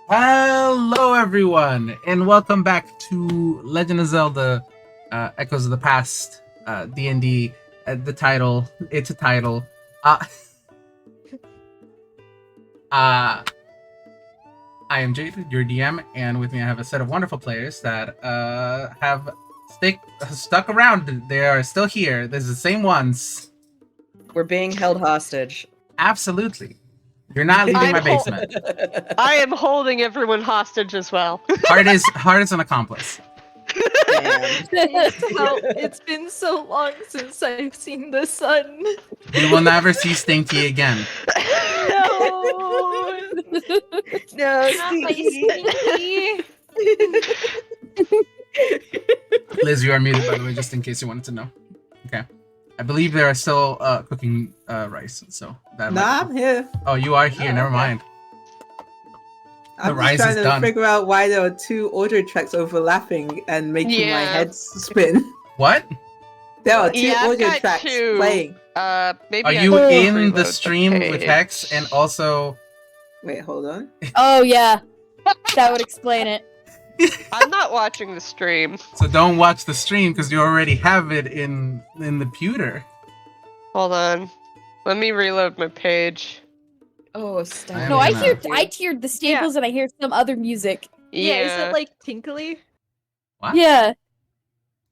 Hello, everyone, and welcome back to Legend of Zelda: Echoes of the Past. DnD. The title. It's a title. I am Jade, your DM, and with me I have a set of wonderful players that have stuck around. They are still here. There's the same ones. We're being held hostage. Absolutely. You're not leaving my basement. I am holding everyone hostage as well. Heart is an accomplice. It's been so long since I've seen the sun. You will never see Stinky again. No, No, not my Stinky. Stinky. Liz, you are muted, by the way, just in case you wanted to know. Okay. I believe they are still cooking rice, so that I'm here. Oh, you are here. Never mind. I'm rice just is trying to done. figure out why there are two audio tracks overlapping and making my head spin. What? There are two Yeah, I've audio got tracks two. playing. Maybe Are I you will in reload the stream with page. Hex and also... Wait, hold on. Oh yeah, that would explain it. I'm not watching the stream. So don't watch the stream because you already have it in the pewter. Hold on. Let me reload my page. Oh, stop. I No, I mean, tiered the staples and I hear some other music. Yeah, is it like tinkly? What? Yeah.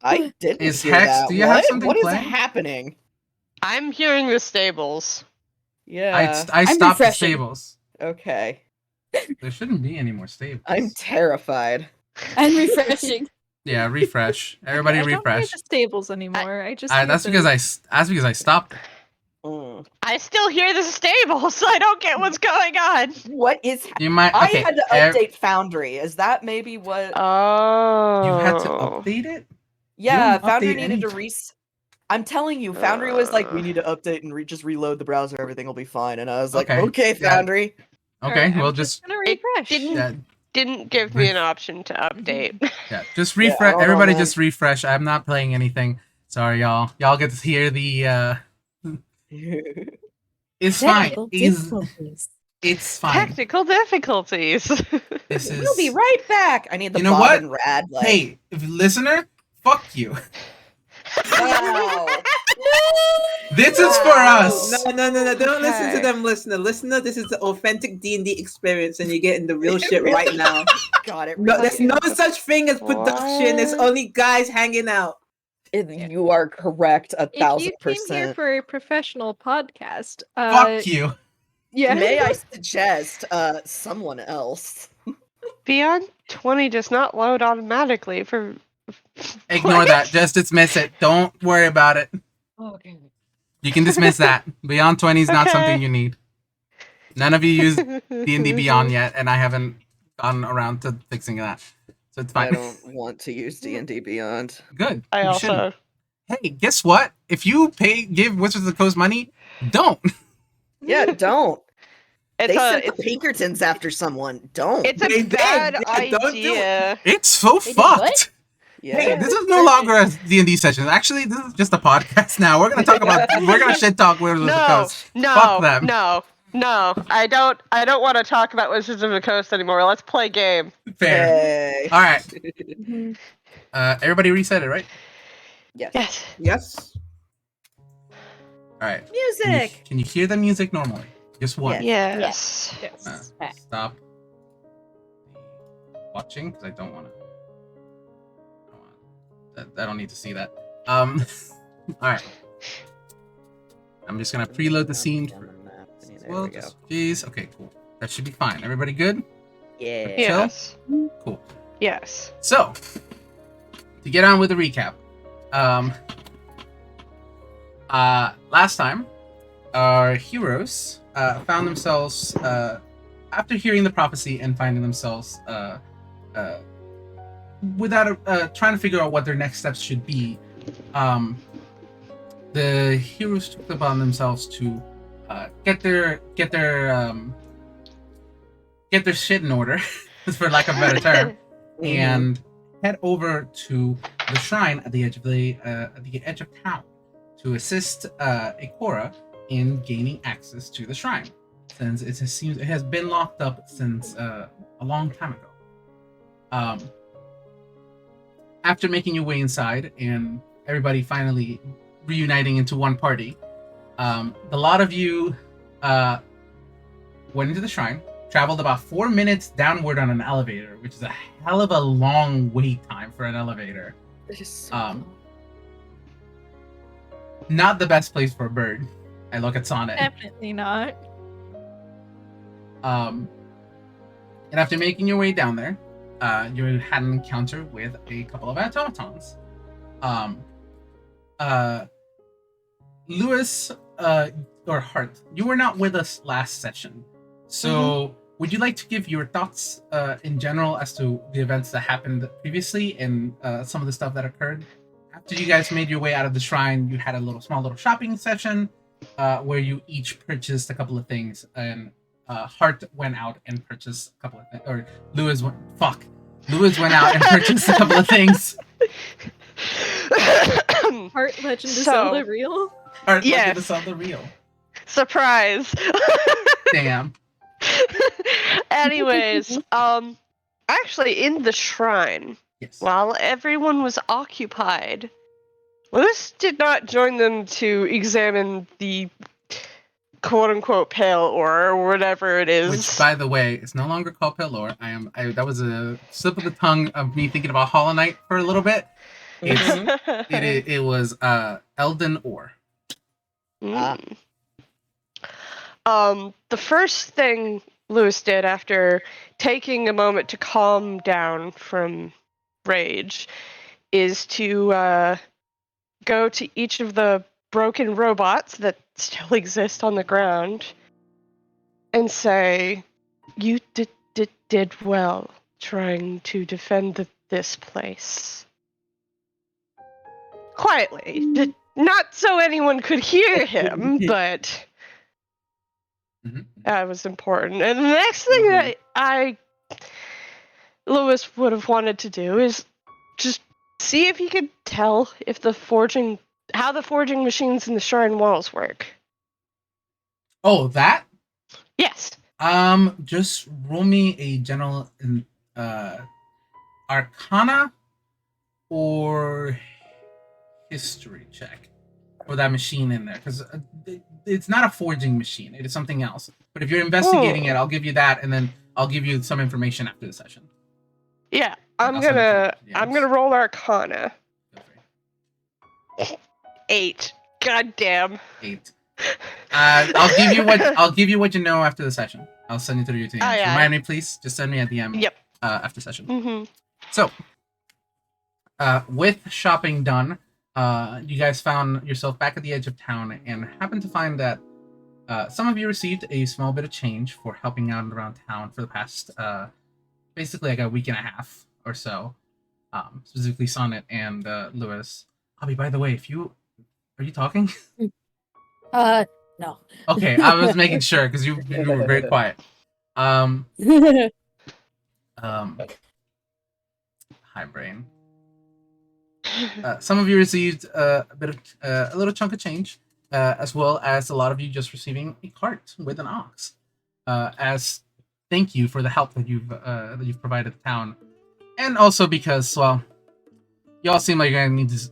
I didn't Is hear Hex- that. do you have What? something What is playing? happening? I'm hearing the stables. Yeah. I stopped the refreshing. stables. Okay. There shouldn't be any more stables. I'm terrified. I'm refreshing. Yeah, refresh. Everybody I don't hear refresh. the stables anymore. I just. That's because I stopped it. Mm. I still hear the stables. I don't get what's going on. What is You might. I Okay. had to update Foundry. Is that maybe what? Oh. You had to update it. Yeah, don't Foundry update needed to anything. I'm telling you, Foundry was like, we need to update and just reload the browser. Everything will be fine. And I was like, Okay. okay, Yeah. Foundry. Okay, Alright, we'll I'm just gonna It refresh. didn't give me an option to update. yeah, just Yeah, I refresh. don't know, Everybody, man. just refresh. I'm not playing anything. Sorry, y'all. Y'all get to hear the. It's fine. It's fine. Technical difficulties. This is. We'll be right back. I need the You know Bob what? and Rad. Like, Hey, if listener, fuck you. wow. This is for us. No, don't listen to Okay. them, listener. This is the authentic D&D experience, and you're getting the real shit right now. God, it No, really there's no is. such thing as production. There's What? only guys hanging out. You are correct, If you 1000%. came here for a professional podcast, Fuck you. yeah. May I suggest someone else? Beyond 20 does not load automatically for. Ignore that. Just dismiss it. Don't worry about it. Okay. You can dismiss that. Beyond 20 is not Okay. something you need. None of you use D&D Beyond yet, and I haven't gotten around to fixing that. So it's I fine. don't want to use D&D Beyond. Good. I You also. shouldn't. Hey, guess what? If you give Wizards of the Coast money, don't. Yeah, don't. It's They sent a the Pinkertons after someone. Don't. it's a They did. bad Yeah, don't do it. idea. It's so did fucked. what? Yeah. Hey, this is no longer a D&D session. Actually, this is just a podcast now. We're gonna shit talk Wizards of the No, Coast. no, Fuck them. no. I don't want to talk about Wizards of the Coast anymore. Let's play game. Fair. Hey. All right. Everybody reset it, right? Yes. Yes. Yes. All right. Music. Can you hear the music normally? Just one. Yes. Yes. Stop watching because I don't want to. I don't need to see that. All right. I'm just gonna preload the scene. There we go. Jeez. Okay, cool. That should be fine. Everybody good? Yeah. Yes. Cool. Yes. So, to get on with the recap, last time, our heroes found themselves after hearing the prophecy and finding themselves without trying to figure out what their next steps should be. The heroes took it upon themselves to get their shit in order, for lack of a better term, and head over to the shrine at the edge of town to assist Ikora in gaining access to the shrine, since it has been locked up since a long time ago. After making your way inside and everybody finally reuniting into one party, the lot of you went into the shrine, traveled about 4 minutes downward on an elevator, which is a hell of a long wait time for an elevator. This is so Not the best place for a bird. I look at Sonnet. Definitely not. And after making your way down there, you had an encounter with a couple of automatons. Lewis, or Hart, you were not with us last session. So would you like to give your thoughts in general as to the events that happened previously and some of the stuff that occurred? After you guys made your way out of the shrine, you had a small little shopping session where you each purchased a couple of things, and Hart went out and purchased a couple of things, or Lewis went out and purchased a couple of things. Heart Legend of So- Zelda real? Hart, Yes. look at the other real. Surprise. Damn. Anyways, actually in the shrine, Yes. while everyone was occupied, Lewis did not join them to examine the quote-unquote pale ore or whatever it is. Which, by the way, is no longer called pale ore. That was a slip of the tongue of me thinking about Hollow Knight for a little bit. It was Elden ore. Mm. The first thing Lewis did after taking a moment to calm down from rage is to go to each of the broken robots that still exist on the ground and say, "You did well trying to defend this place." Quietly, not so anyone could hear him, but Mhm. that was important. And the next thing that Lewis would have wanted to do is just see if he could tell if how the forging machines in the shrine walls work. Oh, that? Yes. Just roll me a general Arcana or history check for that machine in there, because it's not a forging machine. It is something else. But if you're investigating it, I'll give you that, and then I'll give you some information after the session. Yeah. I'm I'll send it to you. I'm gonna roll Arcana. Feel free. 8. God damn. 8. I'll give you what you know after the session. I'll send it to your team. Aye, aye. Remind me, please. Just send me a DM. Yep. After session. Mm-hmm. So, with shopping done, you guys found yourself back at the edge of town and happened to find that some of you received a small bit of change for helping out around town for the past, basically like a week and a half or so. Specifically Sonnet and Lewis. Obby, by the way, are you talking? No. Okay, I was making sure because you were very quiet. Hi, brain. Some of you received a little chunk of change, as well as a lot of you just receiving a cart with an ox, as thank you for the help that you've provided the town, and also because, well, y'all seem like you're gonna need to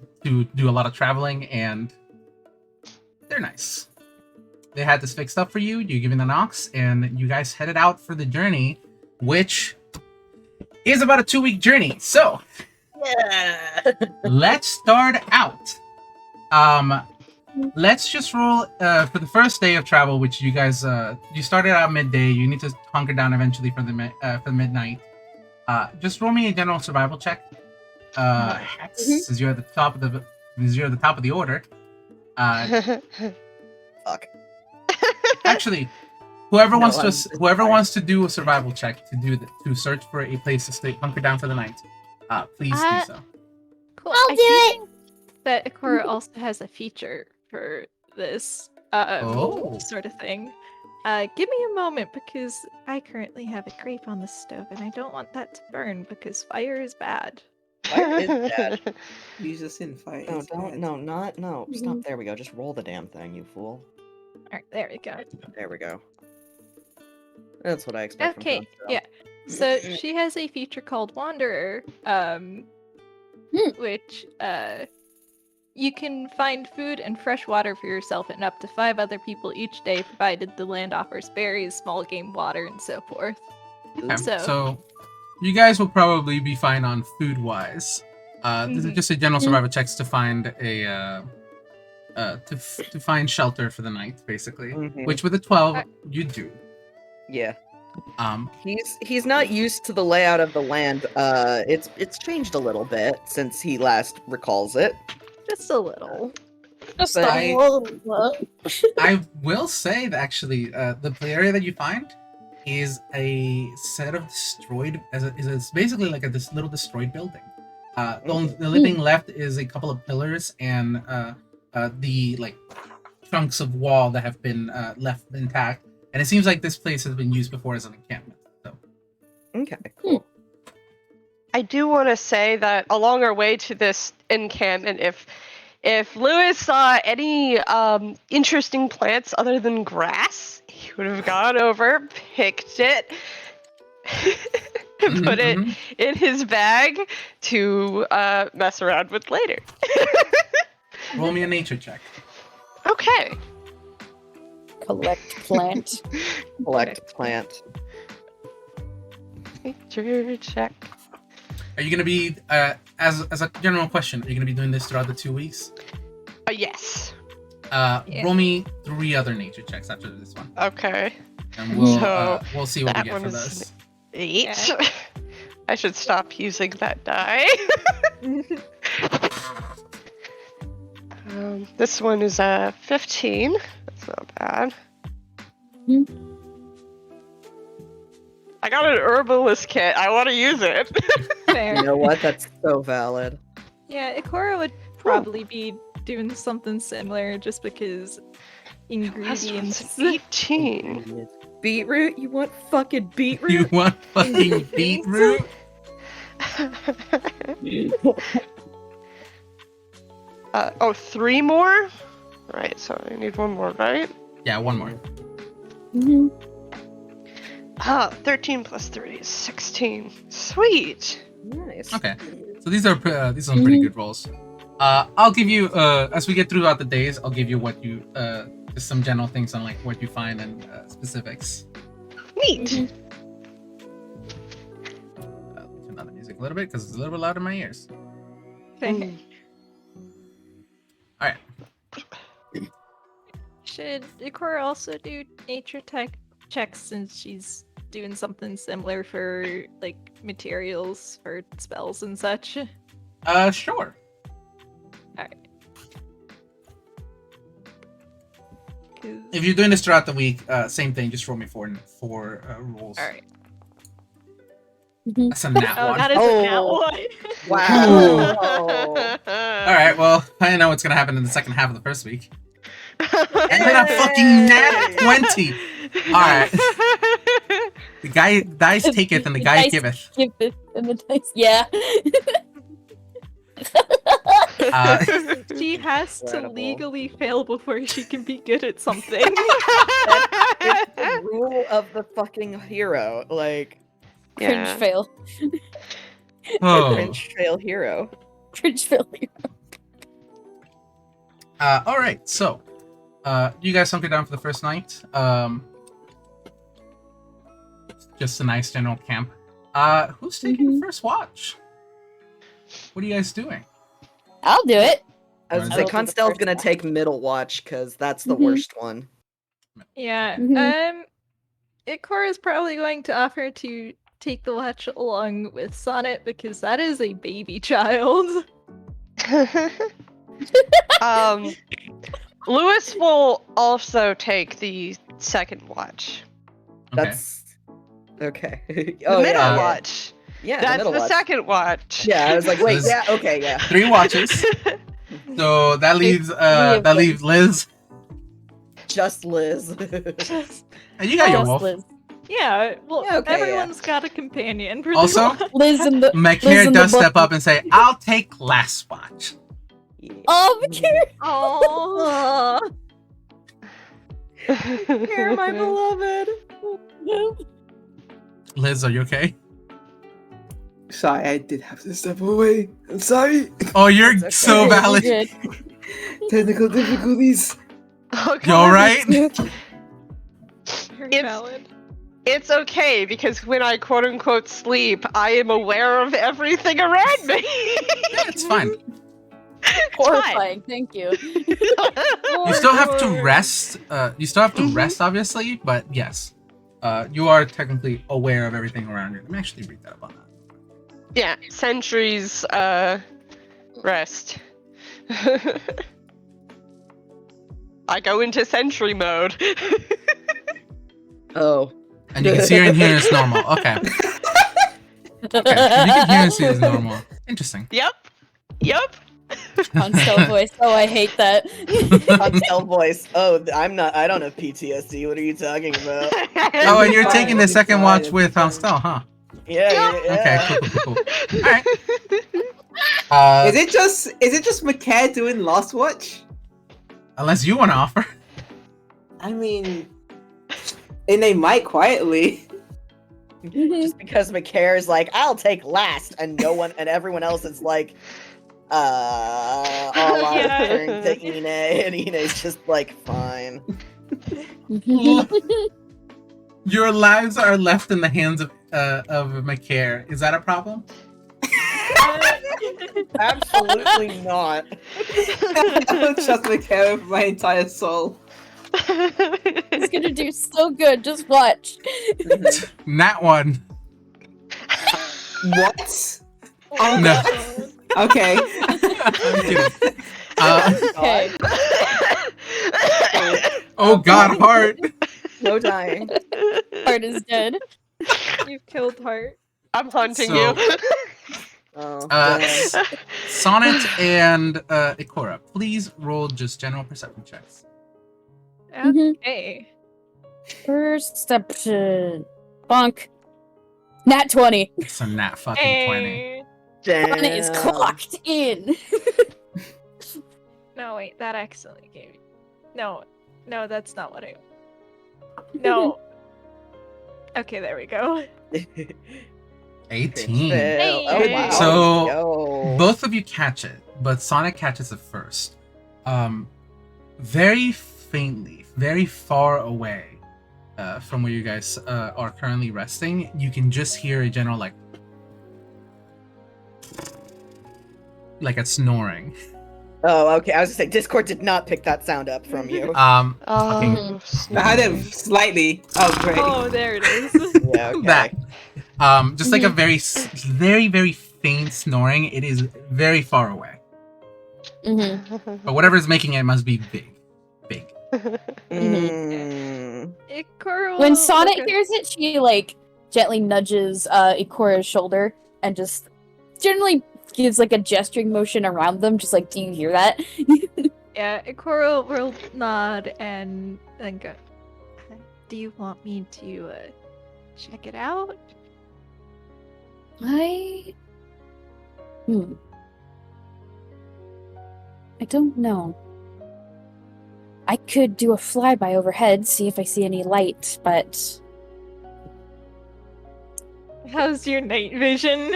do a lot of traveling, and they're nice. They had this fixed up for you. You're given an ox, and you guys headed out for the journey, which is about a 2-week journey. So. Yeah. Let's start out. Let's just roll for the first day of travel, which you guys you started out midday. You need to hunker down eventually for the midnight. Just roll me a general survival check. Hex, since you're at the top of the order. Fuck. Actually, whoever No, wants to do a survival check to search for a place to stay hunker down for the night. Please do so. Cool. I'll I do it. think that Ikora also has a feature for this sort of thing. Give me a moment because I currently have a grape on the stove and I don't want that to burn because fire is bad. Fire is bad. Use this in fight. No, It's don't. bad. No. Stop. There we go. Just roll the damn thing, you fool. Alright, there we go. There we go. That's what I expect. Okay, from Constelle. yeah. So she has a feature called Wanderer, which you can find food and fresh water for yourself and up to 5 other people each day, provided the land offers berries, small game, water, and so forth. Okay, So- so you guys will probably be fine on food-wise. This is just a general survival checks to find a to find shelter for the night, basically. Mhm. Which with a 12 you do. Yeah. Um, He's not used to the layout of the land. It's changed a little bit since he last recalls it. Just a little. Just But a little. I will say that actually, the area that you find is a set of destroyed. It's basically like this little destroyed building. The only thing left is a couple of pillars and the like chunks of wall that have been left intact. And it seems like this place has been used before as an encampment. So. Okay, cool. I do want to say that along our way to this encampment, if Lewis saw any interesting plants other than grass, he would have gone over, picked it, and put it in his bag to mess around with later. Roll me a nature check. Okay. Collect plant. Collect plant. Nature check. Are you gonna be as a general question? Are you gonna be doing this throughout the 2 weeks? Yes. Roll me 3 other nature checks after this one, Okay. and we'll So, we'll see what we that get one for is those. 8. Okay. I should stop using that die. This one is 15. That's not bad. Hmm. I got an herbalist kit. I want to use it. Fair. You know what? That's so valid. Yeah, Ikora would probably be doing something similar just because That's ingredients. 18. Beetroot? You want fucking beetroot? You want fucking beetroot? 3 more? Right, so I need 1 more, right? Yeah, 1 more. 13 plus 3 is 16. Sweet. Nice. Okay, so these are some pretty good rolls. I'll give you as we get throughout the days, I'll give you what you just some general things on like what you find and specifics. Neat. Turn down the music a little bit because it's a little bit loud in my ears. Fair. All right. Should Ikora also do nature checks since she's doing something similar for like materials for spells and such? Sure. Alright. If you're doing this throughout the week, same thing. Just roll me 4 rolls. Alright. That's a nat Oh, one. that is a nat one. Wow. All right. Well, I know what's gonna happen in the second half of the first week. And then a fucking nat 20. All right. The guy dice taketh, and the guy dice giveth. Giveth and the dice. Yeah. She has to Incredible. legally fail before she can be good at something. It's the rule of the fucking hero. Like, Cringe Yeah. fail. Oh. cringe trail hero. Cringe failure. All right. So, you guys hunker down for the first night. Just a nice general camp. Who's taking first watch? What are you guys doing? I'll do it. I was gonna I'll say do the Constell's first gonna one. take middle watch because that's the Mhm. worst one. Yeah. Mhm. Ikora is probably going to offer to take the watch along with Sonnet because that is a baby child. Lewis will also take the second watch. Okay. That's okay. The Oh middle yeah, watch. yeah. That's middle the watch. second watch. Yeah, I was like, wait, So yeah, okay, yeah. 3 watches. So that leaves of them. Liz. Just Liz. And you got your Just wolf. Liz. Yeah, well, Yeah, okay, everyone's got a companion. For the Also, watch. Liz in the. Liz Makir in the does book. step up and say, "I'll take last watch." Oh, Makir. Oh, Here, my beloved. Liz, are you okay? Sorry, I did have to step away. I'm sorry. Oh, you're It's okay. so You're valid. good. Technical difficulties. Oh, You alright? Very It's- valid. It's okay because when I quote unquote sleep, I am aware of everything around me. It's fine. Horrifying. Thank you. You still have to rest. You still have to rest, obviously, but yes. You are technically aware of everything around you. Let me actually read that up on that. Yeah, sentries rest. I go into sentry mode. Oh. And you can see her and hear it's normal. Okay. Okay. You can hear and see it's normal. Interesting. Yep. Constelle voice. Oh, I hate that. Constelle voice. Oh, I don't have PTSD. What are you talking about? Oh, and you're Fine, taking the it's second fine, watch it's with fine. Constelle, huh? Yeah. Okay, cool. Alright. Is it just McCare doing Last Watch? Unless you want to offer. I mean, and they might quietly. Just because McCare is like, I'll take last, and everyone else is like, all Yeah. out turn to Ine, and Ine's just like, fine. Your lives are left in the hands of McCare. Is that a problem? Absolutely not. I don't trust McCare with my entire soul. He's gonna do so good. Just watch. Nat one. What? Oh, No. okay. I'm kidding. Okay. Oh God, heart. No dying. Heart is dead. You've killed Heart. I'm hunting So- you. Oh, Uh, damn. Sonnet and Ikora, please roll just general perception checks. Mhm. Okay. Perception. Bonk. Nat 20. It's a nat fucking 20. Hey. Bonnet is Damn. clocked in. No, wait, that accidentally gave me. No, that's not what I. No. Okay, there we go. 18. Fail. Oh, Hey. wow. So, Yo. Both of you catch it, but Sonic catches it first. Very faintly, very far away from where you guys are currently resting, you can just hear a general like a snoring. Oh, okay. I was gonna say Discord did not pick that sound up from you. Fucking Oh, I had it slightly. Oh, great. Oh, there it is. Yeah, okay. that. Just like a very, very faint snoring. It is very far away. But whatever is making it must be big. Mm. Ikora When will Sonnet look at- hears it, she like gently nudges Ikora's shoulder and just generally gives like a gesturing motion around them, just like, do you hear that? Yeah, Ikora will nod and then go. Do you want me to check it out? I don't know. I could do a flyby overhead, see if I see any light, but How's your night vision?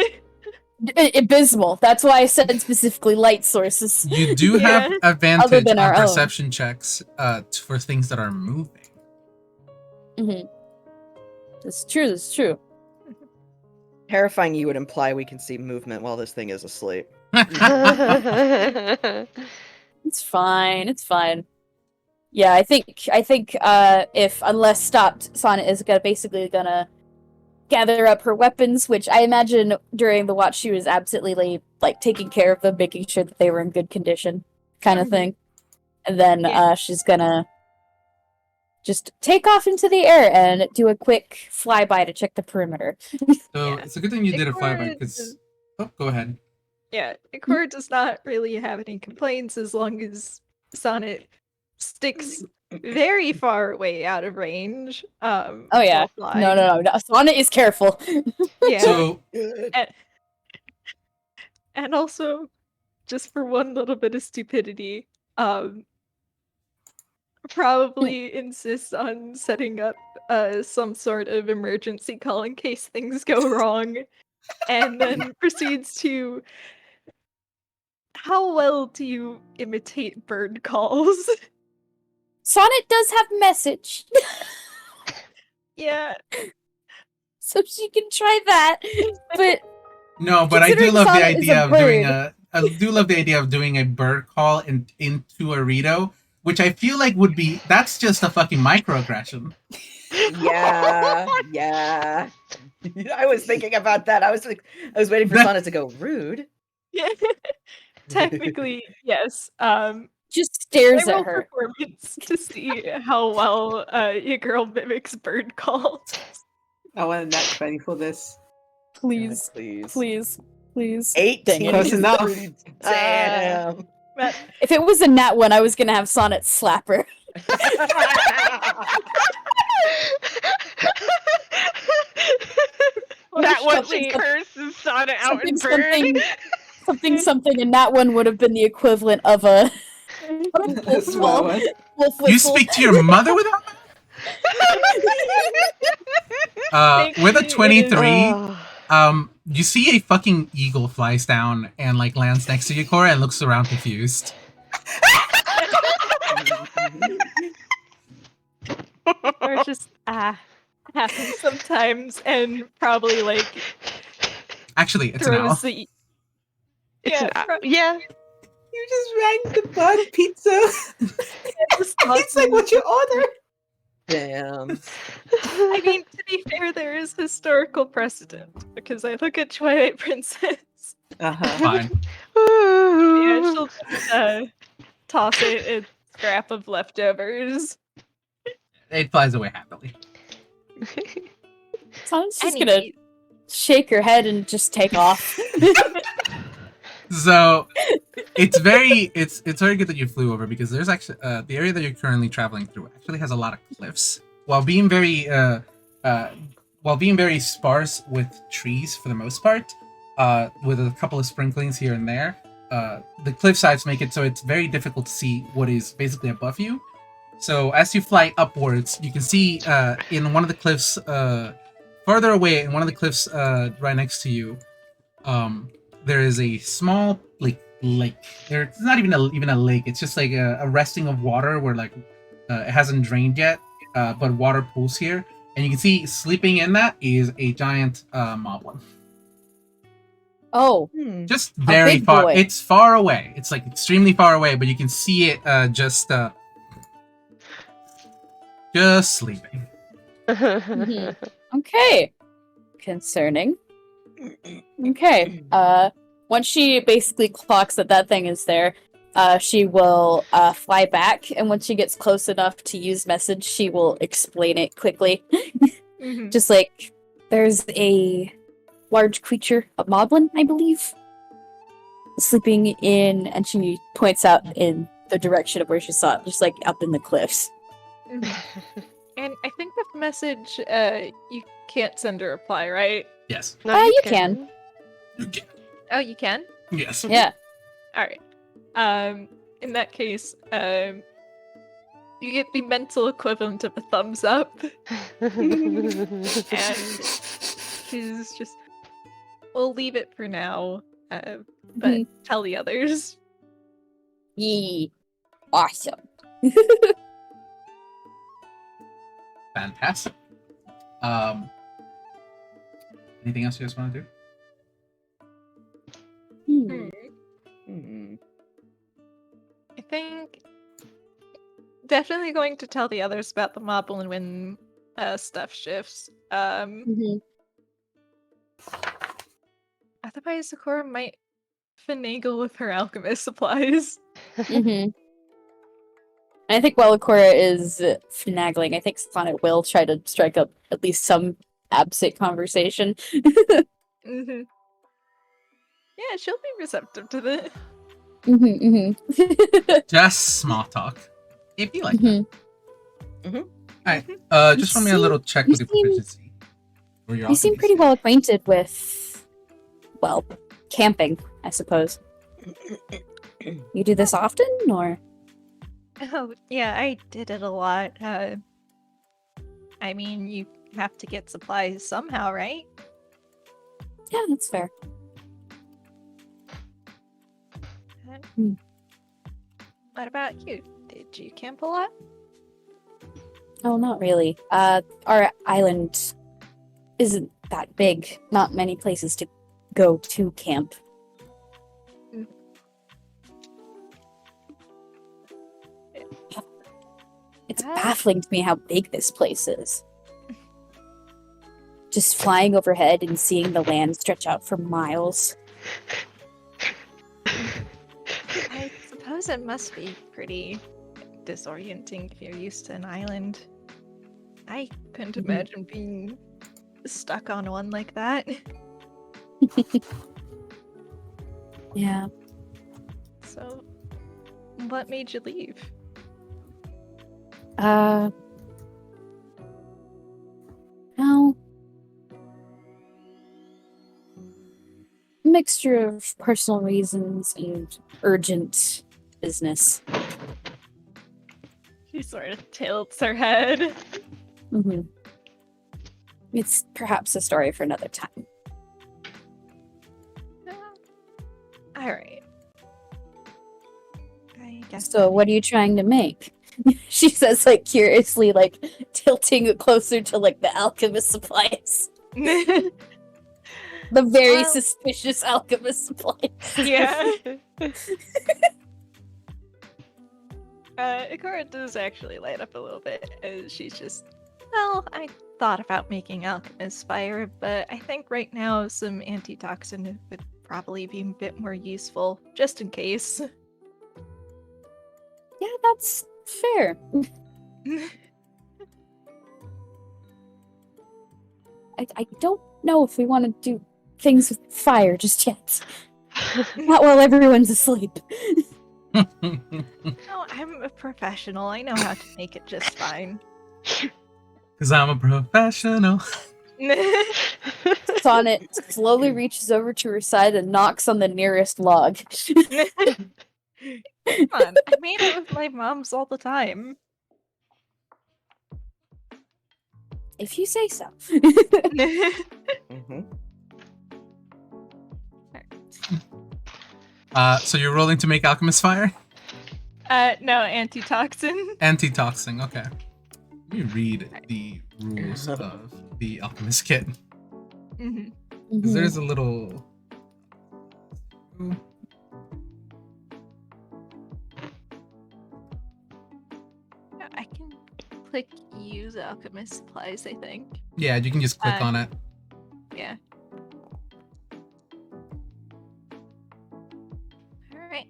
abysmal. That's why I said specifically light sources. You do have Yeah. Other advantage than on our own. perception checks for things that are moving. That's true. That's true. Terrifying you would imply we can see movement while this thing is asleep. It's fine. It's fine. Yeah, I think if unless stopped, Sonnet is basically gonna gather up her weapons, which I imagine during the watch she was absolutely like taking care of them, making sure that they were in good condition, kind of thing. And then Yeah. she's gonna just take off into the air and do a quick flyby to check the perimeter. So it's a good thing you did a Ikora flyby because. is- Oh, go ahead. Yeah, Ikora does not really have any complaints as long as Sonnet sticks very far away out of range. Oh yeah, while no, flying. no. Sonnet is careful. Yeah, So and also, just for one little bit of stupidity, probably insists on setting up some sort of emergency call in case things go wrong, and then proceeds to. How well do you imitate bird calls? Sonnet does have message, Yeah. so she can try that. But No, but I do considering love the Sonnet is idea a of doing bird. I do love the idea of doing a bird call into a Rito, which I feel like would be that's just a fucking microaggression. Yeah, yeah. I was thinking about that. I was waiting for Sonnet to go rude. Yeah. Technically, yes. Just stares I roll at her. performance to see how well your girl mimics bird calls. I want a nat 20 for this. Please, Please. please, please. 18. Dang it. Close enough. Damn. If it was a nat one, I was gonna have Sonnet slap her. That was something- she curses Sonnet out in something, bird. something, and that one would have been the equivalent of a That's what I want. wolf You whistle. speak to your mother without with a 23, you see a fucking eagle flies down and like lands next to Ikora and looks around confused. Or just happens sometimes, and probably like Actually, it's an owl. throws the. It's Yeah, an, yeah. You just rang the bird pizza. just It's like what you order. Damn. I mean, to be fair, there is historical precedent because I look at Twilight Princess. Uh-huh. Fine. Yeah, she'll just, toss it a scrap of leftovers. It flies away happily. Sonnet's just Any- gonna shake her head and just take off. So it's very good that you flew over because there's actually the area that you're currently traveling through actually has a lot of cliffs while being very sparse with trees for the most part, with a couple of sprinklings here and there. The cliff sides make it so it's very difficult to see what is basically above you. So as you fly upwards, you can see in one of the cliffs further away, in one of the cliffs right next to you, there is a small lake. It's not even a lake. It's just like a resting of water where like it hasn't drained yet, but water pools here. And you can see sleeping in that is a giant moblin. Oh, Just very big far. boy. It's far away. It's like extremely far away, but you can see it just sleeping. mhm. Okay. Concerning. Okay. Once she basically clocks that thing is there, she will fly back, and when she gets close enough to use message, she will explain it quickly. Mhm. Just like, there's a large creature, a moblin, I believe, sleeping in, and she points out in the direction of where she saw it, just like up in the cliffs. And I think with message, you can't send a reply, right? Yes. No, You can. You can. Oh, you can? Yes. Yeah. Alright. In that case, you get the mental equivalent of a thumbs up. And she's just, we'll leave it for now, but Mhm. tell the others. Yee. Awesome. Fantastic. Anything else you guys want to do? I think definitely going to tell the others about the Moblin when stuff shifts. Mhm. Otherwise, Ikora might finagle with her alchemist supplies. Mhm. And I think while Ikora is finagling, I think Sonnet will try to strike up at least some absent conversation. Mm-hmm. Yeah, she'll be receptive to that. Just small talk. If you like that. Mhm. Alright. Just want me a little check with your you seem- proficiency. Or your You seem alchemy pretty skill. well acquainted with, well, camping, I suppose. You do this often, or? Oh, yeah, I did it a lot. I mean, you have to get supplies somehow, right? Yeah, that's fair. What about you? Did you camp a lot? Oh, not really. Our island isn't that big. Not many places to go to camp. It's baffling to me how big this place is. Just flying overhead and seeing the land stretch out for miles. I suppose it must be pretty disorienting if you're used to an island. I couldn't imagine being stuck on one like that. Yeah. So, what made you leave? Well, mixture of personal reasons and urgent business. She sort of tilts her head. It's perhaps a story for another time. Alright. I guess. So, what are you trying to make? She says, like, curiously, like, tilting closer to, like, the alchemist supplies. The very suspicious alchemist supplies. Yeah. Ikora does actually light up a little bit as she's just, well, I thought about making alchemist fire, but I think right now some antitoxin would probably be a bit more useful, just in case. Yeah, that's fair. I don't know if we want to do things with fire just yet. Not while everyone's asleep. No, I'm a professional. I know how to make it just fine. Because I'm a professional. Sonnet slowly reaches over to her side and knocks on the nearest log. Come on, I made it with my moms all the time. If you say so. So you're rolling to make alchemist fire? No, antitoxin. Antitoxin, okay. Let me read the rules of the alchemist kit. Because there's a little... I can click use alchemist supplies, I think. Yeah, you can just click on it. Yeah. Alright.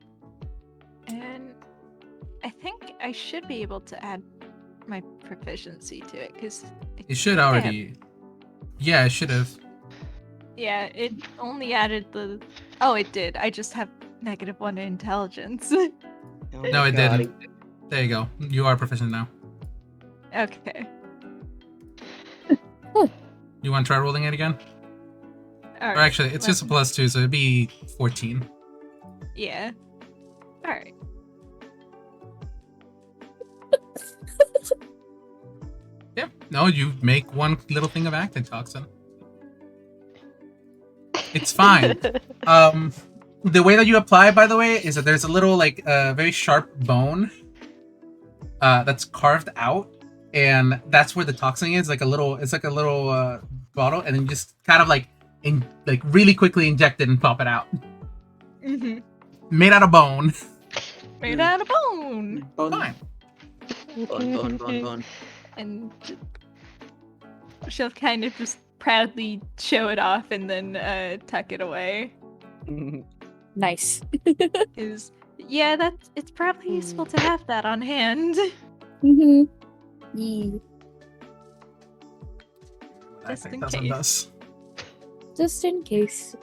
And I think I should be able to add my proficiency to it, because... It should already... Yeah, it should have. Yeah, it only added the... Oh, it did. I just have -1 intelligence. No, it didn't. There you go. You are proficient now. Okay. You want to try rolling it again? All Or actually, it's just a +2, so it'd be 14. Yeah. Alright. Yep. No, you make one little thing of antitoxin. It's fine. The way that you apply, by the way, is that there's a little, like, very sharp bone that's carved out, and that's where the toxin is. It's like a little bottle, and then you just kind of like really quickly inject it and pop it out. Made out of bone. Made out of bone. Fine. Bone. And she'll kind of just proudly show it off and then tuck it away. Nice. Yeah, it's probably useful to have that on hand. Yeah. Just in Doesn't case. does. Just in case.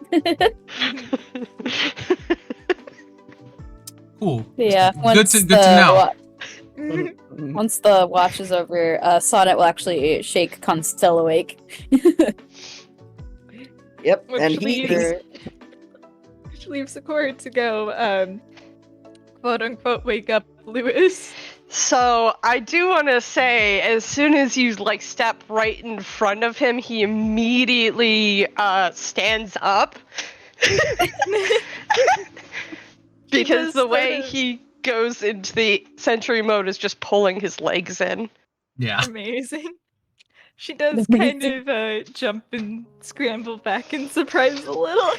Cool. Yeah. Good to know. Once the watch is over, Sonnet will actually shake Constelle awake. Yep, Which and leaves Ikora to go, quote unquote, wake up Lewis. So I do want to say, as soon as you like step right in front of him, he immediately stands up because does the way sort of- he goes into the sentry mode is just pulling his legs in. Yeah. Amazing. She does Amazing. kind of jump and scramble back and surprise a little.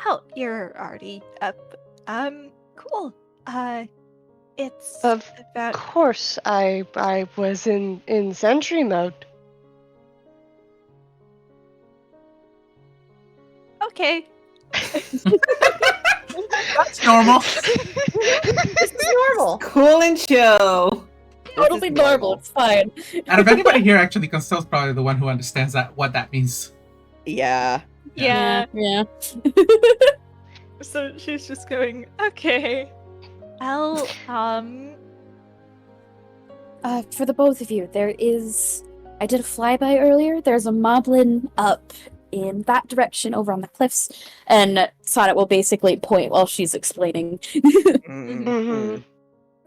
Oh, you're already up. Cool. It's Of about course, I was in sentry mode. okay. That's normal. This is normal. Cool and chill. Totally is normal. normal. It's fine. Out of anybody here, actually, Constelle's probably the one who understands what that means. Yeah. Yeah. Yeah. So she's just going, okay. I'll For the both of you, I did a flyby earlier. There's a moblin up in that direction over on the cliffs, and Sonnet will basically point while she's explaining. Mm-hmm.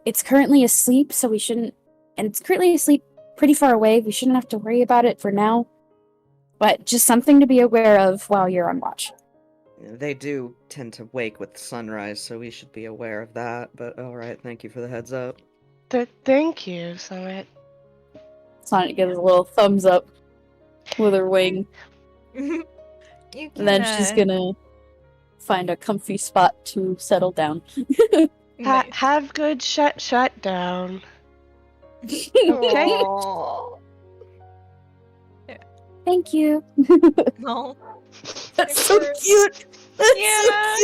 It's currently asleep, so we shouldn't. And it's currently asleep pretty far away. We shouldn't have to worry about it for now. But just something to be aware of while you're on watch. They do tend to wake with sunrise, so we should be aware of that. But alright, thank you for the heads up. Thank you, Sonnet. Sonnet gives a little thumbs up with her wing, you can, and then she's gonna find a comfy spot to settle down. nice. Have good shut down. Okay. Aw. Thank you. No. That's so cute. That's Yeah.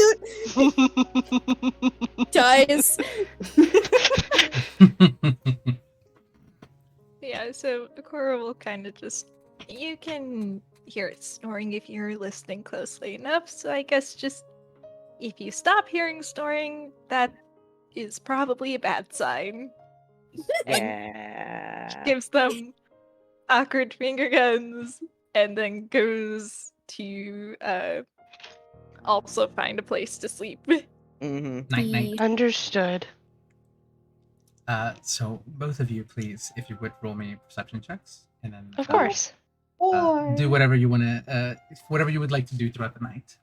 so cute. Guys. Yeah, so Ikora will kind of just. You can hear it snoring if you're listening closely enough, so I guess just. If you stop hearing snoring, that is probably a bad sign. Yeah. Gives them awkward finger guns, and then goes to also find a place to sleep. Mm-hmm. Night, night. Understood. So both of you, please, if you would roll me perception checks, and then Of course. do whatever you want to, whatever you would like to do throughout the night.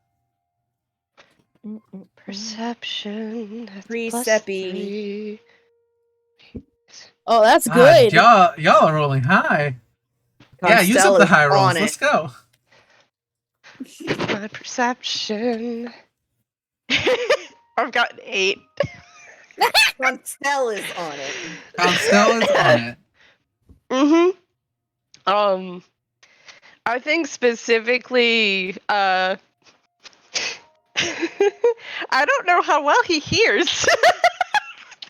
Perception. That's Precepi. +3. Oh, that's good. Y'all are rolling high. Yeah, use up Constelle the is high rolls. on Let's it. go. My perception. I've got an 8. Constelle is on it. Constelle is on it. I think specifically, I don't know how well he hears.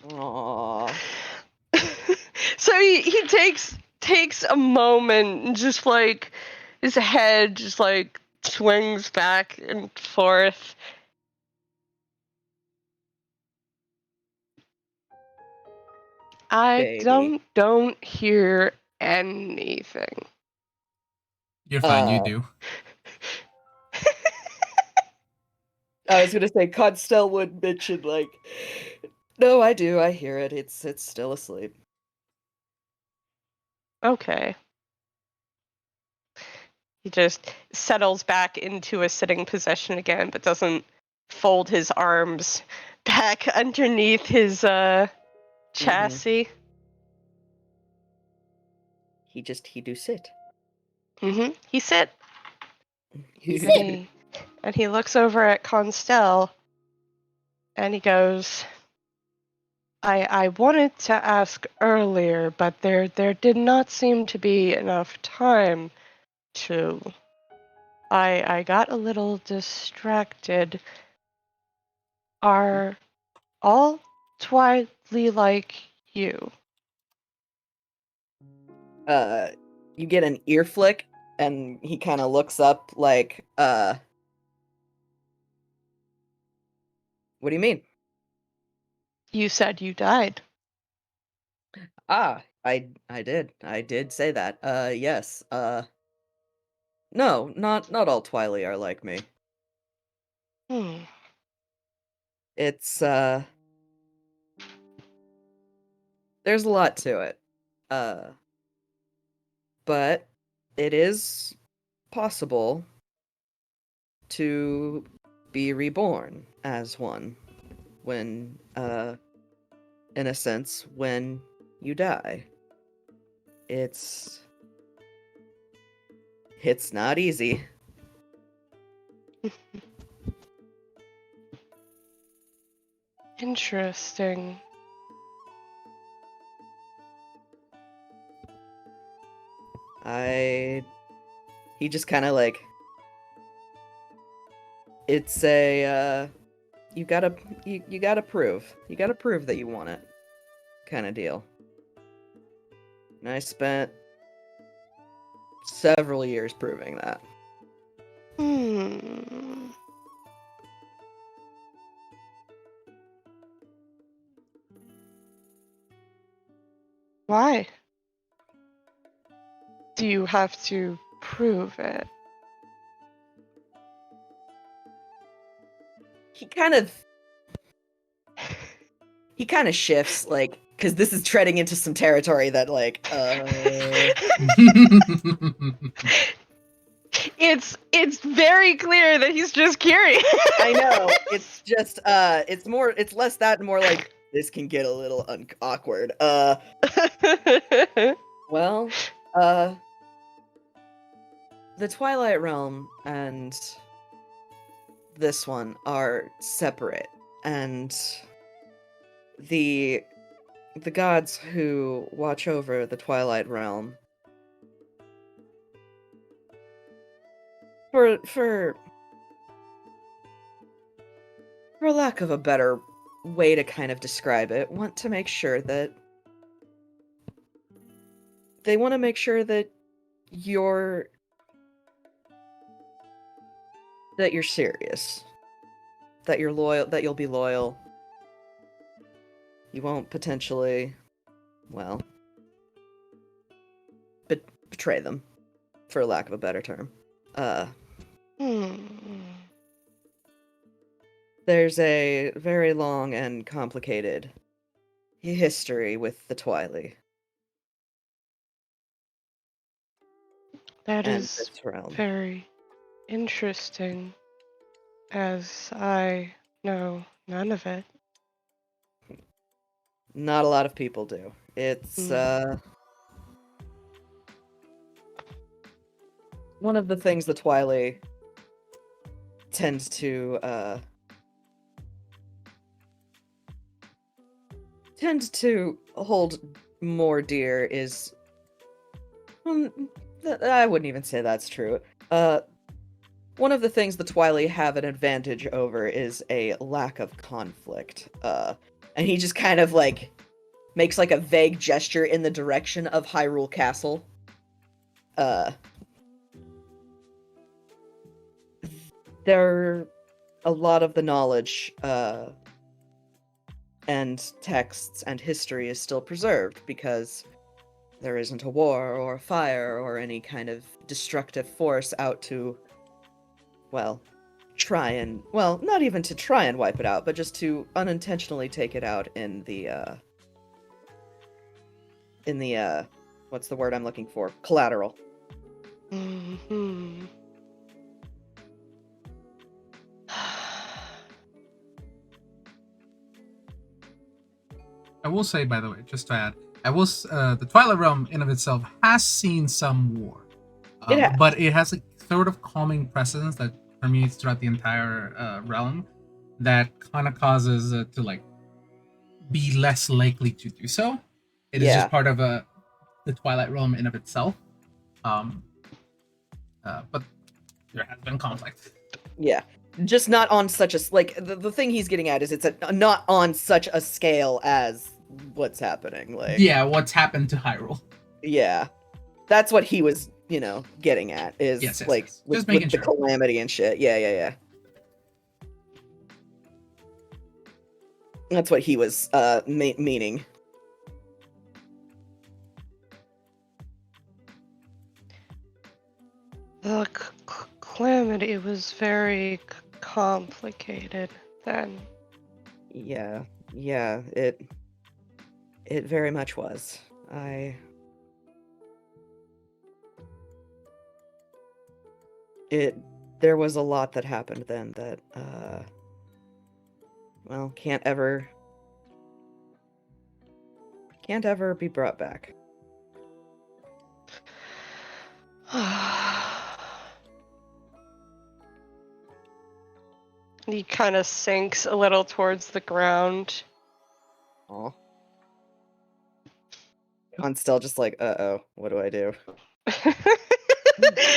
Aww. So he takes a moment and just like his head just like swings back and forth. I Baby. don't hear anything. You're fine. You do. I was gonna say Constelle would mention like, no, I do. I hear it. It's still asleep. Okay. He just settles back into a sitting position again, but doesn't fold his arms back underneath his chassis. He do sit. He sit. sit. And he looks over at Constelle and he goes, I wanted to ask earlier, but there did not seem to be enough time to. I got a little distracted. Are all Twilight like you? You get an ear flick, and he kind of looks up like, what do you mean? You said you died. Ah, I did. I did say that. Yes. No, not all Twilight are like me. It's there's a lot to it. But it is possible to be reborn as one when in a sense when you die. It's not easy. Interesting. He just kind of like, it's a you gotta prove that you want it kind of deal. And I spent several years proving that. Why? Do you have to prove it? He kind of shifts, like, because this is treading into some territory that, like, It's very clear that he's just curious. I know. It's just it's less that and more like this can get a little awkward. Well, the Twilight Realm and this one are separate, and the gods who watch over the Twilight Realm, for lack of a better way to kind of describe it, want to make sure that you're serious, that you're loyal, that you'll be loyal. You won't potentially, well, betray them, for lack of a better term. There's a very long and complicated history with the Twilight. That and is this realm. very interesting, as I know none of it. Not a lot of people do. It's one of the things the Twilight tends to hold more dear is, I wouldn't even say that's true. One of the things the Twilight have an advantage over is a lack of conflict. And he just kind of like makes like a vague gesture in the direction of Hyrule Castle. There, a lot of the knowledge and texts and history is still preserved because there isn't a war or a fire or any kind of destructive force out to, well, not even to try and wipe it out, but just to unintentionally take it out in the what's the word I'm looking for? Collateral. I will say, by the way, just to add, the Twilight Realm in of itself has seen some war, but it has a sort of calming presence that permeates throughout the entire realm that kind of causes it to like be less likely to do so. It is just part of the Twilight Realm in of itself, but there has been conflict. Yeah, just not on such a like the thing he's getting at is it's not on such a scale as what's happening. Like what's happened to Hyrule. Yeah, that's what he was, getting at is with the calamity and shit. Yeah. That's what he was meaning. The calamity was very complicated then. Yeah, it very much was. There was a lot that happened then that, well, can't ever be brought back. He kind of sinks a little towards the ground. Aw. Constelle just like, uh-oh, what do I do?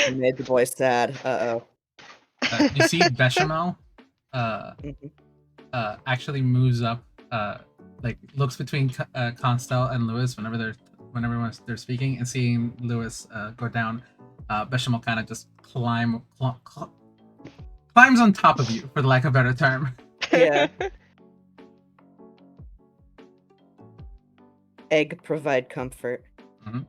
You made the boy sad. Uh-oh. You see Bechamel Mhm. actually moves up, like looks between Constelle and Lewis whenever they're speaking, and seeing Lewis go down, Bechamel kind of just climbs on top of you, for the lack of a better term. Yeah. Egg provide comfort. Mhm.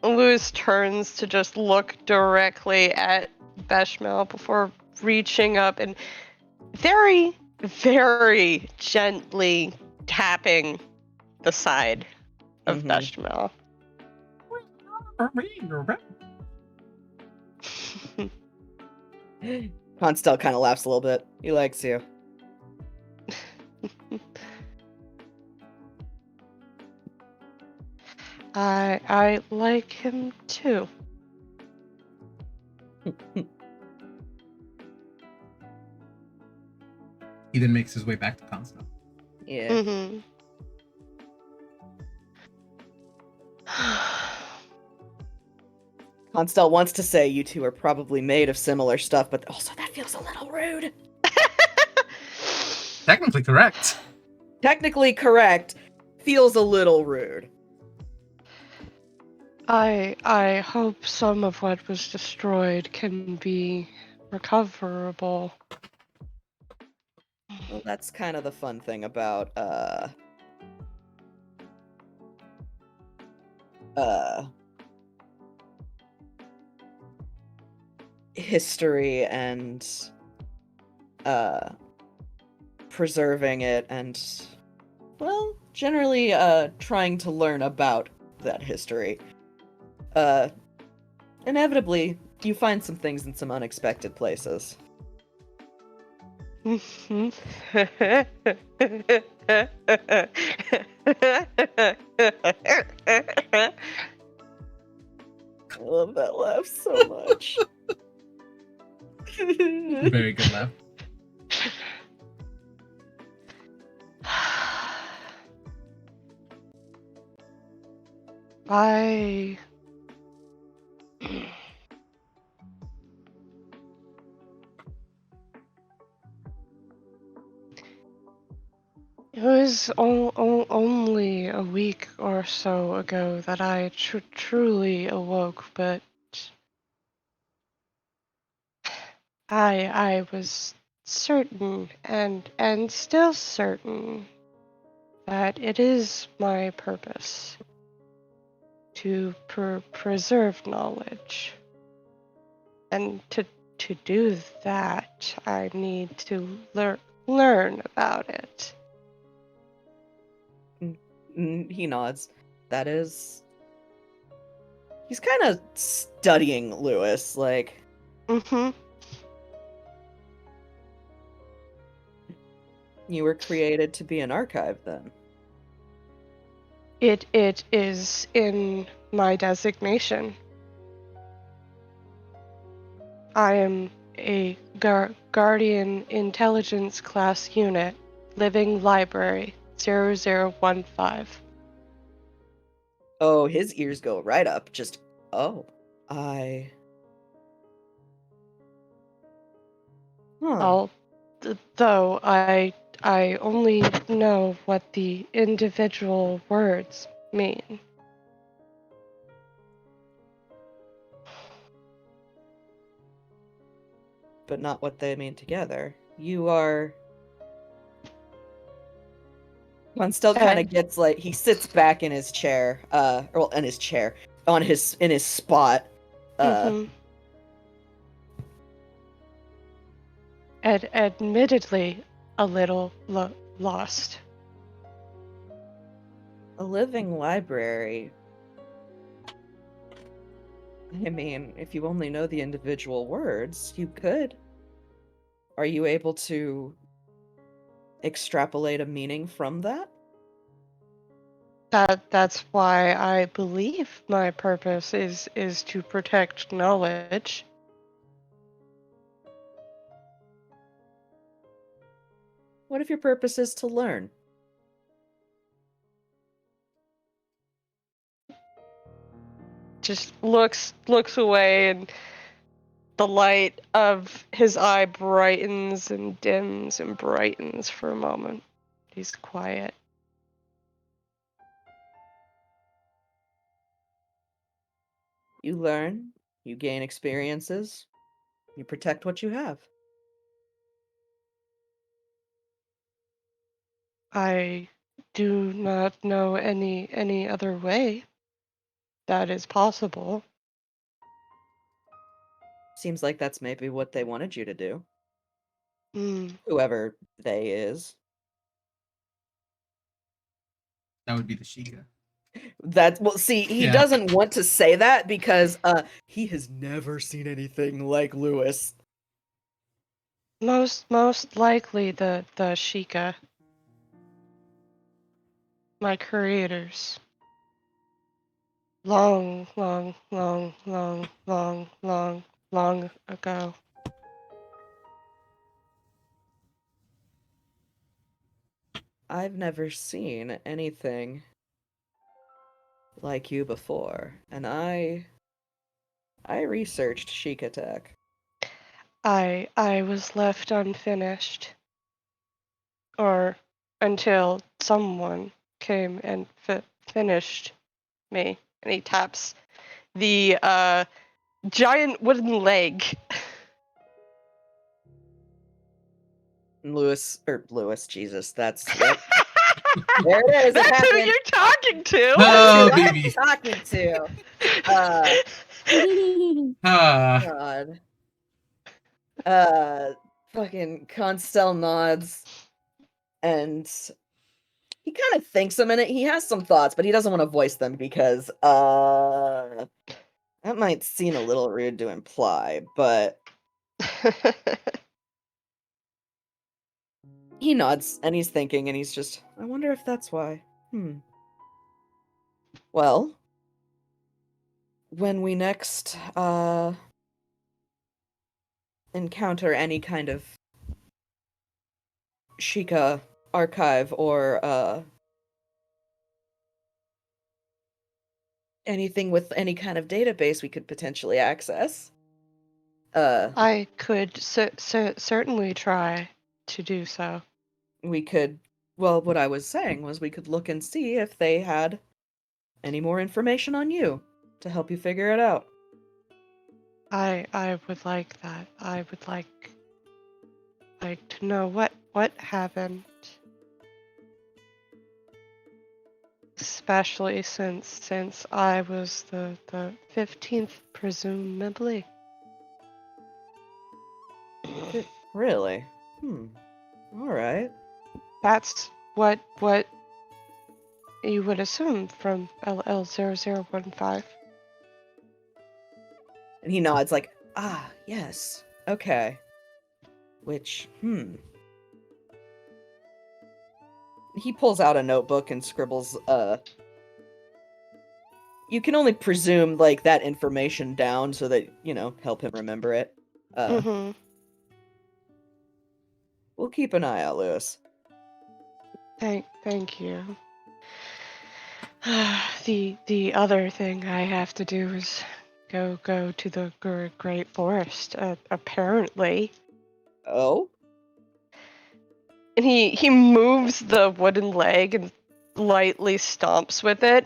Lewis turns to just look directly at Bechamel before reaching up and very, very gently tapping the side of Mhm. Bechamel. Constelle kind of laughs a little bit. He likes you. I like him too. He then makes his way back to Constelle. Yeah. Mm-hmm. Constelle wants to say you two are probably made of similar stuff, but also that feels a little rude. Technically correct. Technically correct. Feels a little rude. I hope some of what was destroyed can be recoverable. Well, that's kind of the fun thing about history and preserving it and, well, generally trying to learn about that history. Inevitably, you find some things in some unexpected places. I love that laugh so much. Very good laugh. It was only a week or so ago that I truly awoke, but I was certain and still certain that it is my purpose to preserve knowledge, and to do that I need to learn about it. He nods. That is... He's kind of studying Lewis, like... Mm-hmm. You were created to be an archive, then. It is in my designation. I am a Guardian Intelligence Class Unit, Living Library 0015. Oh, his ears go right up. Just, oh, Huh. Though I only know what the individual words mean. But not what they mean together. You are... Constelle kind of gets like... He sits back in his chair, well, in his chair, in his spot, Mm-hmm. admittedly a little lost. A living library. I mean, if you only know the individual words, you could. Are you able to extrapolate a meaning from that? That's why I believe my purpose is to protect knowledge. What if your purpose is to learn? Just looks away, and the light of his eye brightens and dims and brightens for a moment. He's quiet. You learn, you gain experiences, you protect what you have. I do not know any other way that is possible. Seems like that's maybe what they wanted you to do. Hmm. Whoever they is. That would be the Sheikah. Well, see, he Yeah. doesn't want to say that because he has never seen anything like Lewis. Most likely the Sheikah. My creators. Long ago. I've never seen anything like you before, and I researched Sheikah Tech. I was left unfinished. Or until someone came and finished me. And he taps the giant wooden leg. Lewis, Jesus, that's yep. There it is. That's it who happened. you're talking to. Oh, That's who I'm baby. talking to. God. Fucking Constelle nods, and he kind of thinks a minute. He has some thoughts, but he doesn't want to voice them because that might seem a little rude to imply, but he nods and he's thinking and he's just, I wonder if that's why. Well, when we next encounter any kind of Sheikah archive or anything with any kind of database we could potentially access. I could certainly try to do so. We could, well, what I was saying was we could look and see if they had any more information on you to help you figure it out. I would like that. I would like to know what happened. Especially since I was the 15th, presumably. Really? Alright. That's what you would assume from LL0015. And he nods like, yes. Okay. Which, He pulls out a notebook and scribbles, you can only presume, like, that information down so that, help him remember it. We'll keep an eye out, Lewis. Thank you. The other thing I have to do is go to the Great Forest, apparently. Oh? And he moves the wooden leg and lightly stomps with it.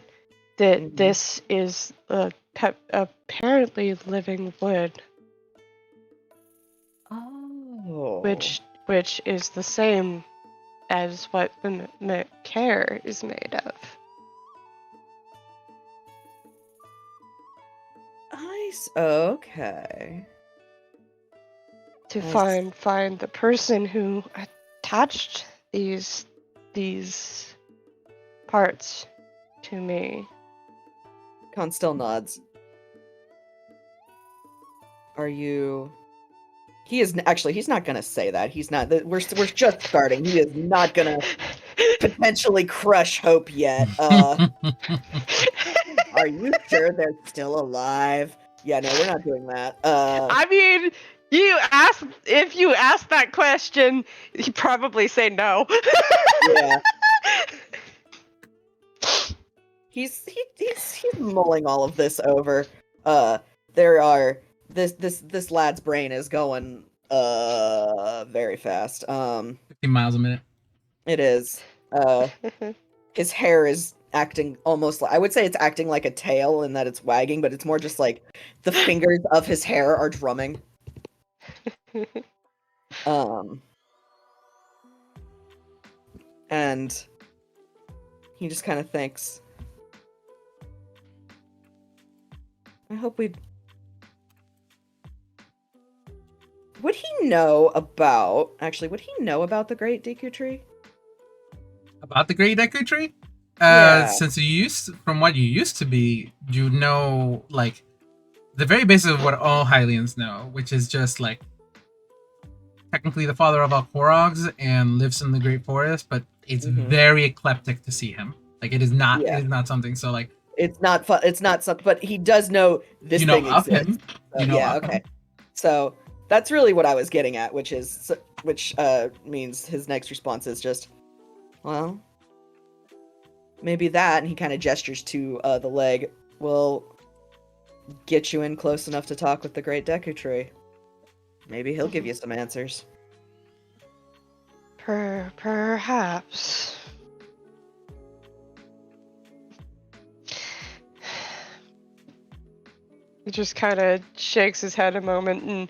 That this is apparently living wood. Oh. Which is the same as what the care is made of. Okay. to Nice. find the person who attached these parts to me. Constelle nods. Are you? He is actually. He's not gonna say that. He's not. We're just starting. He is not gonna potentially crush hope yet. Are you sure they're still alive? Yeah, no, we're not doing that. I mean, if you ask that question, you probably say no. Yeah. He's mulling all of this over. This lad's brain is going very fast. 50 miles a minute. It is. His hair is acting almost like, I would say it's acting like a tail in that it's wagging, but it's more just like the fingers of his hair are drumming. And he just kind of thinks, I hope would he know about the Great Deku Tree? About the Great Deku Tree? Yeah. Since from what you used to be, you know, like, the very basics of what all Hylians know, which is just, like, technically the father of all Korogs and lives in the Great Forest, but it's very eclectic to see him. Like, it is not something, so, like... It's not fun, it's not something, but he does know this thing exists. Him. Yeah, okay. So, that's really what I was getting at, which means his next response is just, well, maybe that, and he kind of gestures to the leg, will get you in close enough to talk with the Great Deku Tree. Maybe he'll give you some answers. Perhaps. He just kind of shakes his head a moment and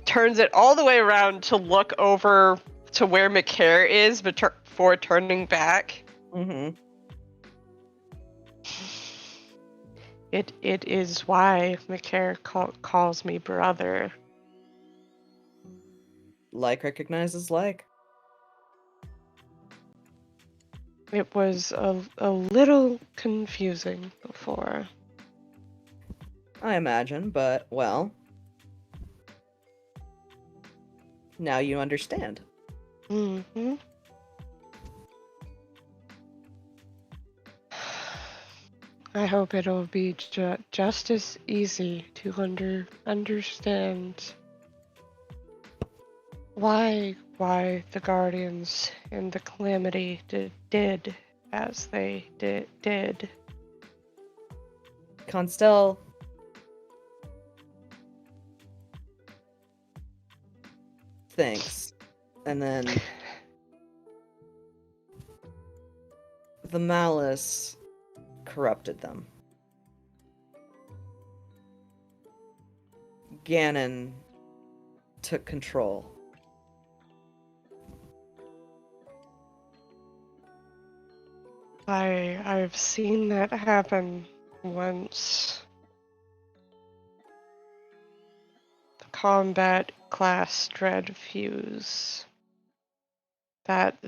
turns it all the way around to look over to where McCare is before turning back. Mm-hmm. It is why McCare calls me brother. Like recognizes like. It was a little confusing before. I imagine, but, well, now you understand. Mm-hmm. I hope it'll be just as easy to understand why the Guardians in the Calamity did as they did. Constelle thinks, and then the malice corrupted them. Ganon took control. I've seen that happen once. The combat class dread fuse that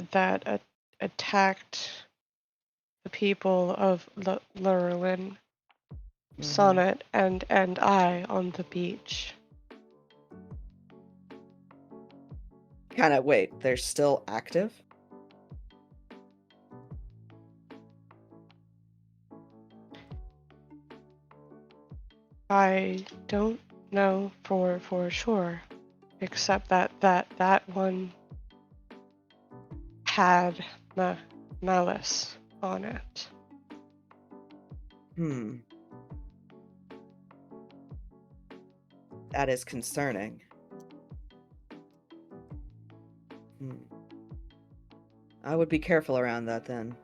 attacked the people of Lurelin, Sonnet, and I on the beach. Wait, they're still active? I don't know for sure, except that one had malice on it. That is concerning. I would be careful around that then.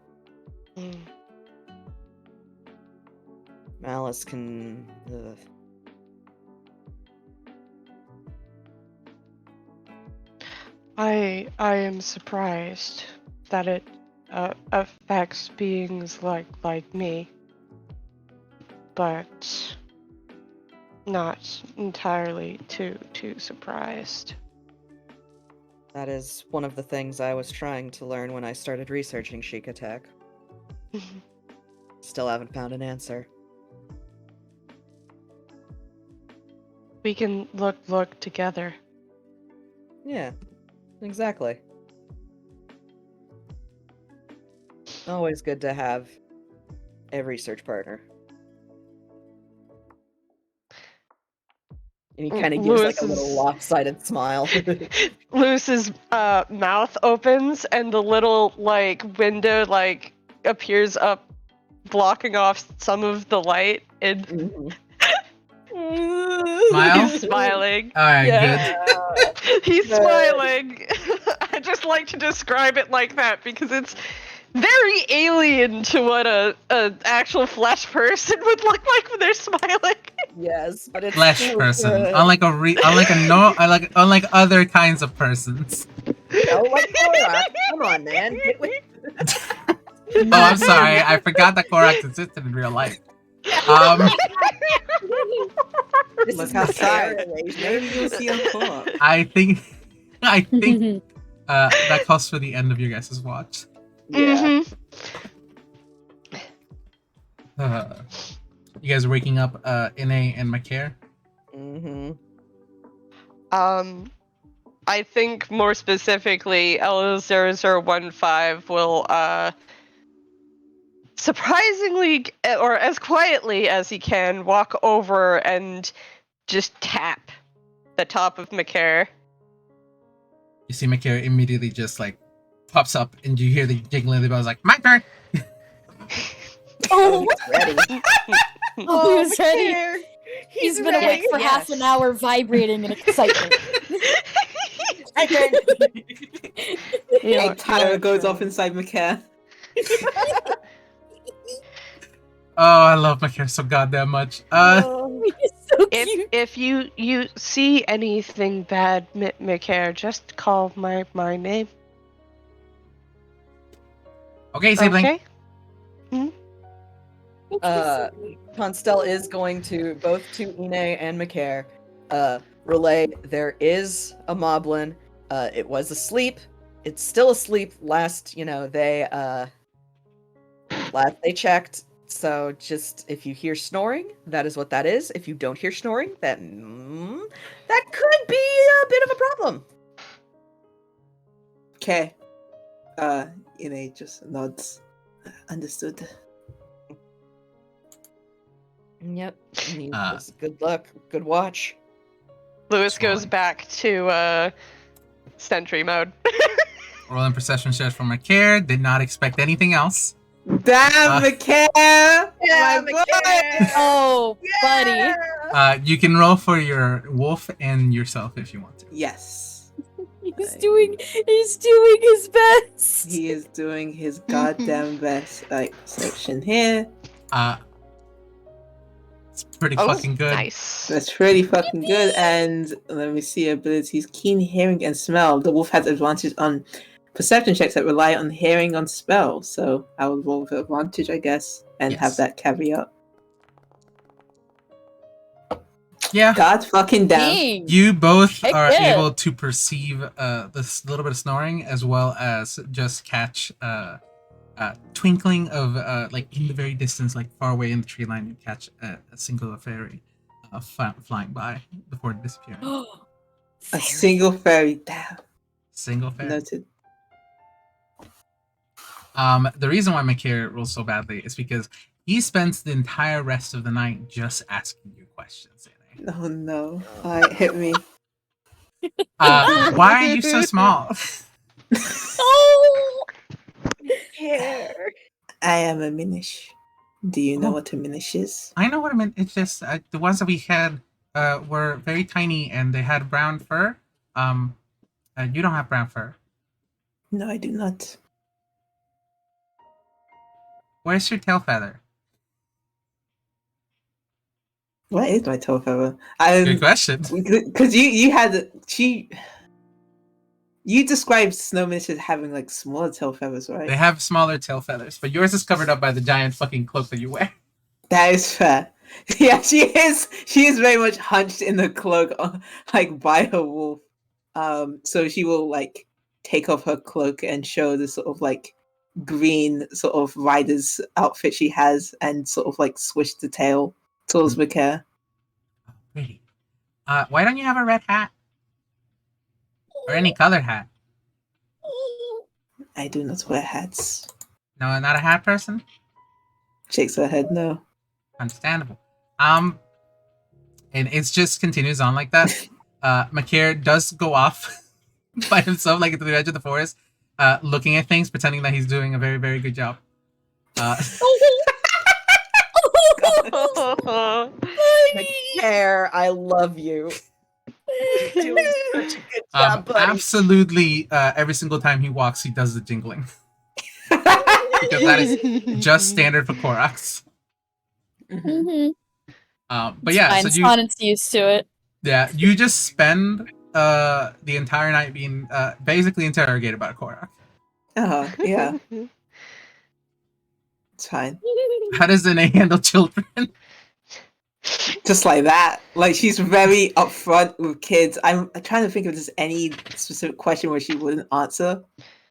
Malice can... I am surprised that it affects beings like me, but not entirely too surprised. That is one of the things I was trying to learn when I started researching Sheik Attack. Still haven't found an answer. We can look together. Yeah, exactly. Always good to have a research partner. And he kind of gives like a little lopsided smile. Lewis's mouth opens and the little like window like appears up, blocking off some of the light, and Smile? he's smiling. Alright, Yeah. good. He's smiling. I just like to describe it like that because it's very alien to what a actual flesh person would look like when they're smiling. Yes, but it's Flesh so person. good. Unlike other kinds of persons. Oh, like Korak. Come on, man. Get with... Oh, I'm sorry. I forgot that Korak existed in real life. This Look is my outside. area. Maybe you'll see a co-op. I think that calls for the end of your guys' watch. Yeah. You guys are waking up Ine and Macaire. Mm-hmm. I think more specifically, L0015 will surprisingly, or as quietly as he can, walk over and just tap the top of Macaire. You see Macaire immediately just like pops up, and you hear the jingling of the bells like, my turn! Oh, Ready. oh, he's ready. Macaire, He's been awake for half an hour, vibrating in excitement. A timer goes off inside Macaire. Oh, I love Macaire so goddamn much. He's so cute. If you see anything bad, Macaire, just call my name. Okay, sibling. Okay. Constelle is going to, both to Ine and Macaire, relay there is a moblin. It was asleep. It's still asleep. Last they checked. So just if you hear snoring, that is what that is. If you don't hear snoring, that could be a bit of a problem. Okay. Ine just nods. Understood. Yep. Good luck. Good watch. Lewis Fine. goes back to sentry mode. Rolling perception checks from Macaire. Did not expect anything else. Damn, Macaire! Yeah, My Macaire! boy! Oh, buddy. You can roll for your wolf and yourself if you want to. Yes. He's doing his best. He is doing his goddamn best. Like, section here. It's pretty fucking good. Nice. That's pretty fucking good. And let me see abilities. Keen hearing and smell. The wolf has advantage on perception checks that rely on hearing on spell. So I will roll with advantage, I guess, and have that caveat. Yeah. God fucking damn. Dang. You both Heck are yeah. able to perceive this little bit of snoring, as well as just catch twinkling of like in the very distance, like far away in the tree line. You catch a single fairy flying by before disappearing. A single fairy. Damn. Single fairy. Noted. The reason why Macaire rolls so badly is because he spends the entire rest of the night just asking you questions. Oh no. Alright, hit me. Why are you so small? Oh. Macaire. I am a minish. Do you know what a minish is? I know what I meant. It's just the ones that we had were very tiny and they had brown fur. You don't have brown fur. No, I do not. Where's your tail feather? What is my tail feather? Good question. Because you described snow minish as having like smaller tail feathers, right? They have smaller tail feathers, but yours is covered up by the giant fucking cloak that you wear. That is fair. Yeah, she is very much hunched in the cloak, like by her wolf. So she will like take off her cloak and show the sort of like green sort of rider's outfit she has, and sort of like swish the tail towards Mikair. Oh, pretty. Why don't you have a red hat? Or any colored hat? I do not wear hats. No, not a hat person? Shakes her head, no. Understandable. And it just continues on like that. Mikair does go off by himself, like at the edge of the forest, looking at things, pretending that he's doing a very, very good job. Mikair, I love you. You're doing such a good job, buddy. Absolutely, every single time he walks, he does the jingling. Because that is just standard for Koroks. Mhm. But yeah, Fine, so you Sonnet's used to it. you just spend the entire night being basically interrogated by a Korok. Yeah. It's fine. How does Danae handle children? Just like that. Like, she's very upfront with kids. I'm trying to think if there's any specific question where she wouldn't answer.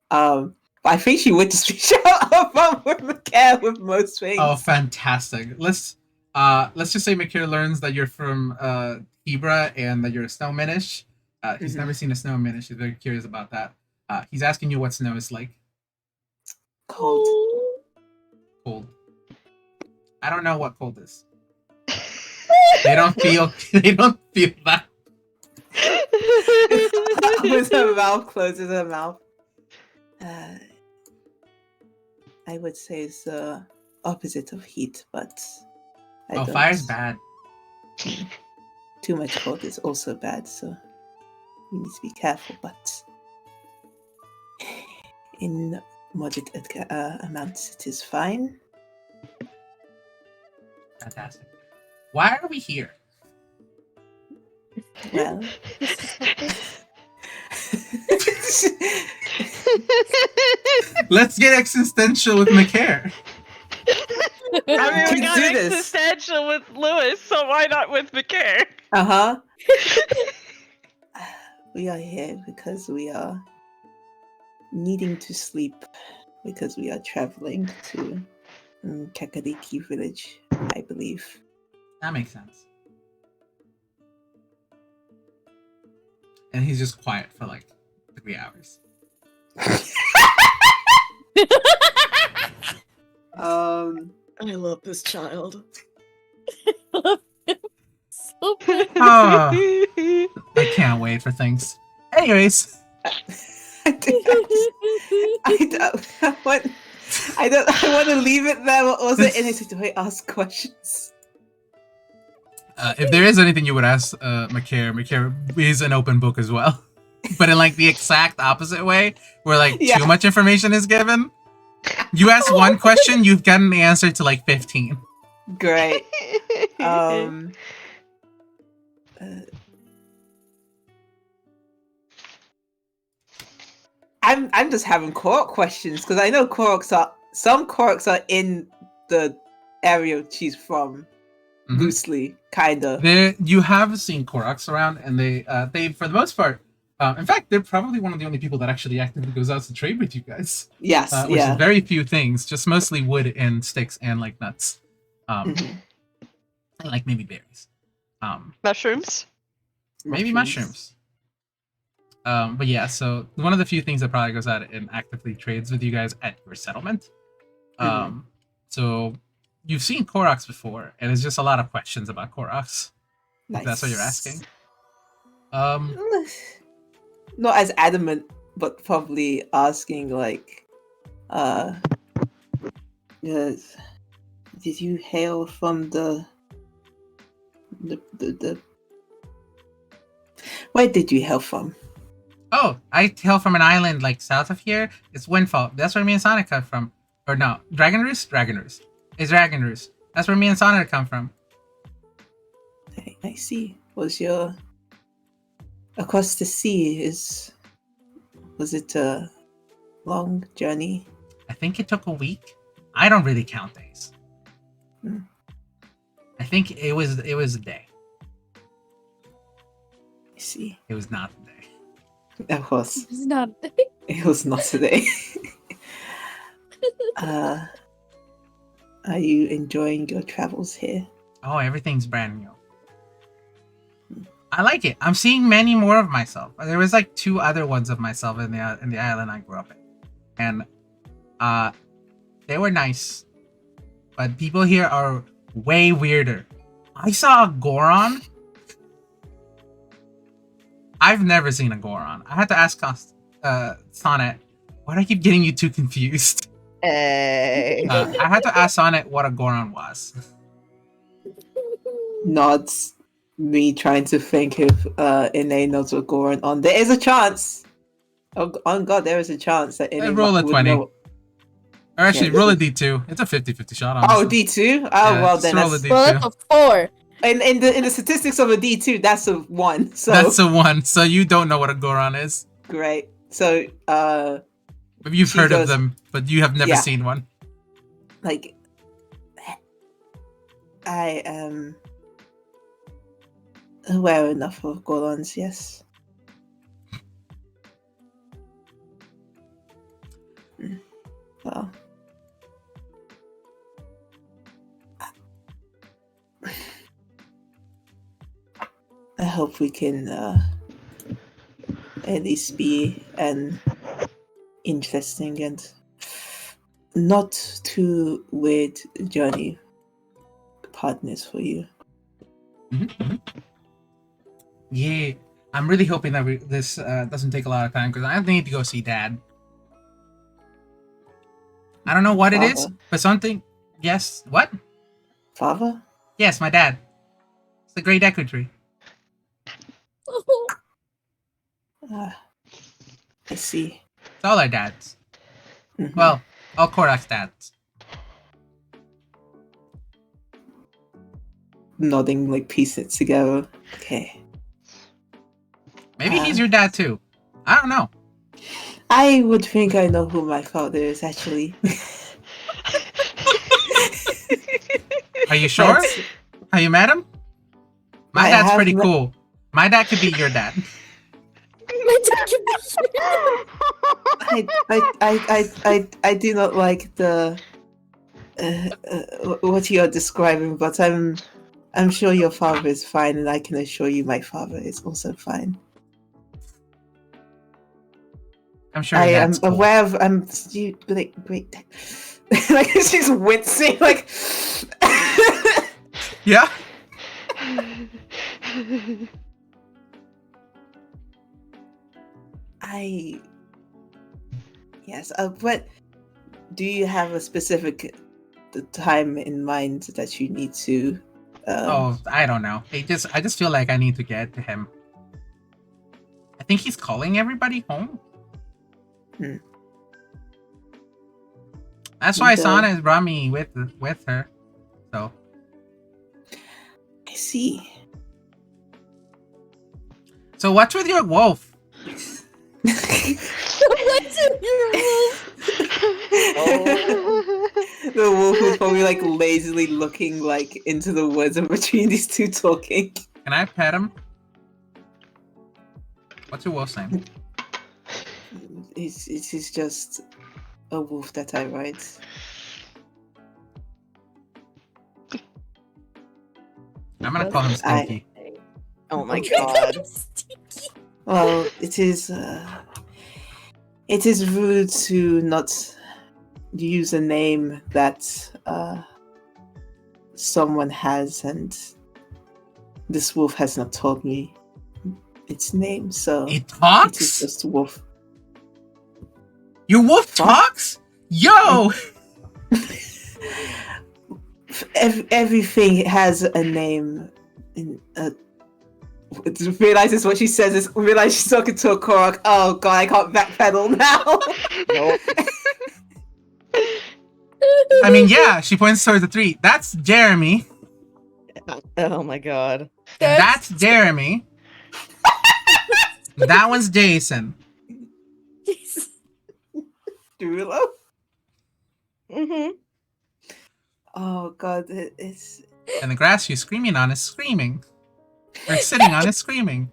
But I think she would just be upfront with Mikair with most things. Oh, fantastic! Let's just say Mikair learns that you're from Hebra and that you're a snow minish. He's never seen a snow minish. He's very curious about that. He's asking you what snow is like. Cold. Cold. I don't know what cold is. They don't feel that. With her mouth closes her mouth. I would say it's the opposite of heat, but Fire's bad. Too much cold is also bad, so we need to be careful, but in moderate amounts it is fine. Fantastic. Why are we here? Well, let's get existential with Mikair. I mean, we Let's got do this. existential with Lewis, so why not with Mikair? We are here because we are needing to sleep, because we are traveling to Kakariki village, I believe. That makes sense. And he's just quiet for like 3 hours. I love this child. So bad. I can't wait for things. Anyways, I want to leave it there, but also in it to ask questions. if there is anything you would ask Mikair is an open book as well. But in like the exact opposite way, where like too much information is given. You ask one question, you've gotten the answer to like 15. Great. I'm just having Korok questions because I know some Koroks are in the area she's from. Mhm. Loosely, kinda. You have seen Koroks around, and they for the most part, in fact, they're probably one of the only people that actually actively goes out to trade with you guys. Yes, Which is very few things, just mostly wood and sticks and like nuts, and like maybe berries, Mushrooms? maybe mushrooms. But yeah, so one of the few things that probably goes out and actively trades with you guys at your settlement. So you've seen Koroks before, and it's just a lot of questions about Koroks. If that's what you're asking. Not as adamant, but probably asking like, yes, did you hail from the where did you hail from? Oh, I hail from an island like south of here. It's Windfall. That's where me and Sonnet come from. Or no, Dragon Roost? Dragon Roost. It's Dragon Roost. That's where me and Sonnet come from. I see. Was your across the sea was it a long journey? I think it took a week. I don't really count days. I think it was a day. I see. It was not a day. Of course. It's not. It was not today. Are you enjoying your travels here? Oh, everything's brand new. I like it. I'm seeing many more of myself. There was like 2 other ones of myself in the island I grew up in, and they were nice, but people here are way weirder. I saw a Goron. I've never seen a Goron. I had to ask Sonnet, why do I keep getting you 2 confused? Hey. I had to ask Sonnet what a Goron was. Not me trying to think if Ine knows what's going on. There is a chance. Oh, on God, there is a chance that Ine Roll a would 20. know. Or actually, Yeah, roll a this D2. It's a 50-50 shot, honestly. Oh, D2? Oh, Yeah, well, just then roll a that's... D2. Well, that's a 4. In the statistics of a D2, that's a 1. So That's a 1, so you don't know what a Goron is. great. So, But you've She heard of goes- them, but you have never Yeah. seen one. like, I am aware enough of Gorons, yes. Well, I hope we can at least be an interesting and not too weird journey partners for you. Yeah, I'm really hoping that this doesn't take a lot of time because I need to go see Dad. I don't know what it is, Father? but something. Yes, what? Father? Yes, my dad. It's the Great Echo Tree. Ah, I see. It's all our dads. Mhm. Well, all Korak's dads. Nodding, like piece it together. Okay. Maybe he's your dad too. I don't know. I would think I know who my father is actually. Are you sure? That's- Have you met him? My I dad's have pretty met- cool. My dad could be your dad. I do not like the what you are describing, but I'm sure your father is fine, and I can assure you my father is also fine. I'm sure I your am dad's cool. aware of great like she's wincing like Yeah. yes, but do you have a specific time in mind that you need to Oh, I don't know. I just feel like I need to get to him. I think he's calling everybody home. Hmm. That's why Okay. Sana has brought me with her. So I see. so what's with your wolf? The wolf is probably like lazily looking like into the woods in between these two talking. Can I pet him? What's your wolf's name? It's just a wolf that I ride. I'm gonna call him Stinky. Oh my god. Well, it is rude to not use a name that someone has, and this wolf has not told me its name, so It it is talks? just wolf. Your wolf talks? Yo! Everything has a name. Realizes what she says is realize she's talking to a Korok. Oh god, I can't backpedal now. Nope. I mean, yeah, she points towards the tree. That's Jeremy. Oh my god. And that's Jeremy. That one's Jason. Dulo? Mm-hmm. Oh god, it's And the grass she's screaming on is screaming. Or sitting on is screaming.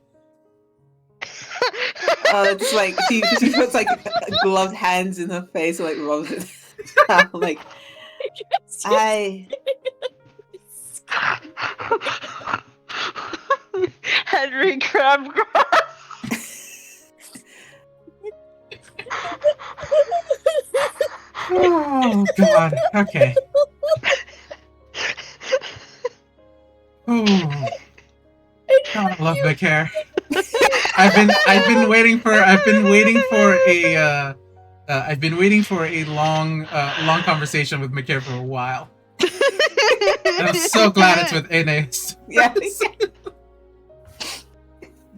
Just like she puts like gloved hands in her face, and, like rubs it. I'm like I. Henry Crabgrass. Oh God. Okay. Ooh. God, I love big hair. I've been waiting for a long conversation with Mikhail for a while. And I'm so glad it's with Ines. Yeah.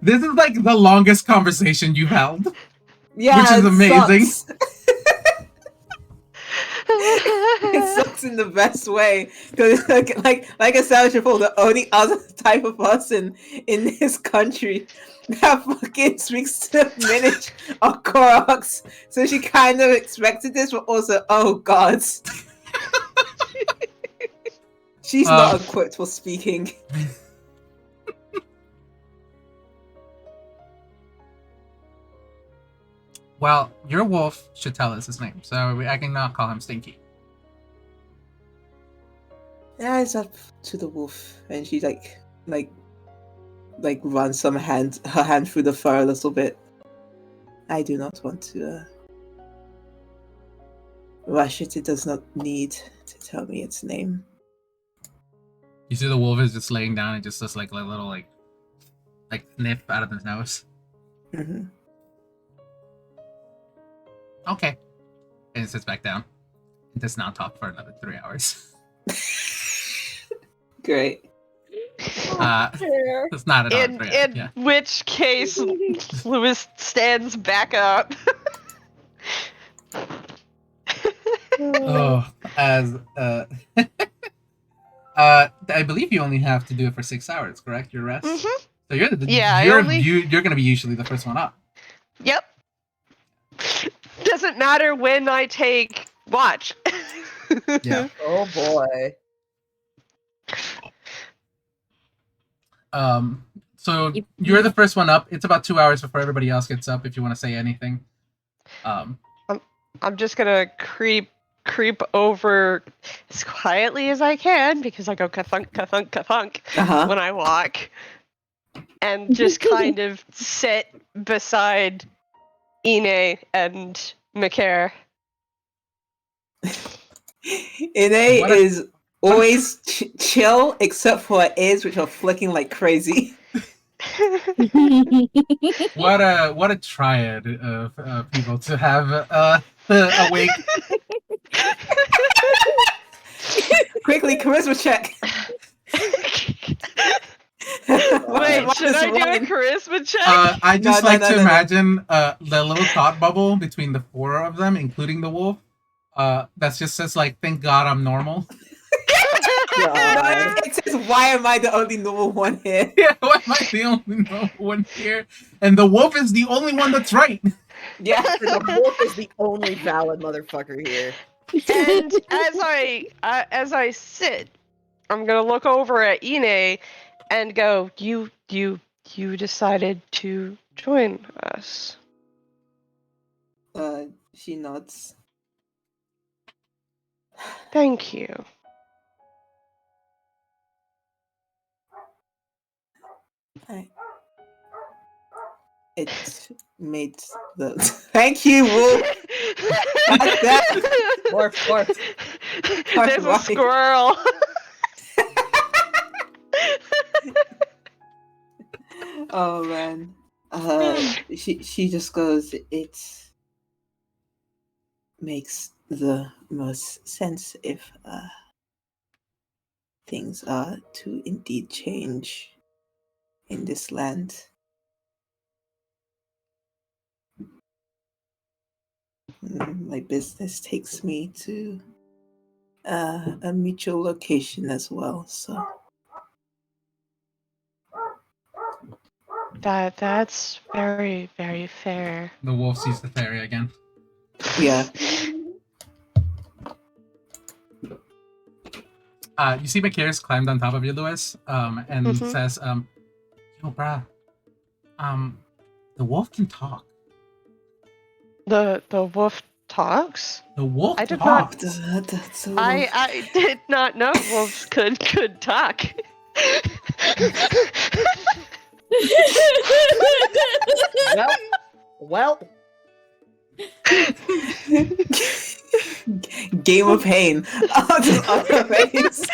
This is like the longest conversation you've held. Yeah, which is amazing. Sucks. It sucks in the best way because, like I said before, the only other type of person in this country that fucking speaks to Minish or Koroks, so she kind of expected this, but also, oh god, she's not equipped for speaking. Well, your wolf should tell us his name, so I can not call him Stinky. Yeah, it's up to the wolf, and she like runs her hand through the fur a little bit. I do not want to rush it. It does not need to tell me its name. You see the wolf is just laying down and just does like a little like sniff out of his nose. Mm-hmm. Okay. And it sits back down. It does not talk for another 3 hours. Great. It's not an hour. In which case, Lewis stands back up. Oh, I believe you only have to do it for 6 hours, correct? Your rest. Mm-hmm. So you're going to be usually the first one up. Yep. Doesn't matter when I take watch. Yeah. Oh boy. So you're the first one up. It's about 2 hours before everybody else gets up. If you want to say anything. I'm just gonna creep over as quietly as I can because I go ka-thunk, ka-thunk, ka-thunk when I walk, and just kind of sit beside Ine and Mikhail. Ine is always chill, except for her ears, which are flicking like crazy. What a triad of people to have awake. Quickly, charisma check. Wait, should I do a charisma check? I just like to imagine the little thought bubble between the four of them, including the wolf. That's just says like, "Thank God I'm normal." It says, "Why am I the only normal one here?" Yeah, why am I the only normal one here? And the wolf is the only one that's right. Yeah, the wolf is the only valid motherfucker here. And as I sit, I'm gonna look over at Ine and go, "You decided to join us." She nods. Thank you. It made the. Thank you, wolf. Morph. There's a squirrel. Oh man. She just goes, it makes the most sense if things are to indeed change in this land. My business takes me to a mutual location as well, so That's very, very fair. The wolf sees the fairy again. yeah. You see Makiris climbed on top of you, Lewis, and says, "Yo, bruh, the wolf can talk." The wolf talks? The wolf I did not- talked. That's a I did not know wolves could talk. Well, Game of pain. Just on her face.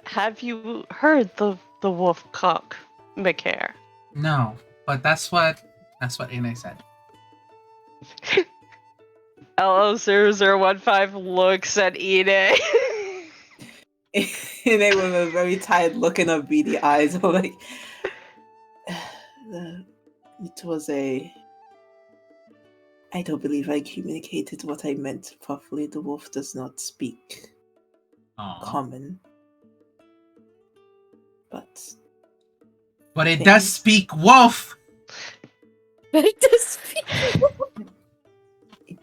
Have you heard the wolf cock, McCare? No, but that's what Ine said. LO0015 looks at Ine. And they with a very tired look in her beady eyes. I'm like, it was a. I don't believe I communicated what I meant properly. The wolf does not speak Aw. common. But But it does speak wolf. But it does speak.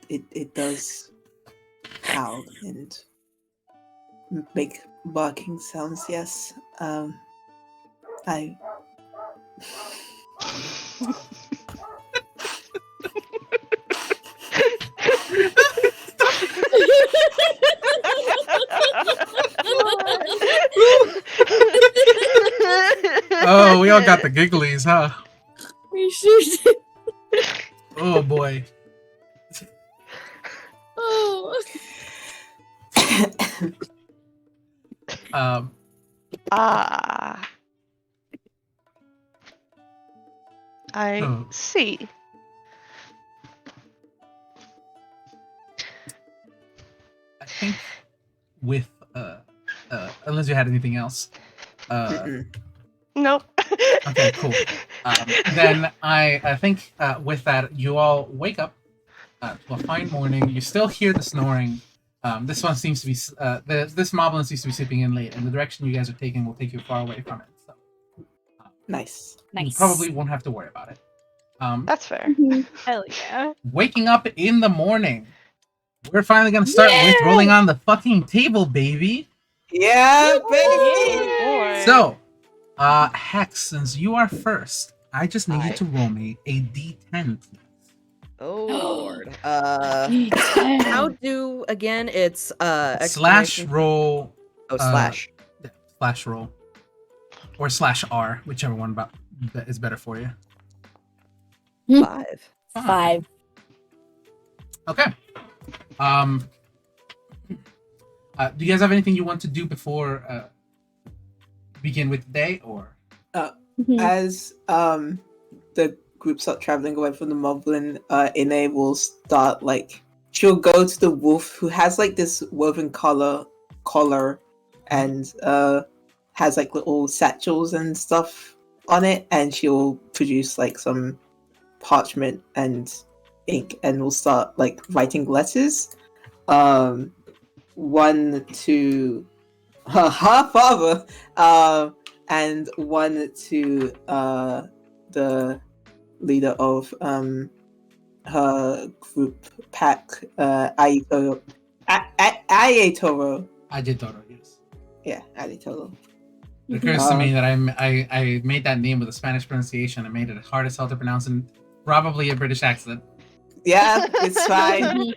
it does howl and make barking sounds, yes. I Oh, we all got the gigglies, huh? We should. Oh boy. Oh. Ah. I Oh. see. I think with unless you had anything else. Nope. Okay, cool. Then I think with that, you all wake up to a fine morning. You still hear the snoring. This one seems to be this moblin seems to be sleeping in late, and the direction you guys are taking will take you far away from it. So nice. you Nice. probably won't have to worry about it. That's fair. Hell yeah. Waking up in the morning, we're finally gonna start with Yeah! rolling on the fucking table, baby. Yeah, baby. Boy. So, Hex, since you are first, I just need you Aye. to roll me a D10, please. oh lord. How do again? It's Slash exclamation- roll, Oh, slash. slash roll, or slash R, whichever one is better for you. 5. 5. Okay. Do you guys have anything you want to do before begin with the day, or? As the group start traveling away from the moblin, Ine will start she'll go to the wolf who has this woven collar and has little satchels and stuff on it, and she'll produce some parchment and ink and will start writing letters. One to her father, and one to the leader of her group pack, Ayetoro. Ayetoro. Agitoro, yes. Yeah, Ayetoro. It occurs to me that I made that name with a Spanish pronunciation. I made it hard as hell to pronounce and probably a British accent. Yeah, it's fine.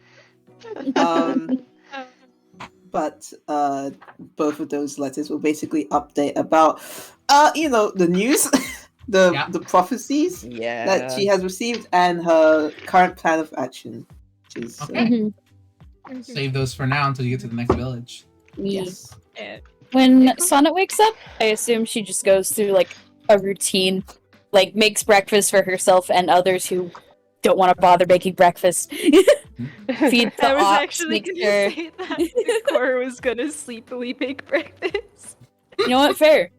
But both of those letters will basically update about the news, the prophecies Yeah. that she has received and her current plan of action. Which is, Okay. Save those for now until you get to the next village. yes. When Sonnet wakes up, I assume she just goes through a routine, makes breakfast for herself and others who don't want to bother making breakfast. Feed the I was ox, actually make gonna sure- say that Ikora was gonna sleepily make breakfast. You know what? Fair.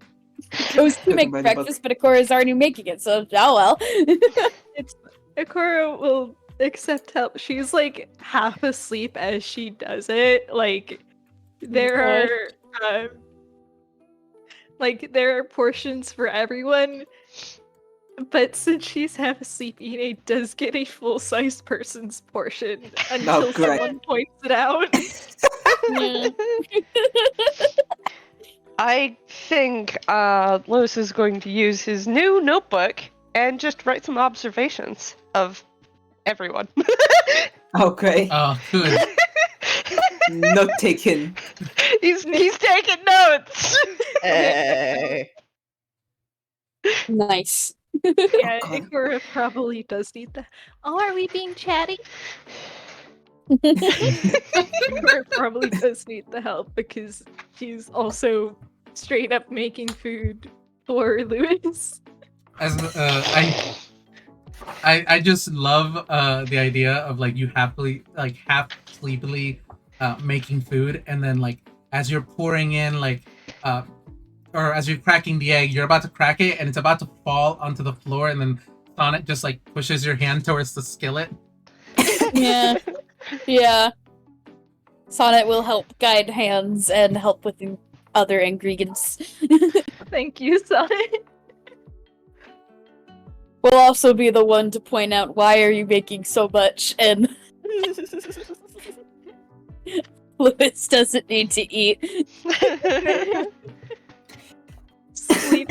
I was to make By the book. breakfast, but Ikora's already making it, so oh well. Ikora will accept help. She's half asleep as she does it. There are there are portions for everyone. But since she's half asleep, Ine does get a full-sized person's portion until great. someone points it out. Yeah. I think Lewis is going to use his new notebook and just write some observations of everyone. Okay. Oh, good. Note taken. He's taking notes. Hey. Nice. Yeah, God. Ikora probably does need that. Oh, are we being chatty? Ikora probably does need the help because she's also straight up making food for Lewis. As I just love the idea of like you half sleepily making food, and then like as you're pouring in or as you're cracking the egg, you're about to crack it and it's about to fall onto the floor, and then Sonnet just like pushes your hand towards the skillet. Yeah. Yeah. Sonnet will help guide hands and help with the other ingredients. Thank you, Sonnet. We'll also be the one to point out why are you making so much, and Lewis doesn't need to eat. Sleep.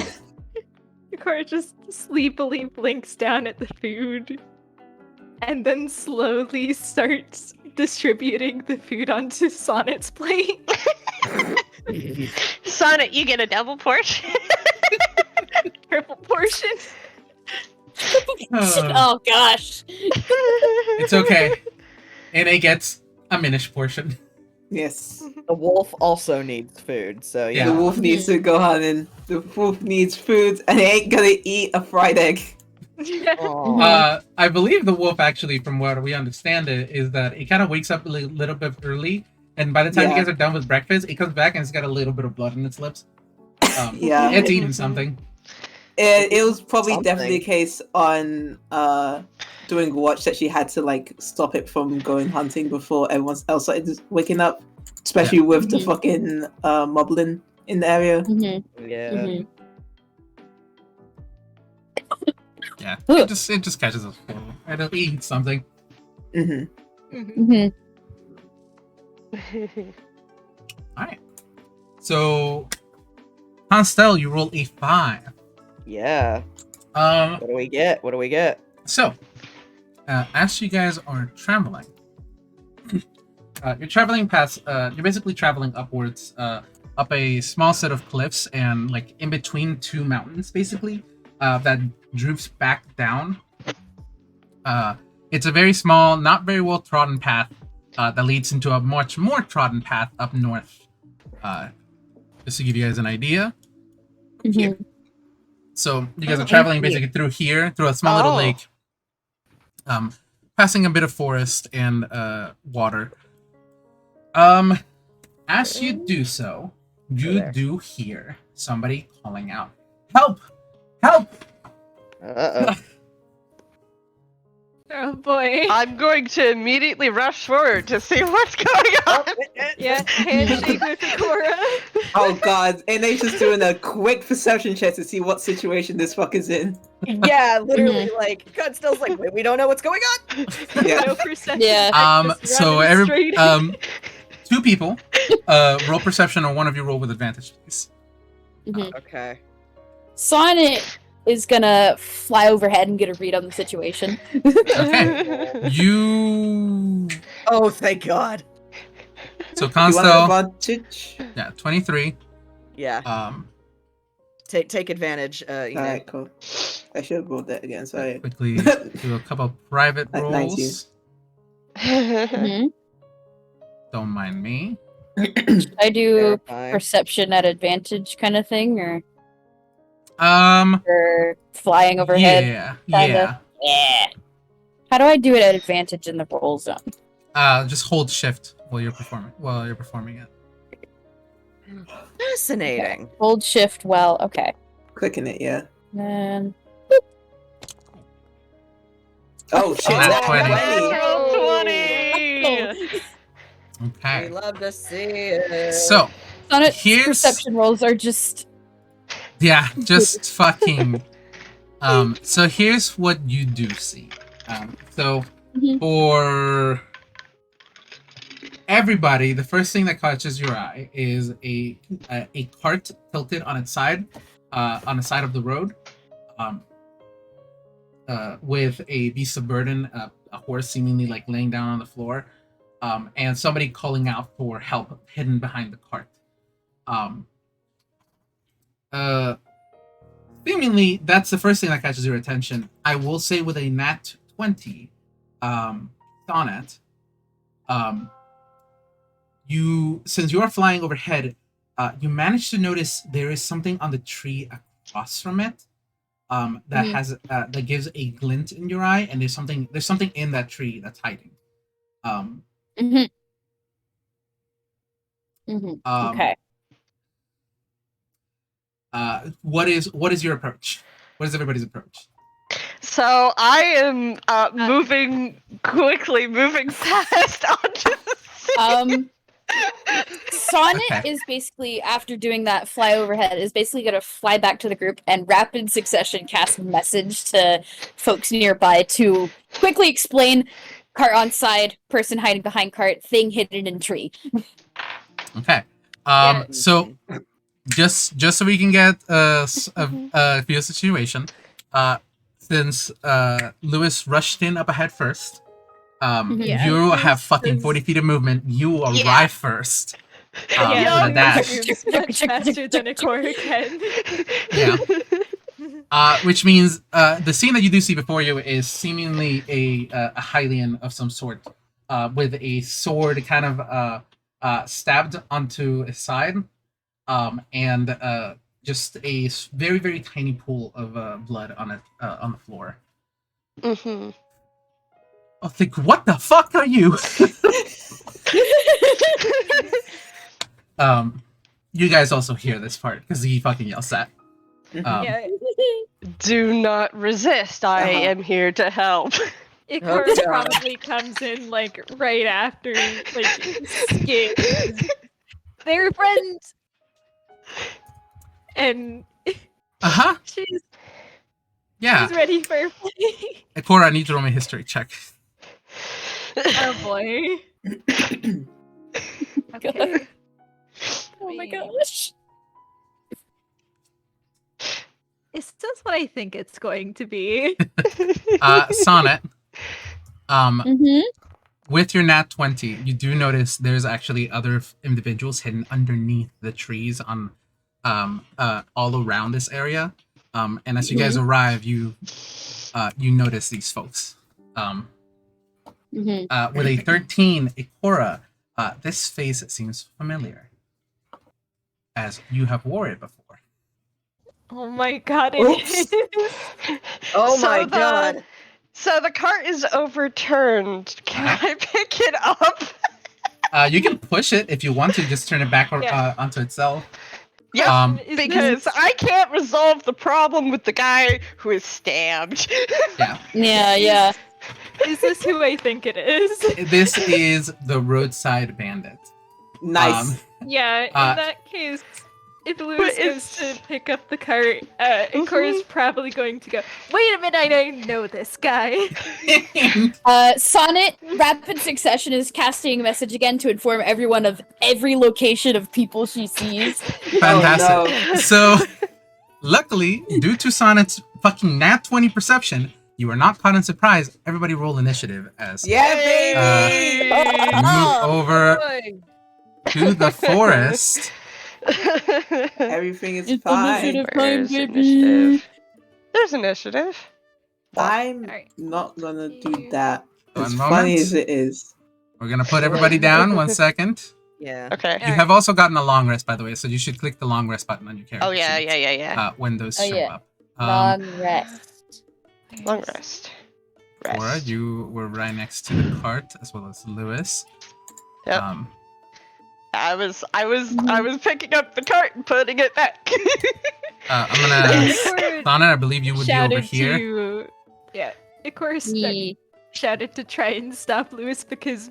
Ikora just sleepily blinks down at the food and then slowly starts distributing the food onto Sonnet's plate. Sonnet, you get a double portion. Triple portion. Oh gosh. It's okay. NA gets a minish portion. Yes. The wolf also needs food, so Yeah. The wolf needs to go on and the wolf needs food and he ain't gonna eat a fried egg. Aw. I believe the wolf actually, from what we understand it, is that it kind of wakes up a little bit early, and by the time you Yeah. guys are done with breakfast, it comes back and it's got a little bit of blood in its lips. Yeah. It's eating something. It was probably Something. definitely a case on doing watch that she had to like stop it from going hunting before everyone else started waking up, especially with the fucking moblin in the area. Mhm, Yeah. mhm. Yeah, Ugh. it just catches us. It'll eat something. Hmm Mhm. All right. So, Constelle, you roll a 5. Yeah. Um. What do we get? What do we get? So, as you guys are traveling, you're traveling past. You're basically traveling upwards, up a small set of cliffs, and like in between two mountains, basically, that droops back down. It's a very small, not very well trodden path that leads into a much more trodden path up north. Just to give you guys an idea. Mhm. So you guys are Oh, traveling I see. basically through here, through a small little Oh. lake, passing a bit of forest and water. As you do so, you there. do hear somebody calling out, "Help! Help!" Uh-oh. Oh boy. I'm going to immediately rush forward to see what's going on. Yeah, handshake with Ikora. Oh god, and they just doing a quick perception check to see what situation this fuck is in. Yeah, literally, like, Constelle's like, wait, we don't know what's going on? Yeah. No perception. Yeah. Just So running every straight. two people, roll perception, or one of you roll with advantage, please. Mhm. Okay. Sonnet is gonna fly overhead and get a read on the situation. Okay. You. Oh, thank God. So You want an Constelle, advantage? yeah, 23. Yeah, take advantage. Alright, cool. I should have rolled that again, sorry. Quickly do a couple private At rolls. 19. Mhm. Don't mind me. Should I do Terrifying. perception at advantage kind of thing, or flying overhead? Yeah, kinda. Yeah. How do I do it at advantage in the roll zone? Just hold shift while you're performing it. Fascinating. Hold shift well. Okay. Clicking it, yeah. Then Oh shit, Nat that's 20. 20. Natural 20! We Okay. love to see it. So, Sonnet's Here's- perception rolls are just yeah, just fucking. So here's what you do see. So Mhm. for everybody, the first thing that catches your eye is a cart tilted on its side, on the side of the road. with a beast of burden, a horse seemingly like laying down on the floor, and somebody calling out for help hidden behind the cart. Uh, Seemingly, that's the first thing that catches your attention. I will say with a nat 20, Sonnet, since you are flying overhead, you manage to notice there is something on the tree across from it, that has that gives a glint in your eye, and there's something in that tree that's hiding. Okay. What is your approach? What is everybody's approach? So I am moving fast onto the scene. Sonnet Okay. is basically, after doing that fly overhead, is basically going to fly back to the group and rapid succession cast a message to folks nearby to quickly explain cart on side, person hiding behind cart, thing hidden in tree. Okay. Yeah. So just so we can get a feel situation, since Lewis rushed in up ahead first, Yeah, you Lewis have fucking does- 40 feet of movement. You arrive Yeah. first. Yeah, With a dash. Lewis moves much faster than Ikora can. Yeah. Which means the scene that you do see before you is seemingly a Hylian of some sort, with a sword kind of stabbed onto his side, and just a very, very tiny pool of blood on it on the floor. Mm-hmm. I think, what the fuck are you? You guys also hear this part because he fucking yells that. Yeah, Do not resist. I am here to help. Ikora Okay. probably comes in like right after, like scared. They're friends, and Uh-huh. she's Yeah. ready for a play. Ikora, I need to roll my history check. Oh boy. Okay. Oh my gosh. Is this what I think it's going to be? Sonnet. Mm-hmm. With your nat 20, you do notice there's actually other individuals hidden underneath the trees on all around this area. And as you guys arrive, you notice these folks. With a 13, Ikora, this face seems familiar, as you have worn it before. Oh my god, it Oops. is. Oh So my the- god. So the cart is overturned. Can I pick it up? You can push it if you want to, just turn it back Yeah. onto itself. Yeah, Is because I can't resolve the problem with the guy who is stabbed. Yeah. Yeah. Is this who I think it is? This is the Roadside Bandit. Nice. Yeah, in that case, if Lewis it's- goes to pick up the cart, Ikora's probably going to go, wait a minute, I know this guy. Sonnet, rapid succession, is casting a message again to inform everyone of every location of people she sees. Fantastic. Oh, no. So, luckily, due to Sonnet's fucking nat 20 perception, you are not caught in surprise. Everybody roll initiative as Yeah, baby! you move over to the forest. Everything is It's fine. initiative. Where's Fine, baby. initiative? There's initiative. I'm Alright. not gonna do that. One As moment. funny as it is. We're gonna put everybody down. 1 second. Yeah. Okay. You have also gotten a long rest, by the way, so you should click the long rest button on your character. Oh yeah, sheet, yeah. when those Oh, show yeah. up. Long rest. Long rest. Cora, you were right next to the cart as well as Lewis. Yep. I was picking up the cart and putting it back. I'm gonna. Ikora Sonnet, I believe you would be over shouted here. to... Yeah, Ikora Ye- shouted to try and stop Lewis because,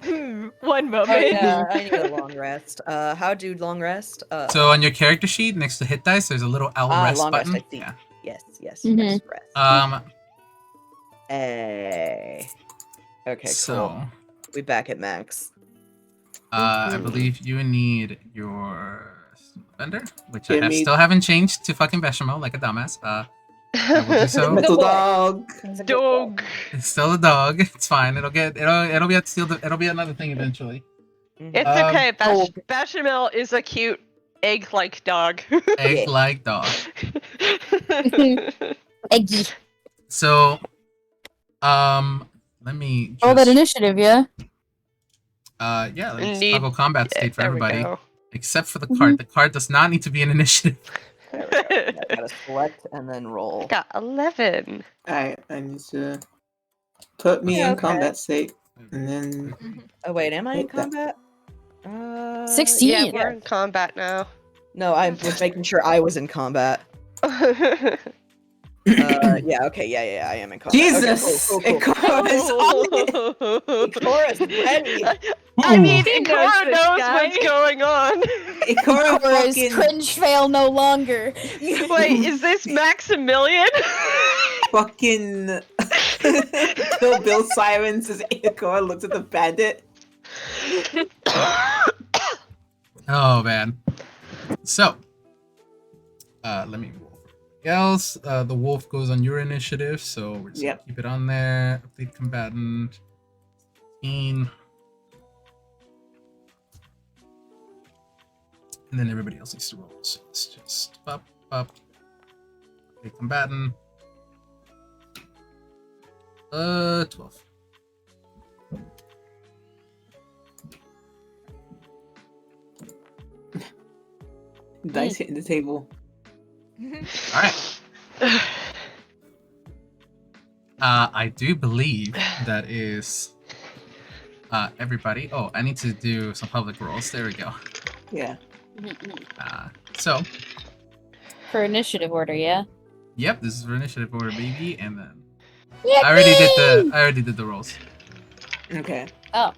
one moment. Oh yeah, I need a long rest. How do long rest? So on your character sheet, next to hit dice, there's a little L rest long rest, button. I see. Yeah. Yes, Mhm. rest. Um. Okay, So, cool. We back at max. I believe you need your vendor, which I Give me- still haven't changed to fucking bechamel like a dumbass. I will do so. Metal dog. Dog. It's still a dog. It's fine. It'll be another thing eventually. It's Um, okay. Bechamel is a cute egg-like dog. Egg-like dog. Eggy. So, let me just, All that initiative, yeah? yeah, let's Need- toggle combat state for There we everybody. go. Except for the card. The card does not need to be an initiative. There we go. Yeah, gotta select and then roll. Got 11. Alright, I need to put me Yeah, in okay. combat state. And then Oh wait, am I in Hit that. combat? 16. Yeah, Yeah. we're in combat now. No, I was making sure I was in combat. Yeah, okay, yeah, I am in combat. Jesus! Okay, cool. Ikora's on it! Ikora's ready. I mean, He knows Ikora this knows guy. what's going on. Ikora Or is fucking cringe fail no longer? Wait, is this Maximilian? fucking Kill Bill sirens as Ikora looks at the bandit. Oh man. So, let me roll for everybody else. The wolf goes on your initiative, so we're just gonna keep it on there. Update combatant. 16. And then everybody else needs to roll. So let's just up. Update combatant. 12. Dice hitting the table. All right. I do believe that is everybody. Oh, I need to do some public rolls. There we go. Yeah. So, For initiative order, yeah? yep, this is for initiative order, baby, and then Yippee! I already did the rolls. Okay. Oh.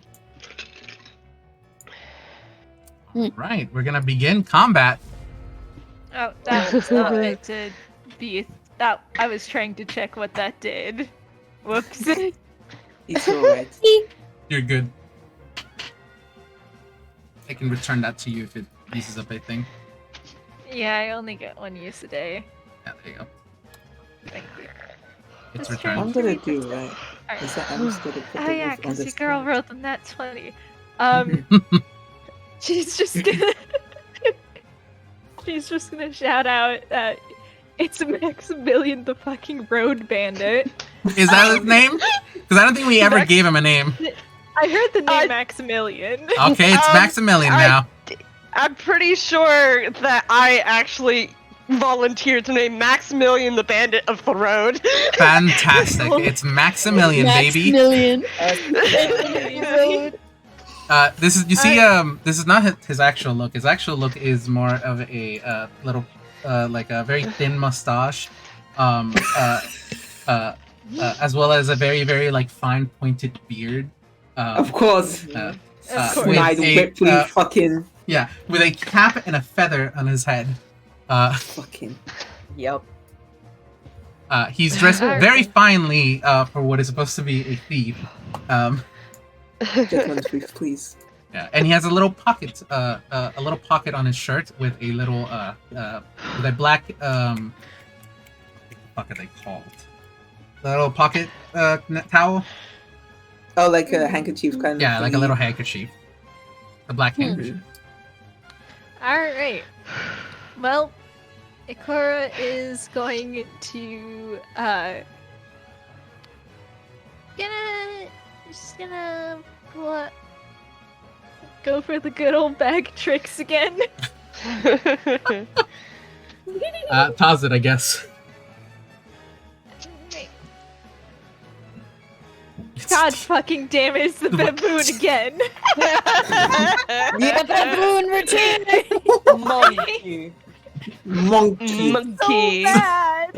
Right, we're gonna begin combat. Oh, that was not meant to be. That I was trying to check what that did. Whoops. It's alright. You're good. I can return that to you if it uses up a thing. Yeah, I only get one use a day. Yeah, there you go. Thank you. It's Let's I'm returned. gonna do right. Alright. Is that I'm just gonna put Oh the yeah, wolf on because this your girl thing. wrote them that 20. She's just gonna she's just gonna shout out that it's Maximilian the fucking road bandit. Is that his name? Because I don't think we ever Max- gave him a name. I heard the name I- Maximilian. Okay, it's Maximilian now. I'm pretty sure that I actually volunteered to name Maximilian the Bandit of the Road. Fantastic. It's Maximilian, baby. Maximilian. This is this is not his actual look. His actual look is more of a little like a very thin mustache, as well as a very very like fine pointed beard. Of course. Of with course. Snide a, Ripley fucking yeah, with a cap and a feather on his head. fucking Yep. He's dressed very finely for what is supposed to be a thief. gentleman's brief, please. Yeah, and he has a little pocket on his shirt with a little with a black what the fuck are they called? The little pocket towel. Oh, like a handkerchief kind of. Yeah, like a thingy. little handkerchief. A black handkerchief. Alright. Well, Ikora is going to gonna go for the good old bag tricks again. Pause it, I guess. God fucking damn it, it's the baboon again. The baboon returning! Monkey. Monkey. So Monkey. bad.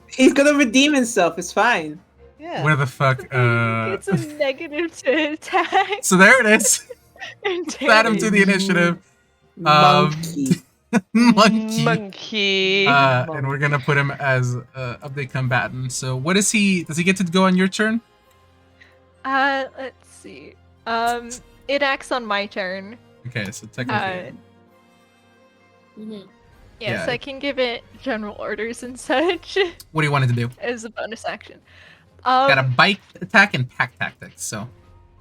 He's gonna redeem himself. It's fine. Yeah. Where the fuck? It's a negative to attack. So there it is. And Add him to the initiative. Monkey. Monkey. Monkey. And we're gonna put him as update combatant. So what is he? Does he get to go on your turn? Let's see. It acts on my turn. Okay, so technically. Yes, Yeah. I can give it general orders and such What do you want it to do? as a bonus action. Got a bite attack and pack tactics, so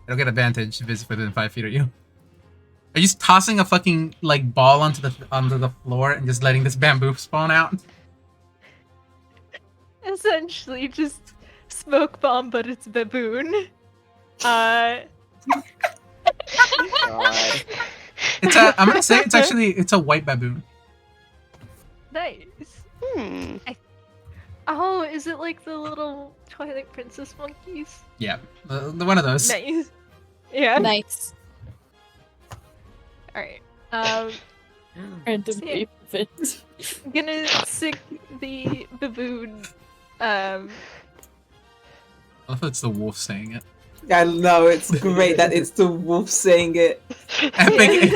it'll get advantage if it's within 5 feet of you. Are you just tossing a fucking like ball onto the floor and just letting this bamboo spawn out? Essentially, just smoke bomb, but it's baboon. God. I'm gonna say it's a white baboon. Nice. Hmm. Oh, is it like the little Twilight Princess monkeys? Yeah, the one of those. Nice. Yeah. Nice. Alright. Random Yeah. event. I'm gonna sick the baboon. I love it's the wolf saying it. I know, it's great that it's the wolf saying it. Epic.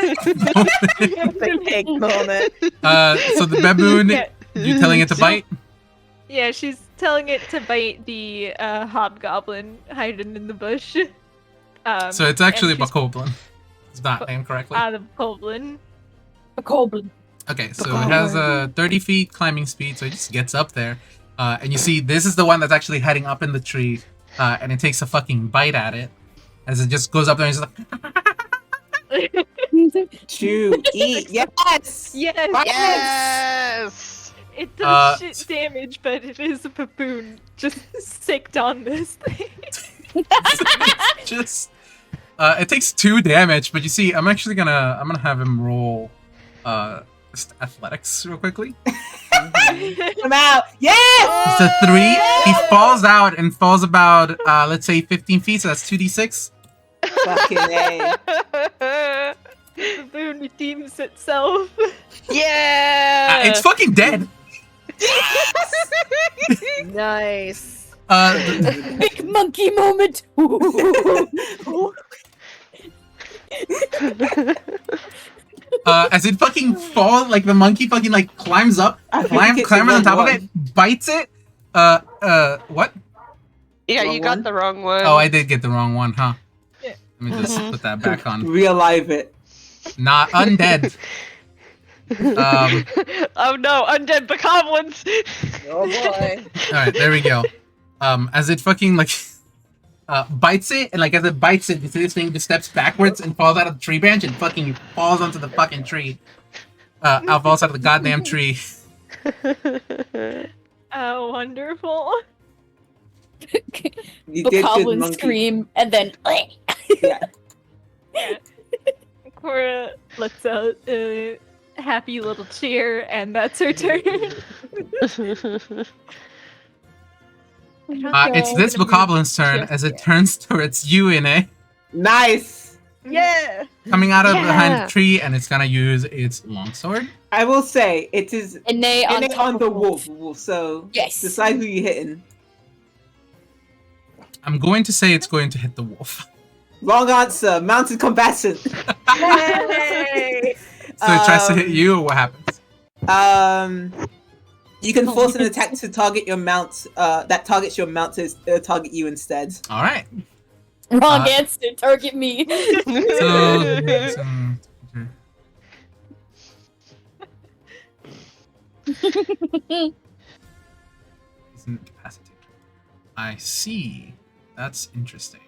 Big moment. So the baboon, Yeah. you telling it to bite? Yeah, she's telling it to bite the hobgoblin hiding in the bush. So it's actually a and she's- bokoblin. It's not named correctly. the goblin. A goblin. Okay, so it has a 30 feet climbing speed, so it just gets up there. And you see, this is the one that's actually heading up in the tree, and it takes a fucking bite at it. As it just goes up there and it's like, Chew, eat, yes! Yes! Yes! It does Uh, shit damage, but it is a baboon just sicked on this thing. just it takes 2 damage, but you see, I'm gonna have him roll just athletics real quickly. Come out! Yes! It's a 3. He falls out and falls about let's say 15 feet, so that's 2d6. Fucking A. The baboon redeems itself. Yeah! It's fucking dead. Nice. Big monkey moment. As it fucking falls, like the monkey fucking like climbs up, I think it's climbs the on top wrong of it, bites it. What? Yeah, Wrong you got one? the wrong one. Oh, I did get the wrong one, huh? Yeah. Let me just put that back on. Realive it. Not undead. Oh no, undead bokoblins! Oh boy. All right, there we go. As it fucking like bites it, and like as it bites it, you see this thing just steps backwards and falls out of the tree branch and fucking falls onto the fucking tree. Falls out of the goddamn tree. Oh, wonderful. You The did good, goblin monkey. scream and then. Yeah. Ikora lets out a happy little cheer, and that's her turn. It's this bokoblin's turn as it turns towards you, Ine, Nice! Yeah! coming out of behind Yeah. the tree, and it's gonna use its longsword. I will say, it is And they on, in it top on of the wolf. wolf, so Yes. decide who you're hitting. I'm going to say it's going to hit the wolf. Wrong answer, mounted combatant. Yay! So it tries to hit you, or what happens? You can force an attack to target your mount, that targets your mount to target you instead. All right. Wrong answer. Target me. So, he's incapacitated. I see. That's interesting.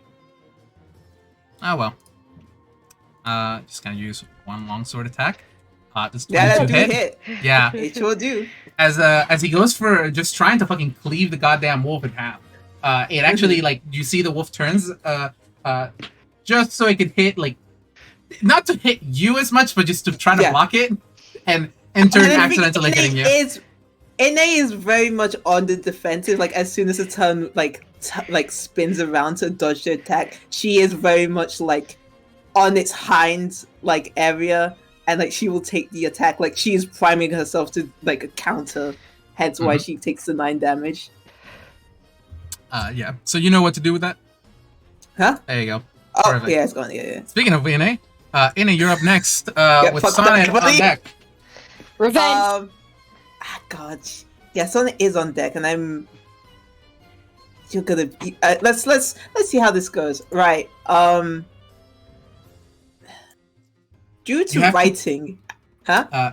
Oh well. Just gonna use one longsword attack. Does 22 Yeah, that do hit? hit. Yeah. It sure do. As he goes for just trying to fucking cleave the goddamn wolf in half. It actually like you see the wolf turns just so it could hit like not to hit you as much, but just to try to Yeah. block it and turn accidentally hitting you. Ine is very much on the defensive. Like as soon as the turn like spins around to dodge the attack, she is very much like on its hind like area, and like she will take the attack. Like she is priming herself to like counter. Hence why she takes the 9 damage. Yeah. So you know what to do with that? Huh? There you go. Oh Perfect. yeah, it's gone. Yeah. Speaking of Ine, Ine, you're up next with fuck Sonnet that, on buddy. deck. Revenge. God, yeah, Sonnet is on deck, and I'm. You're gonna be. Let's see how this goes. Right. Due to You have to- writing, huh?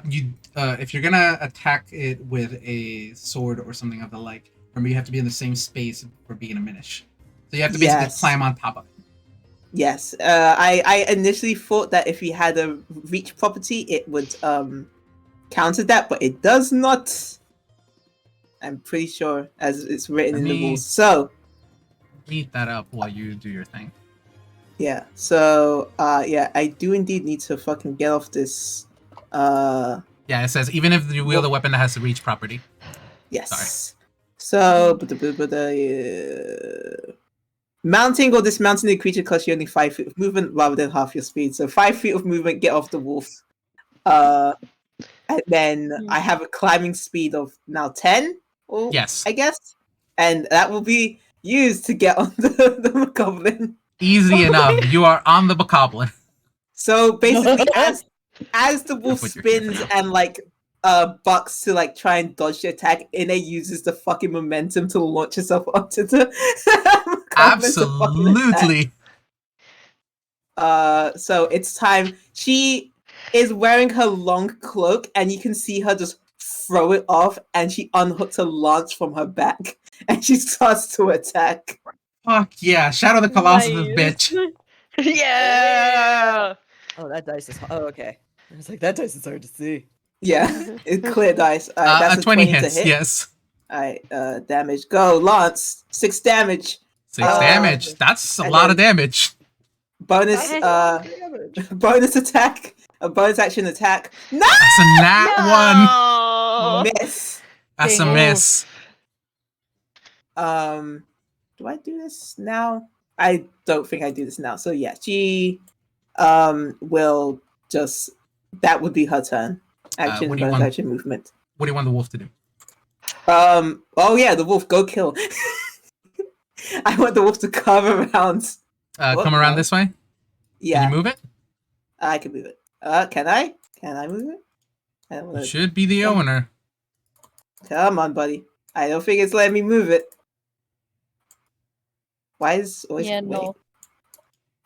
if you're gonna attack it with a sword or something of the like, remember you have to be in the same space for being a minish. So you have to basically Yes. climb on top of it. Yes. I initially thought that if you had a reach property, it would counter that, but it does not. I'm pretty sure, as it's written in the rules. So Beat that up while you do your thing. yeah. So yeah, I do indeed need to fucking get off this. Yeah, it says even if you wield a weapon that has a reach property. Yes. So, mounting or dismounting the creature costs you only 5 feet of movement rather than half your speed. So 5 feet of movement, get off the wolf. And then I have a climbing speed of now 10. Yes. I guess. And that will be used to get on the goblin. Easy enough. You are on the bokoblin. So basically, as the wolf spins and like bucks to like try and dodge the attack, Ine uses the fucking momentum to launch herself onto the Absolutely. So it's time. She is wearing her long cloak, and you can see her just throw it off, and she unhooks a lance from her back, and she starts to attack. Fuck yeah! Shadow the Colossus, bitch. Yeah. Oh, that dice is. Oh, okay. I was like, that dice is hard to see. Yeah, it's clear dice. That's a 20 hits. to hit. Yes. Alright, damage. Go, Lance. 6 damage. 6 damage. That's a lot of damage. Bonus, bonus attack. A bonus action attack. No! That's a nat 1. Miss. That's a miss. Do I do this now? I don't think I do this now. So yeah, she will just. That would be her turn. Action, bonus action, movement. What do you want the wolf to do? Oh yeah, the wolf. Go kill. I want the wolf to come around. Come around this way? Yeah. Can you move it? I can move it. Can I? Can I move it? You should be the owner. Come on, buddy. I don't think it's letting me move it. Why is... Yeah, no.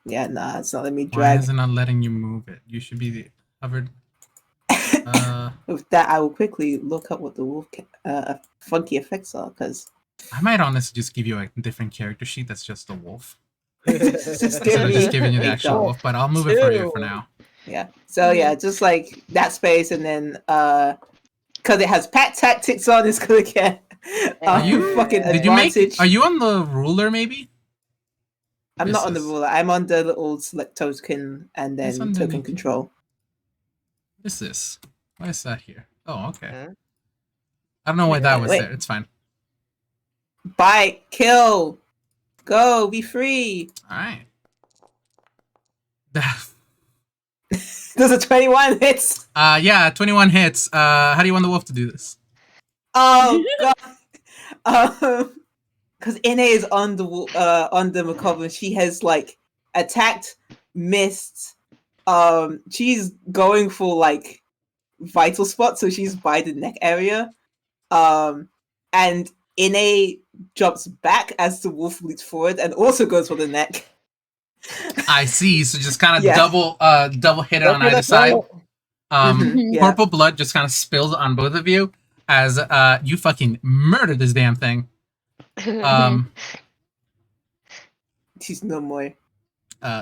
Yeah, nah, it's not letting me drag. Why is it not letting you move it? You should be the covered. With that, I will quickly look up what the wolf funky effects are, because... I might honestly just give you a different character sheet that's just the wolf. just Instead of just giving you the actual wolf, but I'll move it for you for now. Yeah. So yeah, just like that space, and then because it has pack tactics on, it's gonna get fucking advantage. Are you on the ruler maybe? I'm not on the ruler. I'm on the little select token and then token control. What is this? Why is that here? Oh, okay. I don't know why that was there. It's fine. Bite, kill, go, be free. All right. Does a 21 hits? Yeah, 21 hits. How do you want the wolf to do this? Oh god. Because Ine is on the Macabre. She has like attacked, missed. She's going for like vital spot, so she's by the neck area. And Ine jumps back as the wolf leaps forward and also goes for the neck. I see. So just kind of double hit it on either side. Purple blood just kind of spills on both of you as you fucking murder this damn thing. She's no more.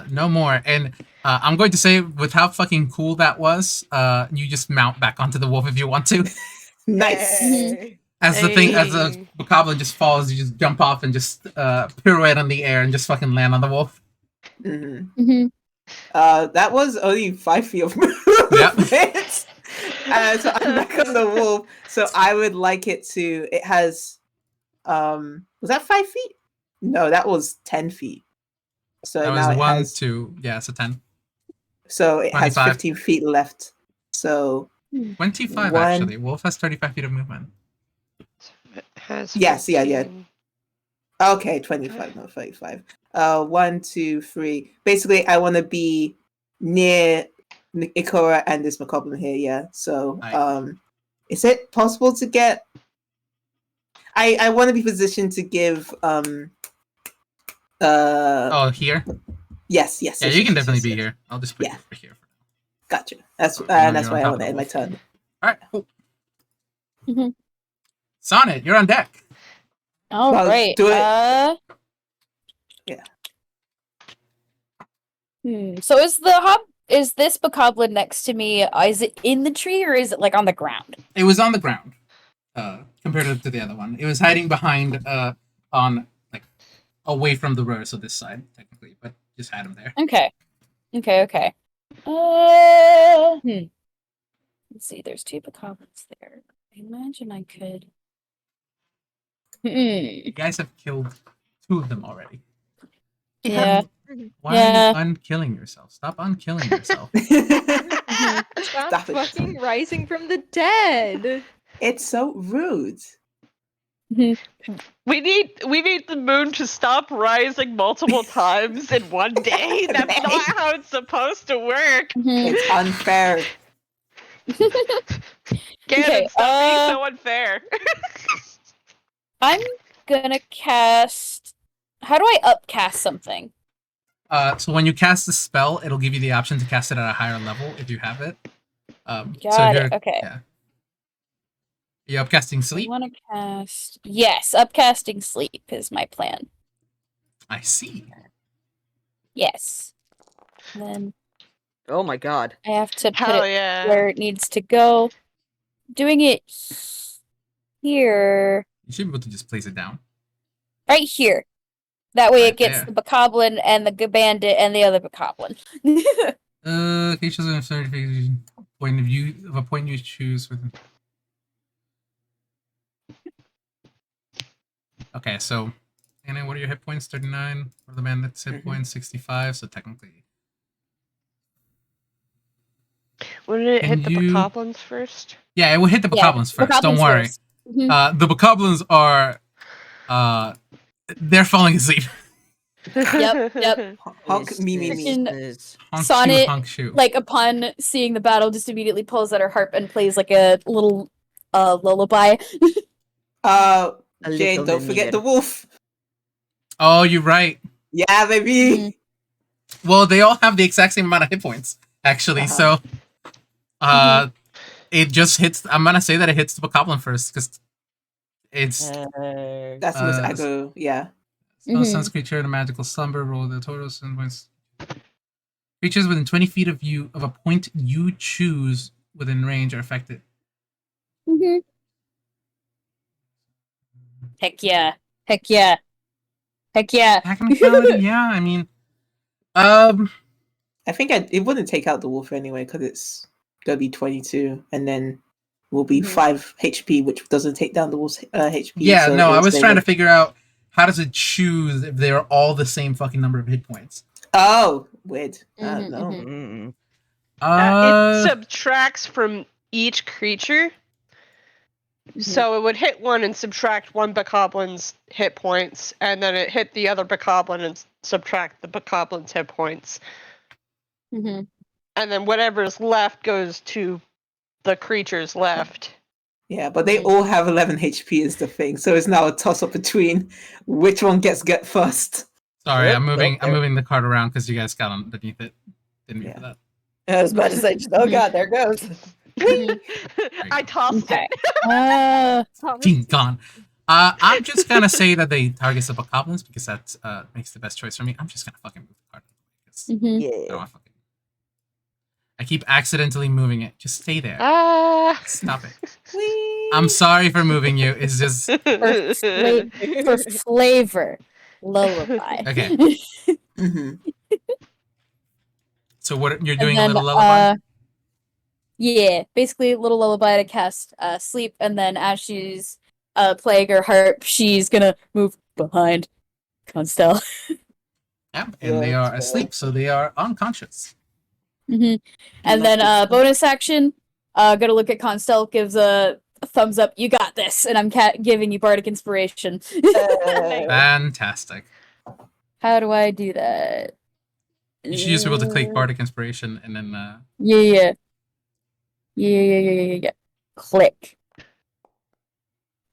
No more. And I'm going to say, with how fucking cool that was, you just mount back onto the wolf if you want to. Nice. As the bokoblin just falls, you just jump off and just pirouette on the air and just fucking land on the wolf. That was only 5 feet of movement. Yep. So I'm back on the wolf. So I would like it to. It has. Was that 5 feet? No, that was 10 feet. So that now was it 1, has, 2. Yeah, so 10. So it 25. has 15 feet left. So 25 actually. Wolf has 35 feet of movement. Yes, yeah. Okay, 25, not 35. 1, 2, 3. Basically, I want to be near Ikora and this Macabre here, yeah. So, is it possible to get... I want to be positioned to give... here? Yes. Yeah, you can definitely be here. I'll just put you over here. Gotcha. That's why I want to end my turn. All right, cool. Mhm. Sonnet, you're on deck. All Well, right. do it. Yeah. So is this bokoblin next to me? Is it in the tree or is it like on the ground? It was on the ground, compared to the other one. It was hiding behind, on like away from the road, so this side technically, but just had him there. Okay. Let's see. There's 2 bokoblins there. I imagine I could. You guys have killed 2 of them already. Yeah. Why Yeah. are you unkilling yourself? Stop unkilling yourself. Stop Stop it. fucking rising from the dead. It's so rude. We need the moon to stop rising multiple times in one day. That's not how it's supposed to work. It's unfair. Ganon, stop being so unfair. I'm gonna cast. How do I upcast something? So when you cast the spell, it'll give you the option to cast it at a higher level if you have it. Got it. Okay. Yeah. Are you upcasting I sleep? want to cast. Yes, upcasting sleep is my plan. I see. Yes. And then Oh my god. I have to put Hell it yeah. where it needs to go. Doing it here. You should be able to just place it down. Right here. That way Right it gets there. the bokoblin and the bandit and the other bokoblin. Creatures of a certain point of view of a point you choose with. Okay, so Anna, what are your hit points? 39. What are the bandit's hit points? 65. So technically, Wouldn't it Can hit the you- bokoblins first? yeah, it will hit the Yeah, bokoblins first. Don't bokoblins worry. first. Mhm. The bokoblins are, they're falling asleep. Yep. Honk me. Is- Honk Sonnet, shoe, honk shoe. Like upon seeing the battle, just immediately pulls out her harp and plays like a little lullaby. A Jade, little don't forget Mimir. the wolf. Oh, you're right. Yeah, baby. Well, they all have the exact same amount of hit points, actually. Uh-huh. So, it just hits. I'm gonna say that it hits the bokoblin first because it's That's the most aggro. Yeah. no sense creature in a magical slumber. Roll the total sin points. Creatures within 20 feet of you of a point you choose within range are affected. Mhm. Heck yeah. Heck yeah. Heck yeah. Technicality, yeah. I mean, I think it wouldn't take out the wolf anyway because it's gonna be 22, and then will be 5 HP, which doesn't take down the wolf's HP. yeah. so No, I it'll was stay trying to there. figure out how does it choose if they're all the same fucking number of hit points. Oh, weird. Mhm, No. mhm. It subtracts from each creature. So it would hit one and subtract one bokoblin's hit points, and then it hit the other bokoblin and subtract the bokoblin's hit points. Mhm. And then whatever's left goes to the creatures left. Yeah, but they all have 11 HP is the thing, so it's now a toss up between which one gets get first. Sorry, Yep, I'm moving. right I'm there. moving the card around because you guys got underneath it. Didn't mean for that. I was about to say, oh god, there it goes. I tossed Okay. it. Fucking gone. I'm just gonna say that they target the bokoblins because that makes the best choice for me. I'm just gonna fucking move the card. 'Cause I don't Yeah. wanna fucking. I keep accidentally moving it. Just stay there. Stop it. I'm sorry for moving you. It's just For flavor. Lullaby. okay. Hmm. So what you're And doing then, a little lullaby? Yeah, basically a little lullaby to cast sleep, and then as she's playing her harp, she's gonna move behind Constelle. Yeah, and they are asleep, so they are unconscious. And then bonus action, gonna look at Constelle, gives a thumbs up. You got this, and I'm giving you bardic inspiration. Fantastic. How do I do that? You should just be able to click bardic inspiration and then Yeah. Click.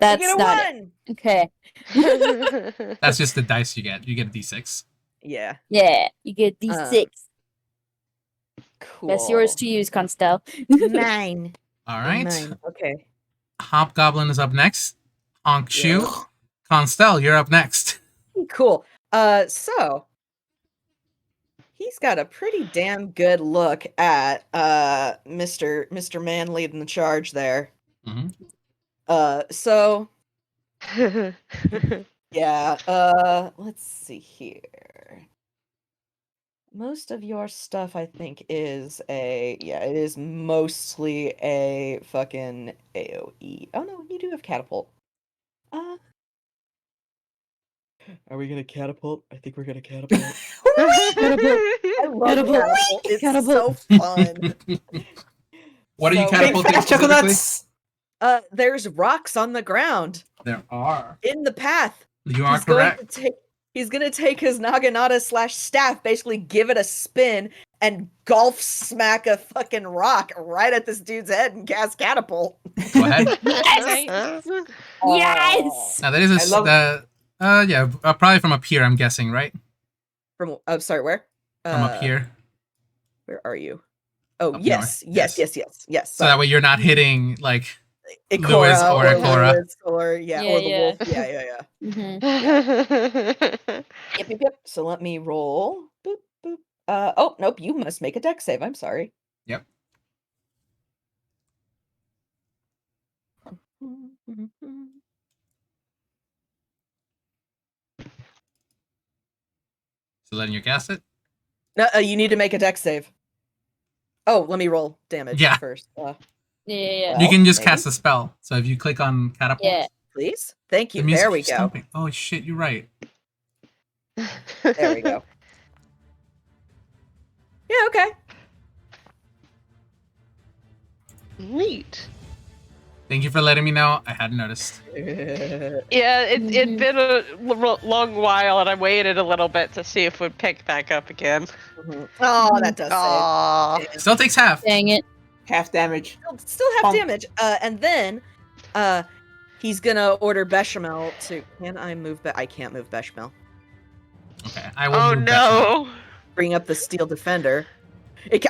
That's I get a not 1! it. Okay. that's just the dice you get. You get a d6. Yeah. Yeah, you get D6. Cool. That's yours to use, Constelle. 9. All right. 9. Okay. Hobgoblin is up next. Honk Shoe. Constelle, you're up next. Cool. So he's got a pretty damn good look at Mr. Man leading the charge there. So yeah, let's see here. Most of your stuff, I think, it is mostly a fucking AoE. Oh no, you do have catapult. Are we gonna catapult? I think we're gonna catapult. I love catapult. It's so fun. What are you So- catapulting Fast specifically? chocolates! There's rocks on the ground There are. in the path. You are correct. He's gonna take his Naginata / staff, basically give it a spin, and golf smack a fucking rock right at this dude's head and cast catapult. Go ahead. Nice. Yes! Now that is probably from up here, I'm guessing, right? From sorry, where? From up here. Where are you? Oh, Up yes. north. Yes. So that way you're not hitting like Ikora Lizz or Ikora. Lizz or the wolf. Yeah. Mhm. Yep. So let me roll. Boop, boop. Oh, nope, you must make a dex save. I'm sorry. Yep. So letting you guess it? No, you need to make a dex save. Oh, let me roll damage first. Yeah. You can just maybe. cast a spell. So if you click on catapult, Yeah. Please? Thank you. the music There we keeps go. stopping. Oh shit, you're right. There we go. Yeah, okay. Neat. Thank you for letting me know. I hadn't noticed. Yeah, it'd been a long while, and I waited a little bit to see if it would pick back up again. Oh, that does Aww. save. Still takes half. Dang it. Half damage. Still have Bonk. damage. And then he's gonna order Bechamel to. Can I move? I can't move Bechamel. Okay, I will. Oh move Bechamel. no! Bring up the Steel Defender.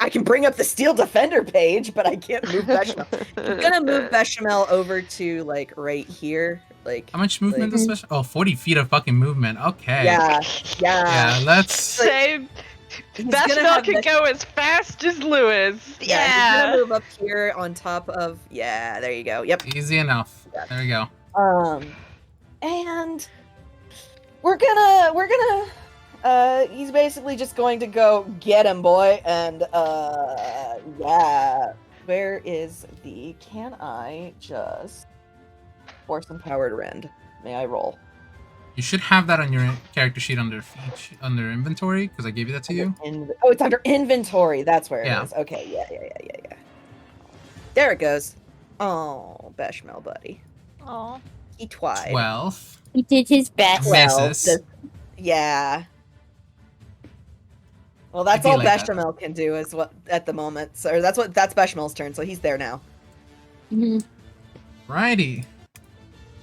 I can bring up the Steel Defender page, but I can't move Bechamel. I'm gonna move Bechamel over to like right here. Like How much movement like- is special? Oh, 40 feet of fucking movement. Okay. Yeah. Yeah, let's. Same. He's gonna Bechamel have can go as fast as Lewis. He's Yeah. gonna move up here on top of. Yeah, there you go. Yep. Easy enough. Yeah. There we go. And we're gonna he's basically just going to go get him, boy, and yeah. Where is the? Can I just force empowered rend? May I roll? You should have that on your character sheet under under inventory because I gave you that to you. Oh, it's under inventory. That's where Yeah. it is. Okay, yeah. There it goes. Oh, Bechamel, buddy. Oh. He twied. 12. He did his best. Well, Misses. Yeah. Well, that's I do all like that. Bechamel can do is what at the moment. So that's Bechamel's turn. So he's there now. Mhm. Righty.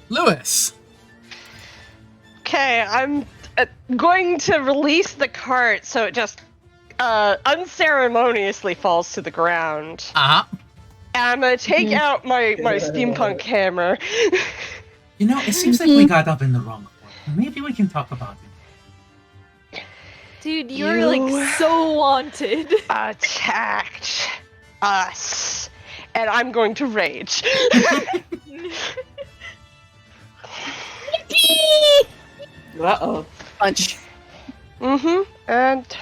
Lewis. Okay, I'm going to release the cart so it just unceremoniously falls to the ground. Uh-huh. And I'm gonna take out my steampunk hammer. You know, it seems like we got up in the wrong point. Maybe we can talk about it. Dude, you're You- like so wanted. Attacked us. And I'm going to rage. Uh-oh. Punch. And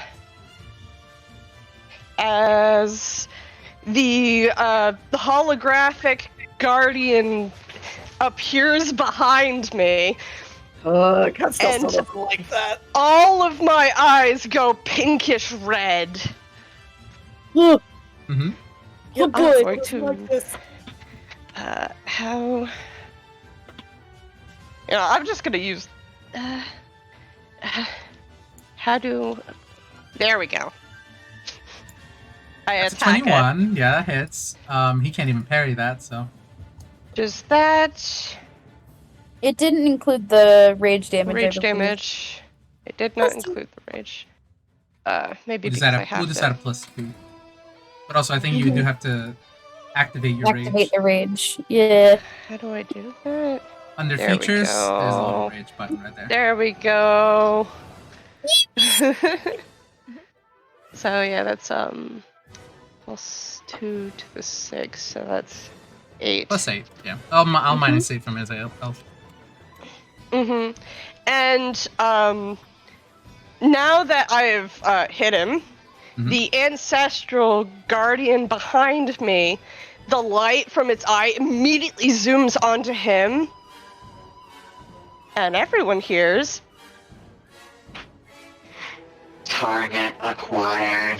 as the holographic guardian appears behind me, Constelle And- doesn't like that. all of my eyes go pinkish red. Mm-hmm. Yeah, I'm going like to this. how? You know, I'm just gonna use. How do? There we go. I That's attack 21. Yeah, that hits. He can't even parry that, so. it. Does that It didn't include the rage damage. I rage believe. damage? It did not Plus include the rage. Maybe We'll just because add I have we'll just to. add a +2. But also, I think you do have to activate your Activate rage. the rage. Yeah. How do I do that? Under There we features, there's a little go. rage button right there. There we go. So yeah, that's +2 to the 6, so that's 8. +8, yeah. I'll minus 8 from his health. Mm-hmm. And now that I've hit him, the ancestral guardian behind me, the light from its eye immediately zooms onto him, and everyone hears. Target acquired.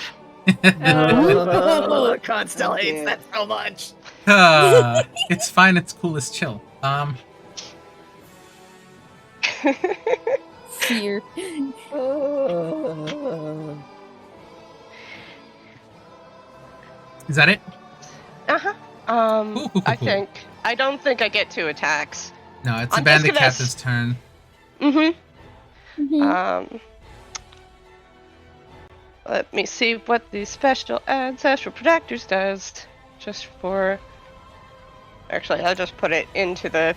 Constelle hates that so much. It's fine. It's cool. It's chill. Fear. Is that it? Uh-huh. Cool. I think. I don't think I get 2 attacks. No, it's I'm a bandit just gonna captain's turn. Let me see what the special ancestral protectors does. Just for... Actually, I'll just put it into the...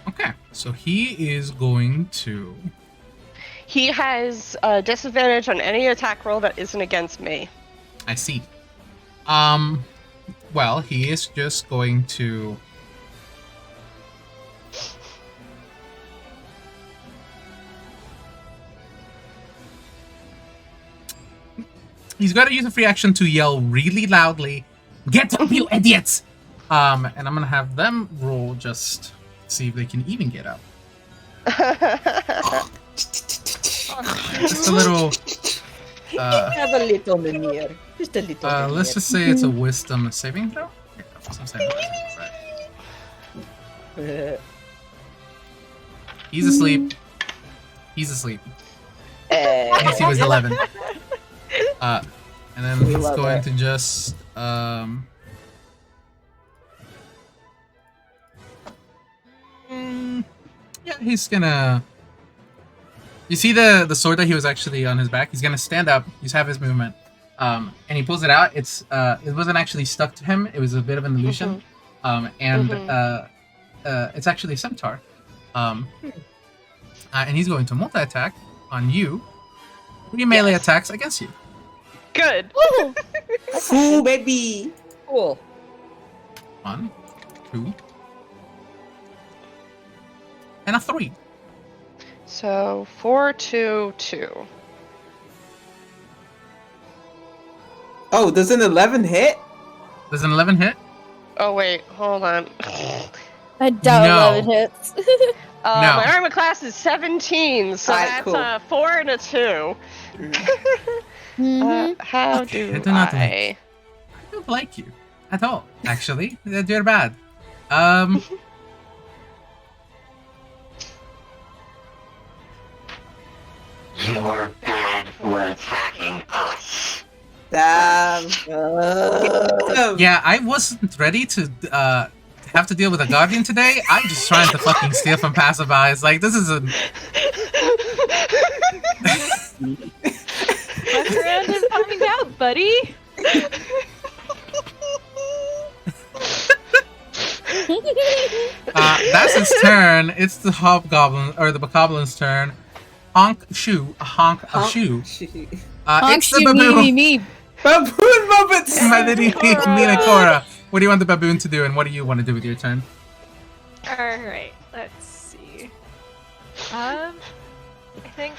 Okay, so he is going to... He has a disadvantage on any attack roll that isn't against me. I see. Well, he is just going to... He's got to use a free action to yell really loudly, "Get up, you idiots!" And I'm gonna have them roll just see if they can even get up. Just a little. Have a little Mimir. Just a little Mimir. Let's just say it's a wisdom saving throw. Yeah, wisdom saving throw, right. He's asleep. He's asleep. He was 11. And then We he's love going it. to just yeah, he's gonna. You see the sword that he was actually on his back. He's gonna stand up. He's have his movement, and he pulls it out. It wasn't actually stuck to him. It was a bit of an illusion, and it's actually a scimitar. And he's going to multi-attack on you. 3 melee attacks against you. Good. Ooh, baby. Cool. 1, 2, and a 3. So 4, 2, 2. Oh, does an 11 hit? Does an 11 hit? Oh wait, hold on. I doubt No. 11 hits. No. My armor class is 17, so Alright, that's cool. a 4 and a 2. How Okay, do I do not I? I don't like you at all. Actually, you're bad. You're bad for attacking us. Damn. Yeah, I wasn't ready to have to deal with a guardian today. I'm just trying to fucking steal from passerbys. Like, this is a... Fuck around and find out, buddy. That's his turn. It's the hobgoblin, or the bogoblin's turn. Honk shoe, a honk of shoe. It's the baboon. Me. Baboon moments! My lady Ikora. What do you want the baboon to do, and what do you want to do with your turn? Alright, let's see. I think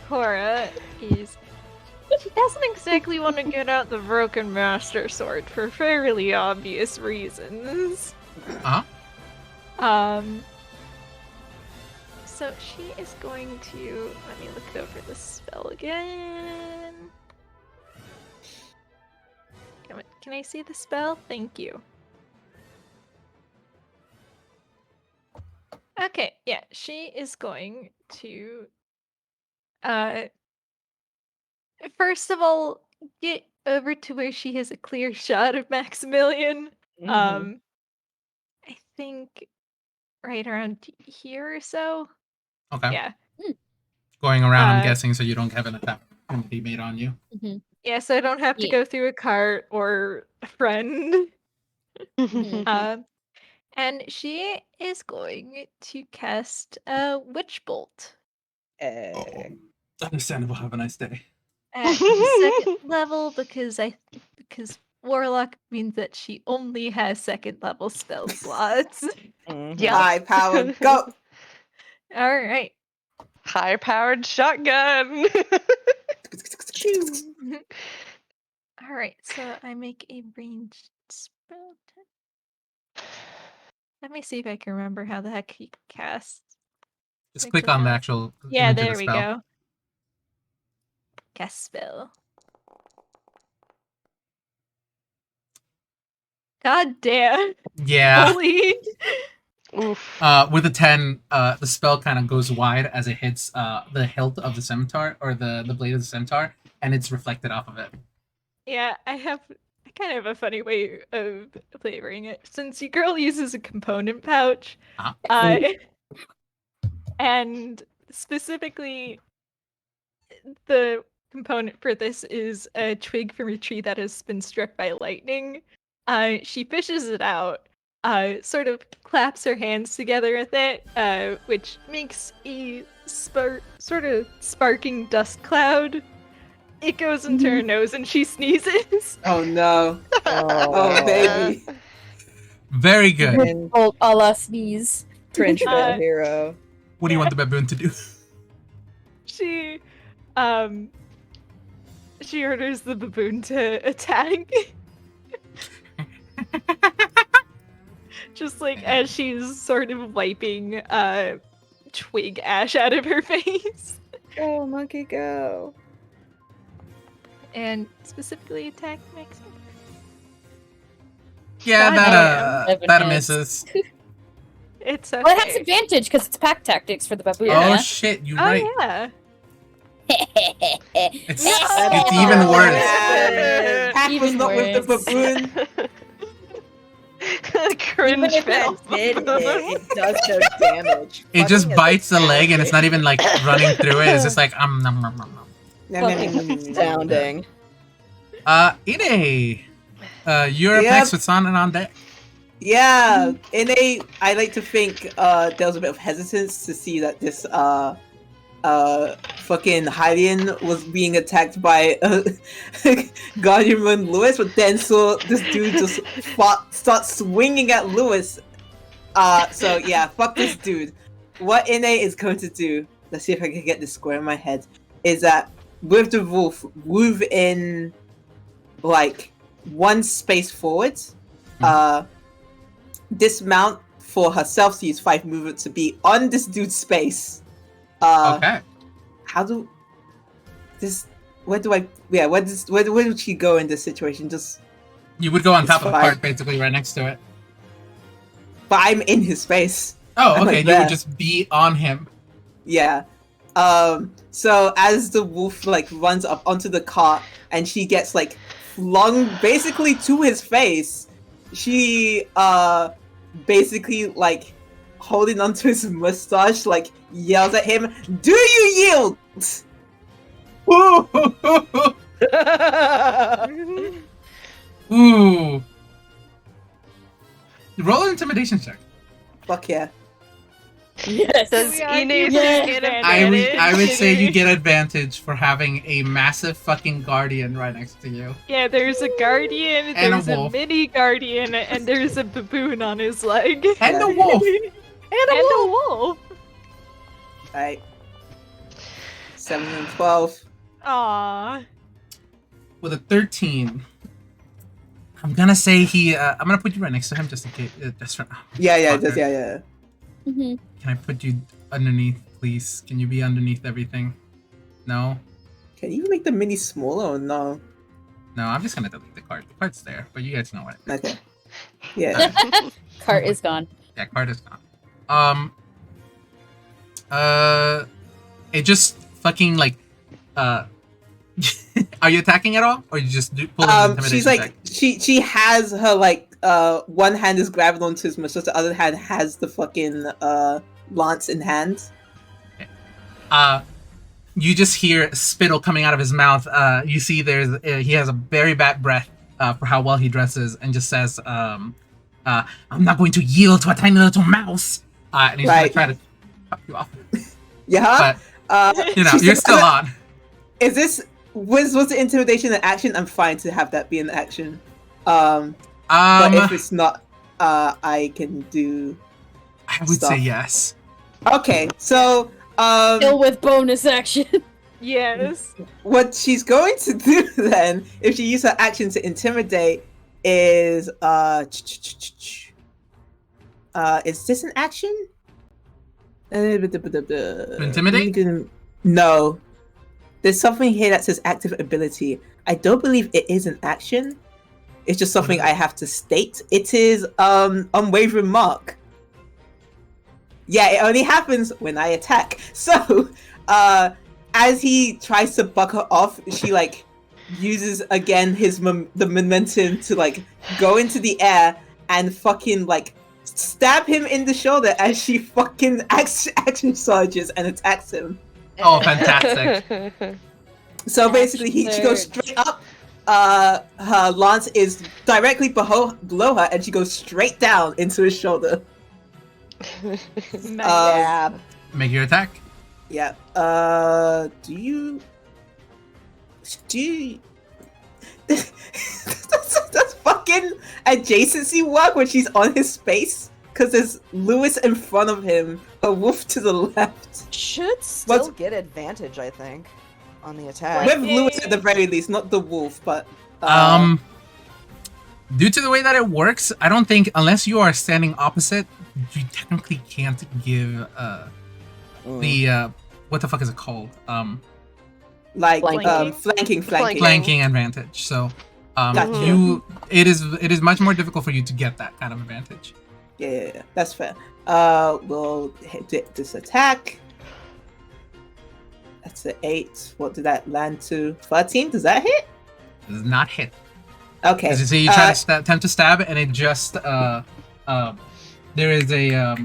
Cora is... She doesn't exactly want to get out the Broken Master Sword for fairly obvious reasons. Uh-huh. So she is going to... Let me look over the spell again. Can I see the spell? Thank you. Okay, yeah, she is going to first of all get over to where she has a clear shot of Maximilian. I think right around here or so. Okay. Yeah. going around, I'm guessing, so you don't have an attack opportunity made on you. Yeah, so I don't have to go through a cart or a friend. And she is going to cast a Witch Bolt. Understandable. Have a nice day. At second level because Warlock means that she only has second level spell slots. Yeah. High power, go! All right. High powered shotgun. All right. So I make a ranged spell. Let me see if I can remember how the heck you cast. Just click on the actual. Yeah, image of there the we spell. go. Cast spell. God damn. Yeah. Holy. Oof. With a 10, the spell kind of goes wide as it hits the hilt of the scimitar, or the blade of the scimitar, and it's reflected off of it. Yeah, I kind of have a funny way of flavoring it. Since your girl uses a component pouch, and specifically the component for this is a twig from a tree that has been struck by lightning. She fishes it out, sort of claps her hands together with it, which makes a sort of sparking dust cloud. It goes into her nose and she sneezes. Oh no. Oh baby. Very good. Bolt a la sneeze. Cringe fail hero. What do you want the baboon to do? She orders the baboon to attack. Just like as she's sort of wiping twig ash out of her face. Go, monkey, go. And specifically attack next one. Yeah, God that misses. It's okay. Well, it has advantage because it's pack tactics for the baboon. Oh Yeah? shit, you're Oh right. yeah. It's even worse. Pack was Even not with the worse. baboon. Cringe fail. It does no damage. It just Fucking bites the leg, and it's not even like running through it. It's just like nom, nom, nom, nom. astounding. Ine, you're up Yep. next with Sonnet on deck. Yeah, I like to think there was a bit of hesitance to see that this fucking Hylian was being attacked by Guardianman Lewis, but then saw this dude just start swinging at Lewis. So yeah, fuck this dude. What Ine is going to do, let's see if I can get this square in my head, is that with the wolf, move in like one space forward, dismount for herself to use 5 movement to be on this dude's space. Okay. How do this? Where would she go in this situation? Just, You would go on top It's of the fine. cart, basically, right next to it. but I'm in his space. Oh, I'm okay. like You would that. just be on him. Yeah. So as the wolf like runs up onto the cart and she gets like flung basically to his face, she basically like holding onto his mustache like yells at him, "Do you yield?" Ooh. Roll an intimidation check. Fuck yeah. Yes. Does We are Ine here get for advantage? I would say you get advantage for having a massive fucking guardian right next to you. Yeah, there's a guardian, And a there's a wolf. mini guardian, and there's a baboon on his leg. And the wolf. And a wolf. Alright. 7 and 12. Aww. With a 13. I'm gonna say I'm gonna put you right next to him just in case. Just for, Yeah, Fucker. just yeah. Mhm. Can I put you underneath, please? Can you be underneath everything? No? Can you make the mini smaller or no? No, I'm just gonna delete the card. The card's there, but you guys know what. Okay. Yeah. Cart is gone. Yeah, card is gone. It just fucking like, are you attacking at all, or you just pull an intimidation She's like check? she has her like one hand is grabbing onto his mustache, the other hand has the fucking lance in hand. you just hear spittle coming out of his mouth. You see he has a very bad breath for how well he dresses, and just says, "I'm not going to yield to a tiny little mouse." And he's gonna try to cut you off. Yeah. But you're still on. Is this was the intimidation an action? I'm fine to have that be an action. But if it's not, I can do. I would say yes. Okay, so Still with bonus action. Yes. what she's going to do then, if she uses her action to intimidate, is this an action? Intimidate? No. There's something here that says active ability. I don't believe it is an action. It's just something I have to state. It is unwavering mark. Yeah, it only happens when I attack. So, as he tries to buck her off, she like uses again the momentum to like go into the air and fucking like stab him in the shoulder as she fucking action surges and attacks him. Oh, fantastic. So basically, she goes straight up. Her lance is directly below her, and she goes straight down into his shoulder. Stab. Make your attack. Yeah. Do you? That's fucking adjacency work when she's on his space? Because there's Lewis in front of him, a wolf to the left. Should still get advantage, I think, on the attack. With Lewis at the very least, not the wolf, but due to the way that it works, I don't think unless you are standing opposite, you technically can't give the what the fuck is it called? Flanking advantage. So it is much more difficult for you to get that kind of advantage. Yeah, that's fair. We'll hit this attack. That's an 8. What did that land to? 13? Does that hit? It does not hit. Okay. As you see, you try to attempt to stab, and it just there is a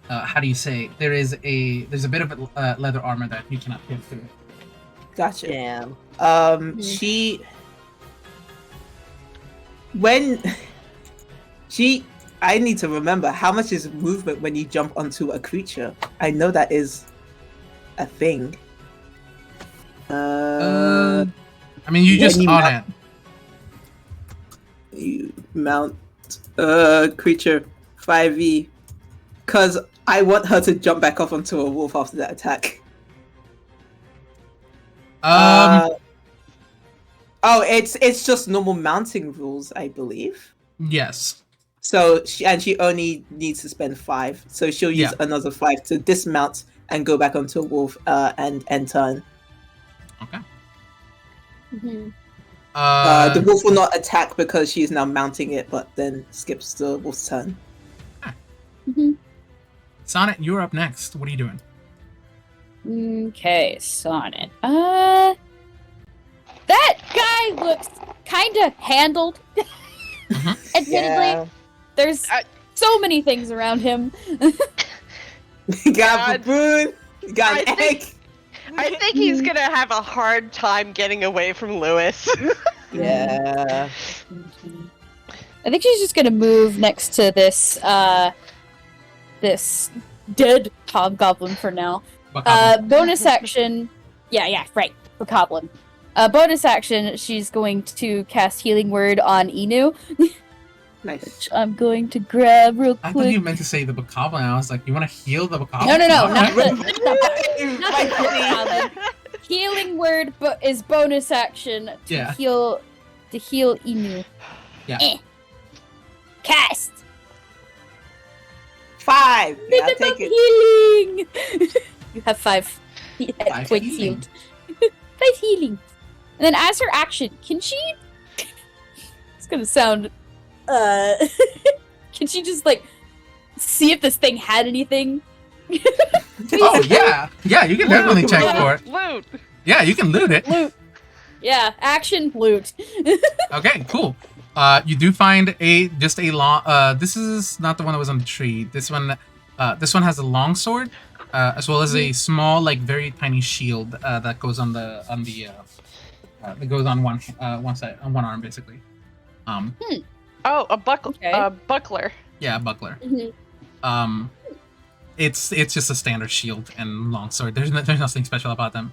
how do you say? There's a bit of leather armor that you cannot hit through. Gotcha. Damn. I need to remember how much is movement when you jump onto a creature. I know that is a thing. I mean, you just on it. You mount creature 5e, because I want her to jump back off onto a wolf after that attack. It's just normal mounting rules, I believe. Yes. So she only needs to spend 5, so she'll use another 5 to dismount and go back onto a wolf and end turn. Okay. Mm-hmm. The wolf will not attack because she is now mounting it, but then skips the wolf's turn. Mm-hmm. Sonnet, you're up next. What are you doing? Okay, Sonnet. That guy looks kind of handled. Admittedly, there's so many things around him. You got a baboon. You got an egg. I think he's gonna have a hard time getting away from Lewis. Yeah. I think she's just gonna move next to this this dead hobgoblin for now. Bonus action. Yeah, right. For goblin. Bonus action, she's going to cast Healing Word on Inu. Nice. Which I'm going to grab real quick. I thought you meant to say the bokoblin. I was like, you want to heal the bokoblin? No, not Right. the Healing Word is bonus action to heal Inu. Yeah. Cast. 5. Yeah, I'll Minimum take it. healing. You have 5 5 points healing. healed. 5 healing. And then as her action, can she? It's gonna sound. Can she just like see if this thing had anything? Oh yeah, you can definitely check for it. Loot. Yeah, you can loot it. Loot. Yeah, action loot. Okay, cool. You do find just a long. This is not the one that was on the tree. This one has a long sword. as well as a small, like very tiny shield that goes on the that goes on one side on one arm basically. Oh, a Okay. buckler. Yeah, a buckler. Mhm. It's just a standard shield and longsword. There's nothing special about them.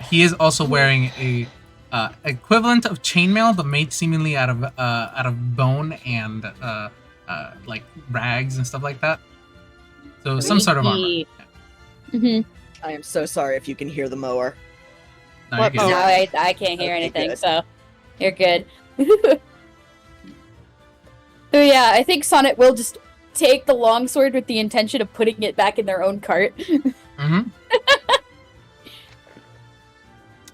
He is also wearing a equivalent of chainmail, but made seemingly out of bone and like rags and stuff like that. So some sort of armor. Freaky. Mhm. I am so sorry if you can hear the mower. No, What- you're good. No, I can't hear Okay, anything, good. so you're good. So yeah, I think Sonnet will just take the longsword with the intention of putting it back in their own cart. Mm-hmm.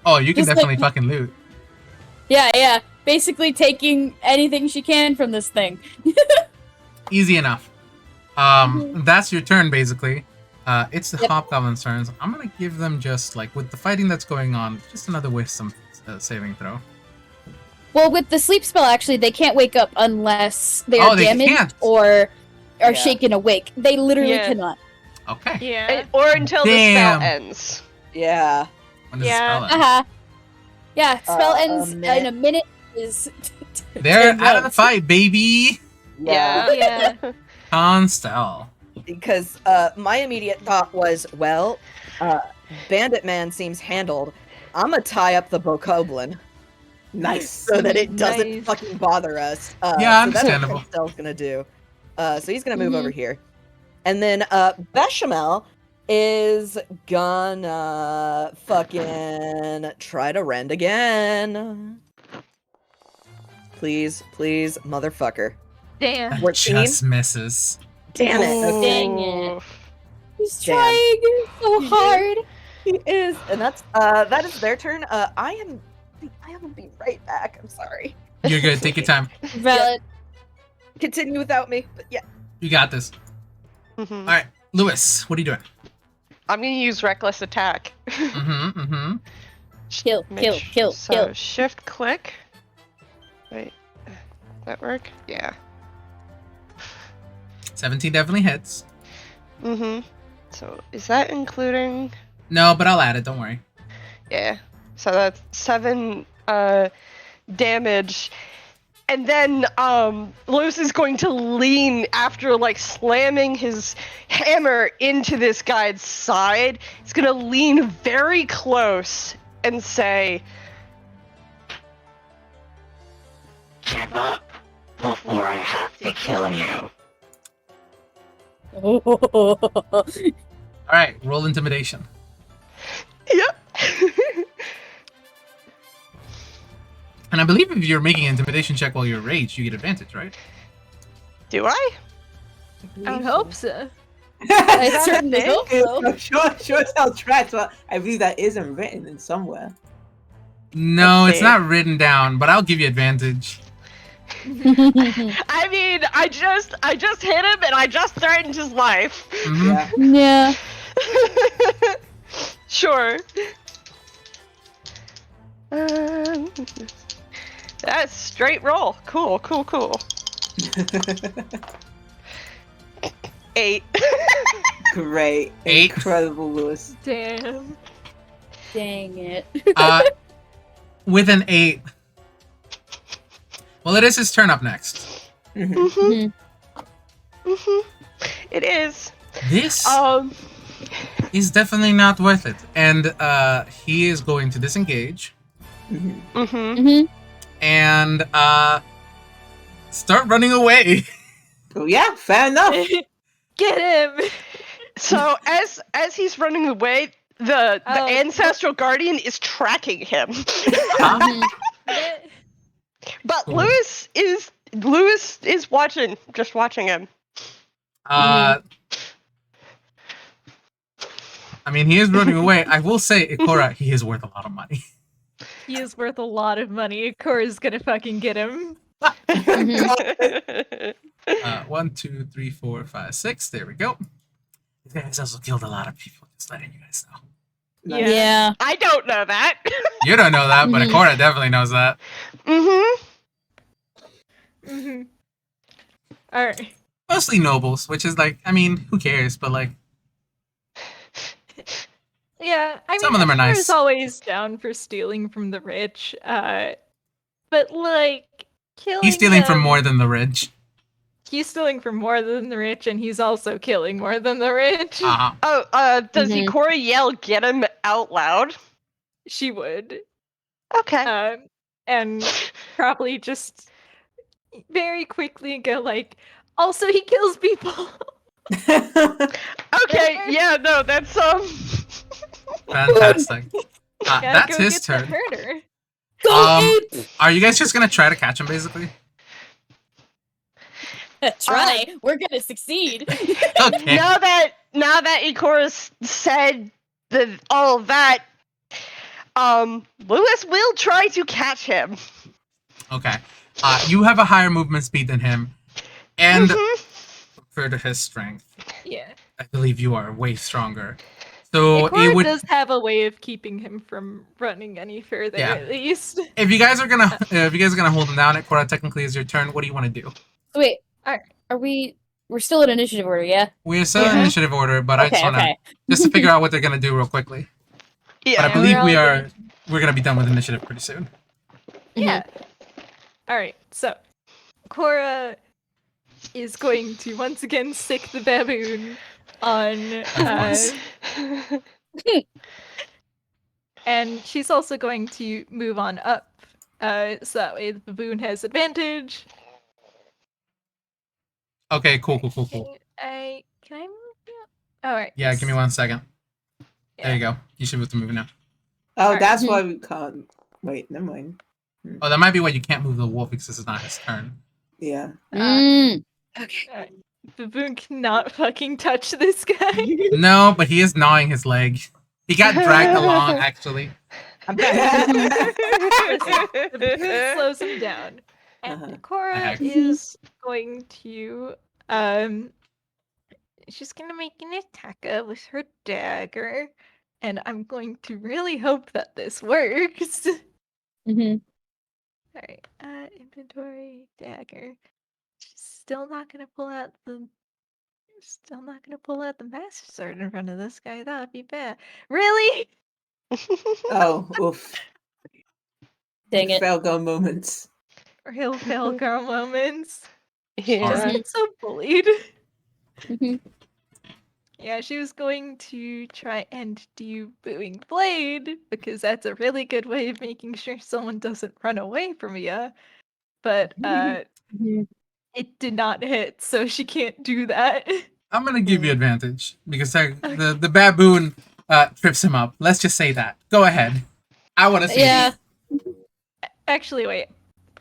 Oh, you can Just like- definitely fucking loot. Yeah. Basically taking anything she can from this thing. Easy enough. That's your turn basically. It's the Yep. hobgoblin's turns. I'm gonna give them just like with the fighting that's going on, just another wisdom saving throw. Well, with the sleep spell, actually, they can't wake up unless they Oh, are they damaged can't. or are Yeah. shaken awake. They literally Yeah. cannot. Okay. Yeah. Or until the Damn. spell ends. Yeah. When does Yeah. the spell end? Yeah, spell A ends in minute. a minute. Is They're 10 out of the rounds. fight, baby. Yeah. Yeah. Constelle. Because my immediate thought was, well, Bandit Man seems handled. I'm gonna tie up the Bokoblin Nice. so that it doesn't Nice. fucking bother us. Yeah, So that's understandable. what Constell's gonna do. So he's gonna move Mhm. over here. And then Bechamel is gonna fucking try to rend again. Please, motherfucker. Damn. That 14? just misses. Damn it. Ooh. Dang it. He's Damn. trying so hard. He is, and that is their turn. I will be right back. I'm sorry. You're good. Take your time. Valid. Continue without me, but yeah. You got this. Mhm. All right, Lewis, what are you doing? I'm gonna use reckless attack. Mm-hmm. Mm-hmm. Kill. So shift click. Wait, that work? Yeah. 17 definitely hits. So is that including? No, but I'll add it. Don't worry. Yeah. So that's 7 damage. And then Lewis is going to lean after like slamming his hammer into this guy's side. He's going to lean very close and say, "Give up before I have to kill you." All right, roll intimidation. Yep. And I believe if you're making an intimidation check while you're raged, you get advantage, right? Do I? I would hope so. I certainly thing? hope so. Sure as hell tracks, but I believe that isn't written in somewhere. No, Let's it's see. not written down, but I'll give you advantage. I mean, I just hit him and I just threatened his life. Mhm. Yeah. Yeah. Sure. That's straight roll. Cool. 8. Great. 8. Incredible, Lewis. Damn. Dang it. With an 8. Well, it is his turn up next. Mhm. It is. This Um. is definitely not worth it. And he is going to disengage Mhm. Mhm. and start running away. Oh yeah, fair enough. Get him! So as he's running away, the Oh. ancestral guardian is tracking him. But Cool. Lewis is watching, just watching him. I mean, he is running away. I will say, Ikora, he is worth a lot of money. He is worth a lot of money. Ikora's gonna fucking get him. 1, 2, 3, 4, 5, 6. There we go. This guy's also killed a lot of people. Just letting you guys know. Nice. Yeah. I don't know that. You don't know that, but Mhm. Ikora definitely knows that. Alright. Mostly nobles, which is like, I mean, who cares? But like, Yeah, I mean, Some of them are nice. Ikora's always down for stealing from the rich, but like killing He's stealing from them- more than the rich. He's stealing from more than the rich, and he's also killing more than the rich. Uh-huh. Oh, does Mhm. Ikora yell, "Get him" out loud? She would, Okay. and probably just very quickly go like, also he kills people. Okay, yeah, no, that's Fantastic. Gotta That's go his get the turn. herder. Go ape! Are you guys just gonna try to catch him, basically? Try. We're gonna succeed. Okay. now that Ikora said all of that, Lewis will try to catch him. Okay. You have a higher movement speed than him, and Mhm. for his strength, Yeah. I believe you are way stronger. So Ikora it would. does have a way of keeping him from running any further, Yeah. at least. If you guys are gonna hold him down, Ikora technically is your turn. What do you want to do? Wait, Alright. are we? We're still in initiative order, yeah? We're still in Yeah. initiative order, but I just Okay, wanna okay. just to figure out what they're gonna do real quickly. But I Yeah. believe we're all we're gonna be done with initiative pretty soon. Yeah. Alright, so Cora is going to once again sick the baboon on course. and she's also going to move on up. So that way the baboon has advantage. Okay, cool. Can I move now? Alright. Yeah, give me 1 second. Yeah. There you go. You should be able to move now. Oh, Alright. that's why we can't. Wait, never mind. Oh, that might be why you can't move the wolf because this is not his turn. Yeah. Okay. Baboon cannot fucking touch this guy. No, but he is gnawing his leg. He got dragged along, actually. The baboon slows him down. And Uh-huh. Cora Okay. is going to she's gonna make an attack with her dagger. And I'm going to really hope that this works. Mm-hmm. Alright, inventory, dagger. She's still not gonna pull out the master sword in front of this guy. That'd be bad. Really? Oh, oof. Dang it. Fail go moments. Real fail girl moments. Yeah. Just been so bullied. Mhm. Yeah, she was going to try and do Booing Blade because that's a really good way of making sure someone doesn't run away from you. But Mhm. it did not hit, so she can't do that. I'm gonna give you advantage because the baboon trips him up. Let's just say that. Go ahead. I want to see. Yeah. Actually, wait.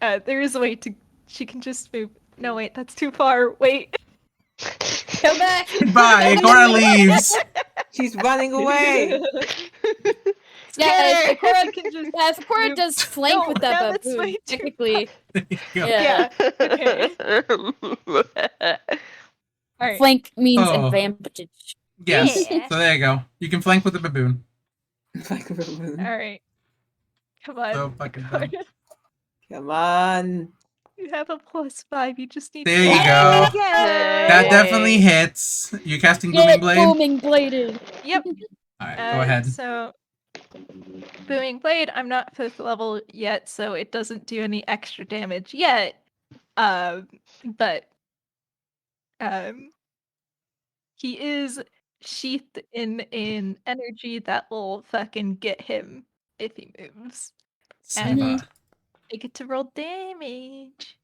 There is a way to. She can just move. No, wait, that's too far. Wait. Come back. Goodbye. Ikora leaves. She's running away. Yeah, if Ikora, can just. if Ikora does flank No, with that no, that's baboon, way too technically, There you go. yeah. Okay. Alright. Flank means Oh. advantage. Yes. Yeah. So there you go. You can flank with the baboon. Like a baboon. Alright. Come on. So fucking fun. Come on. You have a +5. You just need. There you to- go. Yeah. That definitely hits. You casting booming Get blade. booming bladed. Yep. All right, go ahead. So, Booming Blade, I'm not 5th level yet, so it doesn't do any extra damage yet. But he is sheathed in an energy that will fucking get him if he moves. Son of a- I get to roll damage.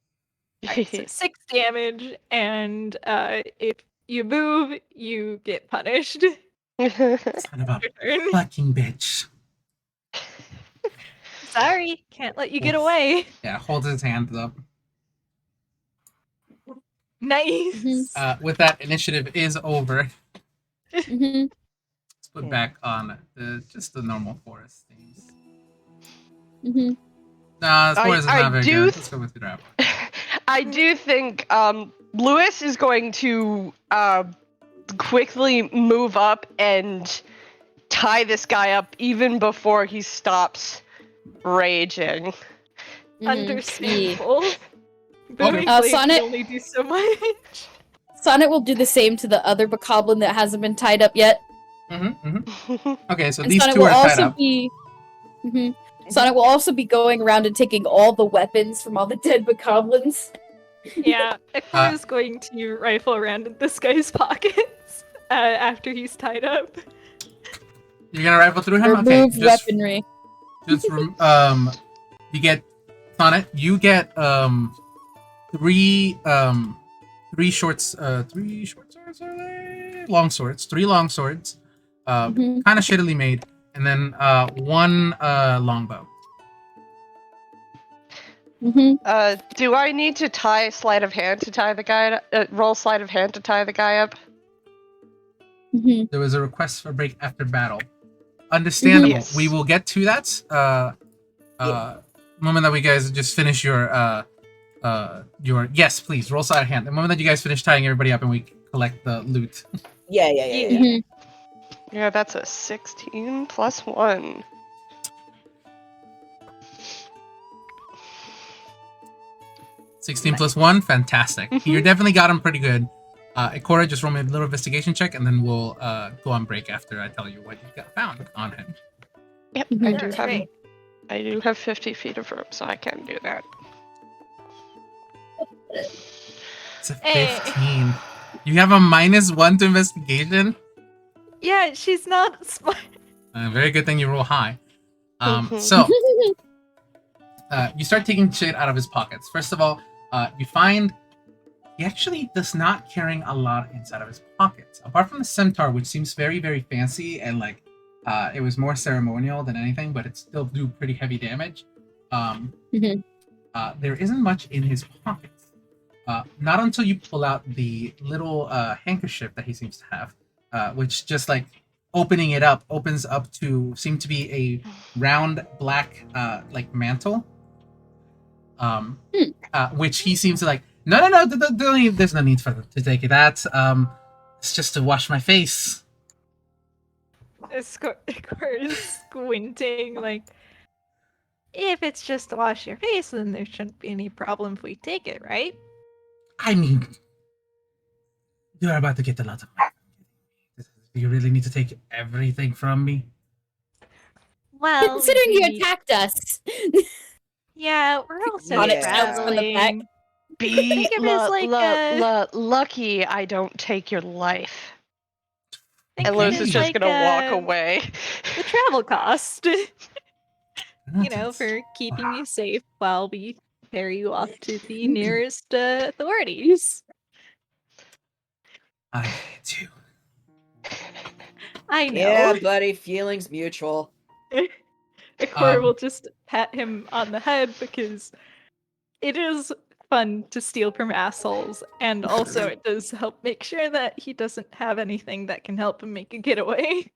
Alright, so 6 damage, and if you move, you get punished. Son of a Your turn. fucking bitch. Sorry, can't let you get Oof. away. Yeah, holds his hands up. Nice. With that, initiative is over. Mm-hmm. Let's put back on just the normal forest things. Mm-hmm. Nah, this forest is I not very do good. Let's go with the draft. I do think Lewis is going to quickly move up and tie this guy up even before he stops raging. Understandable. Okay. Booming Blade Sonnet- can only do so much. Sonnet will do the same to the other bokoblin that hasn't been tied up yet. Okay, so And these Sonnet two will are tied also up. be. Mhm. Sonnet will also be going around and taking all the weapons from all the dead bokoblins. Yeah, Ikora's going to rifle around in this guy's pockets after he's tied up. You're gonna rifle through him. Okay, Remove weaponry. You get Sonnet. You get three shorts. Three short swords are they? Long swords. 3 long swords. Mhm. Kind of shittily made, and then one longbow. Do I need to tie sleight of hand to tie the guy? Roll sleight of hand to tie the guy up? There was a request for break after battle. Understandable. Yes. We will get to that. Moment that we guys just finish your yes, please roll sleight of hand. The moment that you guys finish tying everybody up and we collect the loot. Yeah. Yeah, that's a 16 plus 1. 16 plus 1, fantastic. You definitely got him pretty good. Ikora, just roll me a little investigation check, and then we'll go on break after I tell you what you got found on him. Yep, I do have 50 feet of rope, so I can do that. It's a 15. You have a -1 to investigation? Yeah, she's not smart. Very good thing you roll high. So, you start taking shit out of his pockets. First of all, you find he actually does not carrying a lot inside of his pockets. Apart from the centaur, which seems very, very fancy and like it was more ceremonial than anything, but it still do pretty heavy damage. There isn't much in his pockets. Not until you pull out the little handkerchief that he seems to have, which just like opening it up opens up to seem to be a round black like mantle. Which he seems to like. No, there's no need to take that. It's just to wash my face. Ikora is squinting, like, if it's just to wash your face, then there shouldn't be any problem if we take it, right? I mean, you're about to get a lot of money. Do you really need to take everything from me? Well, Considering you attacked us. Yeah, we're also Sonnet snaps from the back. Be Think of it as like lucky I don't take your life. think And of it Lizz is as just like, gonna walk away. The travel cost, for keeping you safe while we carry you off to the nearest authorities. I hate you. I know. Yeah, buddy, feelings mutual. Ikora will just pat him on the head because it is fun to steal from assholes, and also it does help make sure that he doesn't have anything that can help him make a getaway.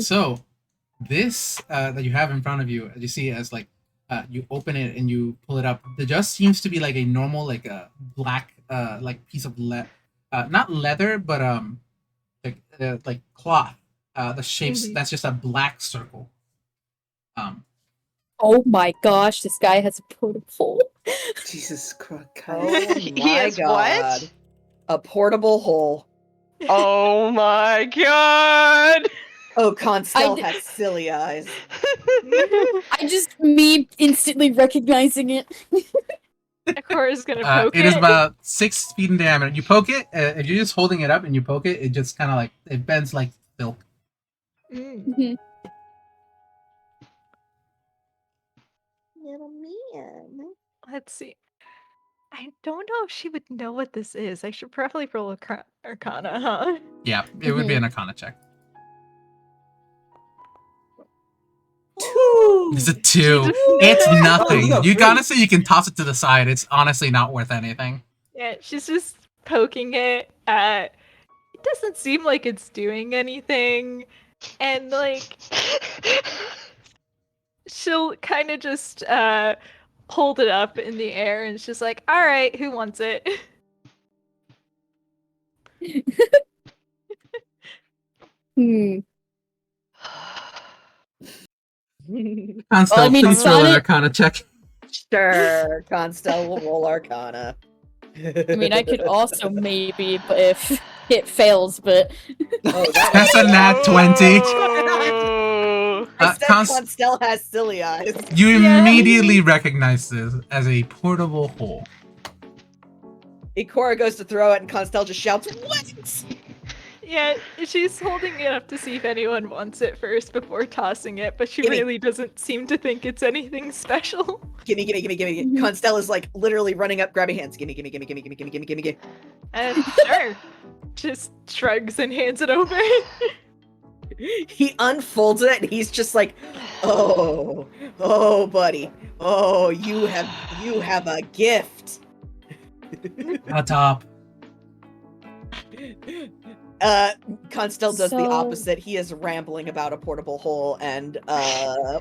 So, this that you have in front of you, you see as like you open it and you pull it up. There just seems to be like a normal like a black like piece of not leather, but like cloth. The shapes that's just a black circle. Oh my gosh, this guy has a portable. Jesus Christ. Oh He my has god. what? A portable hole. Oh my god! Oh, Constelle I has silly eyes. Me instantly recognizing it. Ikora's gonna poke it. It is about 6 feet in diameter. You poke it, if you're just holding it up and you poke it, it just kind of like it bends like silk. Little man. Let's see. I don't know if she would know what this is. I should probably roll Arcana, huh? Yeah, it would be an Arcana check. 2. It's a 2. It's nothing. You honestly, you can toss it to the side. It's honestly not worth anything. Yeah, she's just poking it. It doesn't seem like it's doing anything. And, like, she'll kind of just hold it up in the air and she's like, all right, who wants it? Constelle, please roll an Arcana check. Sure, Constelle will roll Arcana. I mean, I could also maybe, but if It fails, but Oh, that That's a nat 20. Oh. I said Const- Constelle has silly eyes. You Yeah. immediately recognize this as a portable hole. Ikora goes to throw it, and Constelle just shouts, "What?" Yeah, she's holding it up to see if anyone wants it first before tossing it, but she Gimme. really doesn't seem to think it's anything special. Gimme, gimme, gimme, gimme. Constelle is like literally running up, grabbing hands. Gimme, gimme, gimme, gimme, gimme, gimme, gimme, gimme, gimme. Sure. Just shrugs and hands it over. He unfolds it, and he's just like, oh, buddy. Oh, you have a gift. Atop. Constelle does the So- opposite. He is rambling about a portable hole and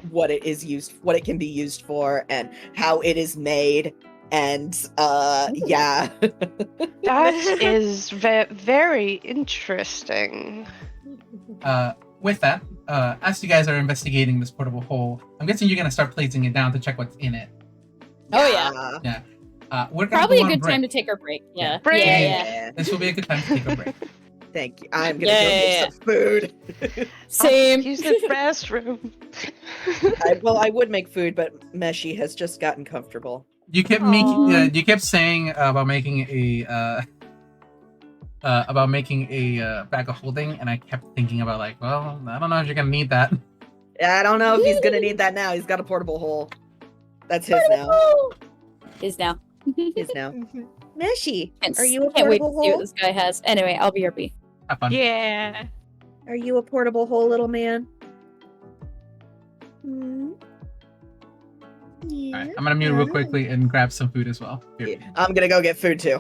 what it can be used for, and how it is made, and yeah. That is very interesting. With that, as you guys are investigating this portable hole, I'm guessing you're gonna start placing it down to check what's in it. Oh, yeah. We're gonna Probably go a on good break. time to take our break. Yeah. Break. Yeah. This will be a good time to take a break. Thank you. I'm gonna Yeah. go make some food. Same. Use the restroom. I would make food, but Meshi has just gotten comfortable. You kept Aw. you kept saying about making a bag of holding, and I kept thinking about like, well, I don't know if you're gonna need that. I don't know if he's gonna need that now. He's got a portable hole. That's his now. Is now. His now. Meshi, Can't- are you a Can't wait to portable see what hole? this guy has. Anyway, I'll be RP. Have fun. Yeah. Are you a portable hole, little man? Hmm? Yeah. All right, I'm gonna mute real quickly and grab some food as well. Here. I'm gonna go get food too.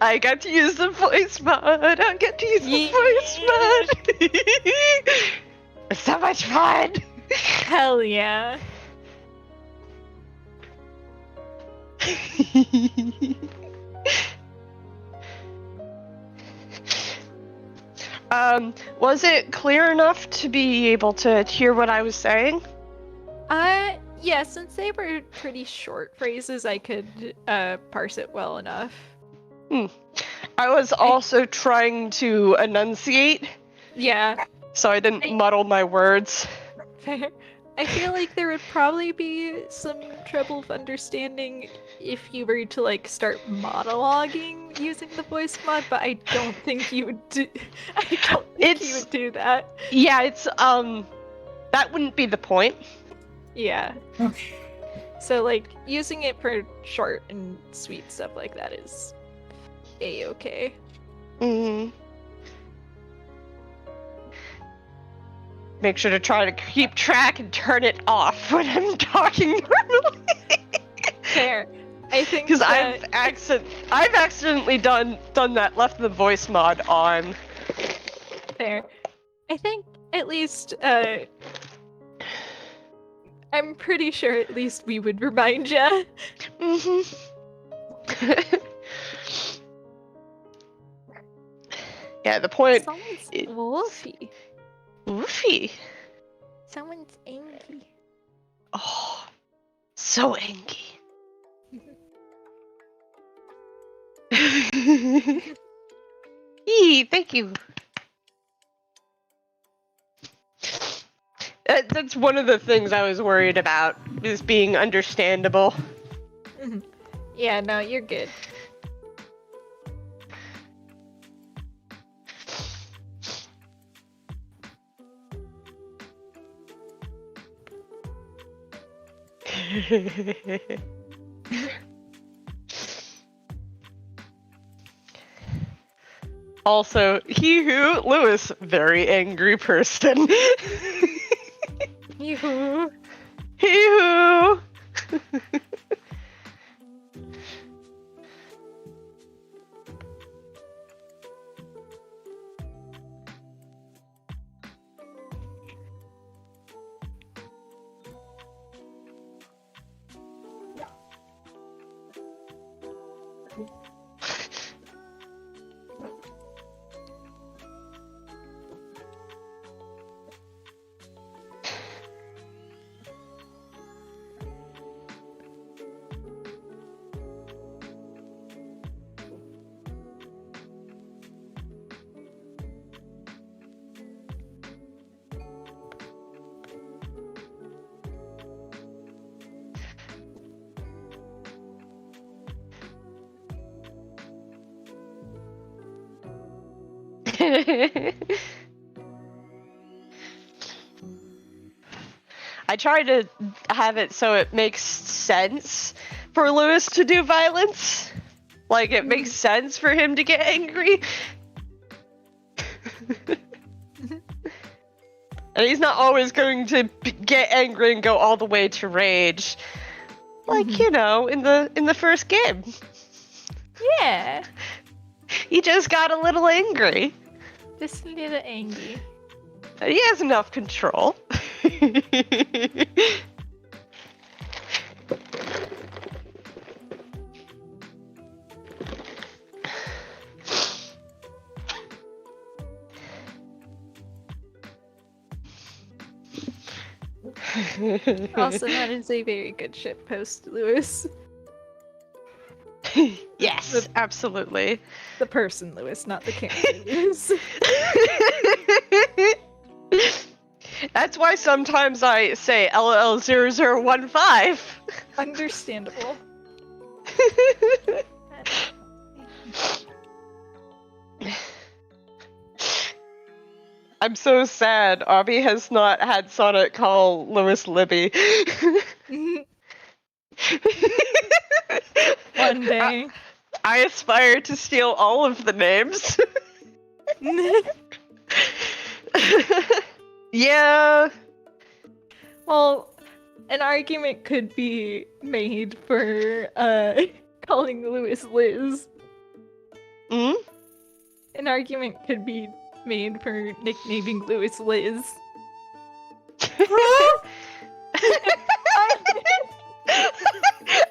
I got to use the voice mod. I get to use the voice mod. It's so much fun. Hell yeah. Was it clear enough to be able to hear what I was saying? Yeah, since they were pretty short phrases, I could parse it well enough. I was also trying to enunciate, Yeah, so I didn't muddle my words. fair. I feel like there would probably be some trouble of understanding if you were to like start monologuing using the voice mod, but I don't think you would do. I don't think you It's- would do that. Yeah, it's that wouldn't be the point. Yeah. Okay. So like using it for short and sweet stuff like that is a-okay. Mm-hmm. Make sure to try to keep track and turn it off when I'm talking normally. Fair. I think Because that... I've accidentally done that, left the voice mod on. Fair. I think at least I'm pretty sure at least we would remind ya. Mm-hmm. Yeah, the point. Someone's it- woofy. Woofy. Someone's angry. Oh, so angry. Thank you. That's one of the things I was worried about, is being understandable. Yeah, no, you're good. Also, Lewis, very angry person. Yoo-hoo. Hee-hoo! I try to have it so it makes sense for Lewis to do violence. Like, it makes sense for him to get angry. And he's not always going to get angry and go all the way to rage. Like, you know, in the first game. Yeah, He just got a little angry. just a little angry. He has enough control. Also, that is a very good ship post, Lewis. Yes, absolutely. The person, Lewis, not the character, Lewis. That's why sometimes I say LL0015. Understandable. I'm so sad Obby has not had Sonnet call Lewis Libby. One day. I aspire to steal all of the names. Yeah. Well, an argument could be made for calling Lewis Liz. Hmm? An argument could be made for nicknaming Lewis Liz.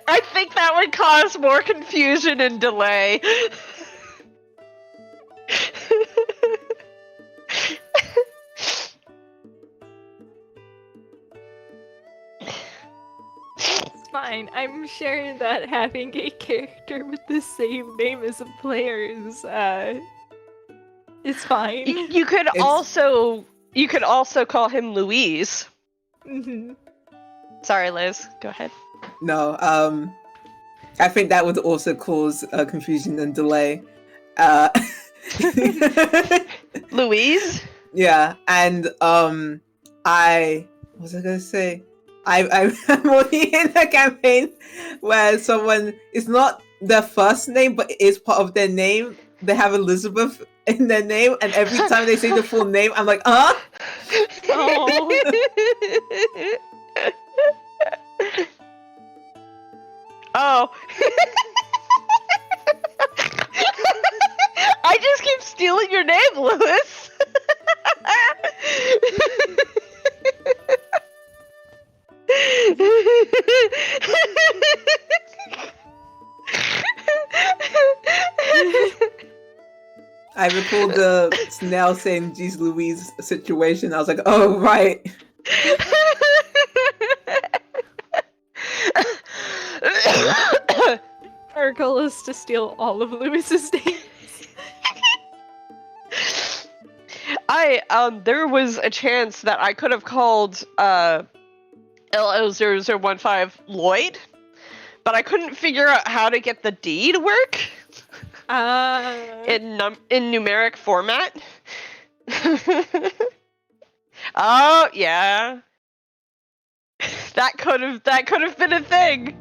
I think that would cause more confusion and delay. It's fine. I'm sure that having a character with the same name as a player is fine. You could also call him Louise. Mhm. Sorry, Liz. Go ahead. No, I think that would also cause confusion and delay. Louise? Yeah, and what was I gonna say? I'm only in a campaign where someone is not their first name, but it is part of their name. They have Elizabeth in their name, and every time they say the full name, I'm like, huh? Oh. Oh. I just keep stealing your name, Lewis. I recall the snail saying "Geez Louise" situation. I was like, oh right. Our goal is to steal all of Lewis's names. There was a chance that I could have called LO0015 Lloyd, but I couldn't figure out how to get the D to work in numeric format. Oh yeah, that could have been a thing.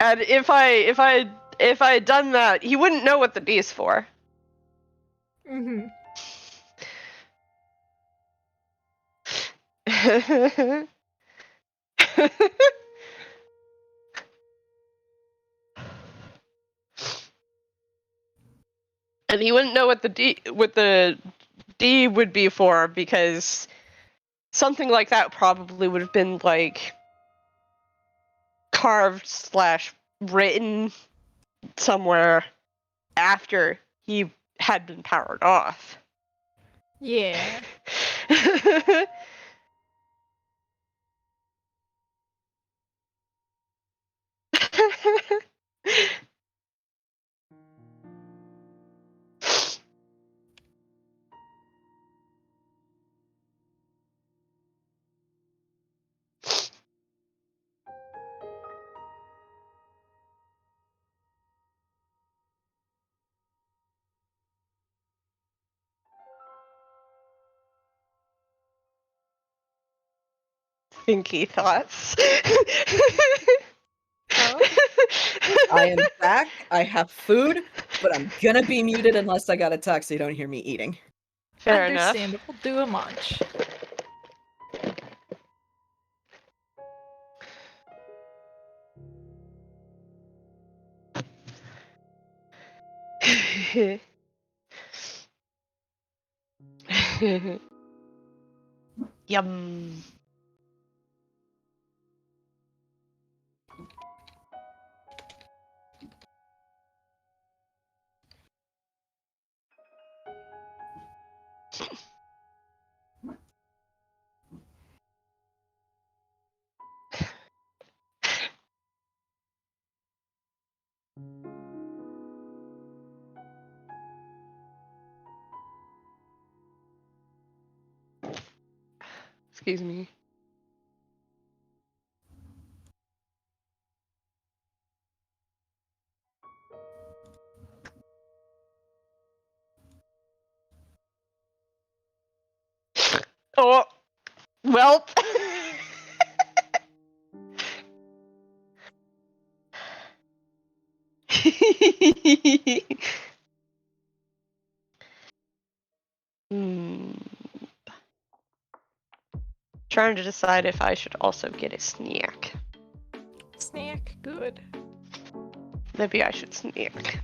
And if I had done that, he wouldn't know what the D is for. Mm-hmm. And he wouldn't know what the D would be for, because something like that probably would have been like carved / written somewhere after he had been powered off. Yeah. Thinky thoughts. Oh. I am back. I have food, but I'm gonna be muted unless I got a text so you don't hear me eating. Fair enough. Understandable. Do a munch. Yum. Excuse me. Oh, well. Hmm. Trying to decide if I should also get a snack. Snack. Good. Maybe I should snack.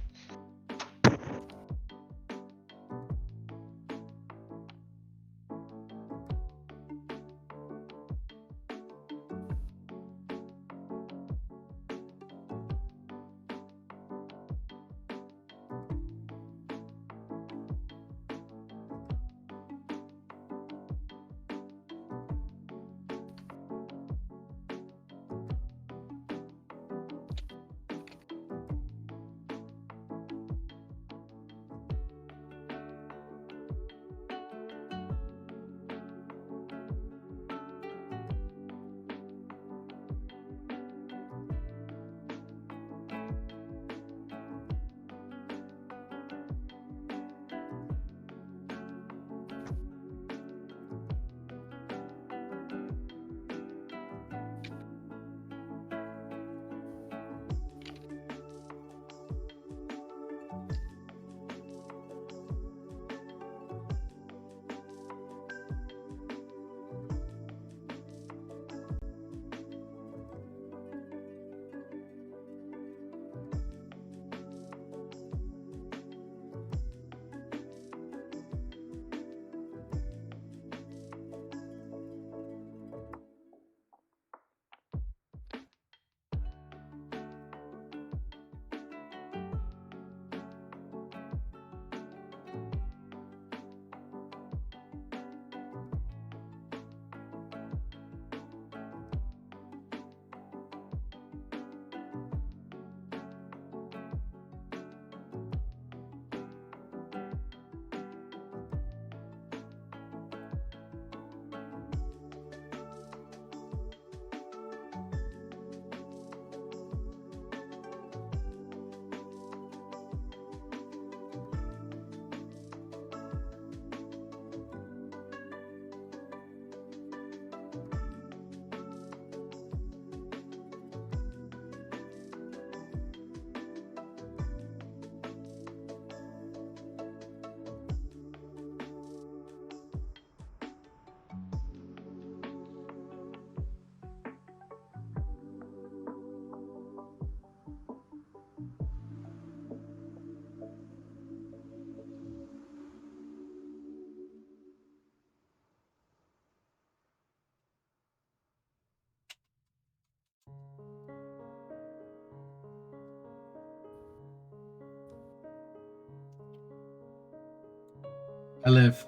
I live.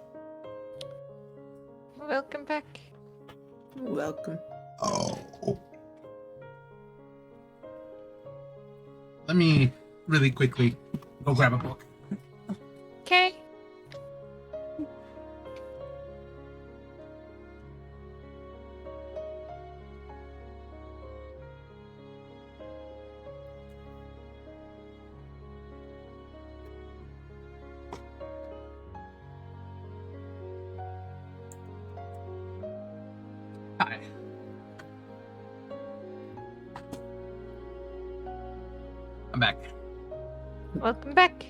Welcome back. Welcome. Oh. Let me really quickly go grab a book. Okay. Hi. I'm back. Welcome back.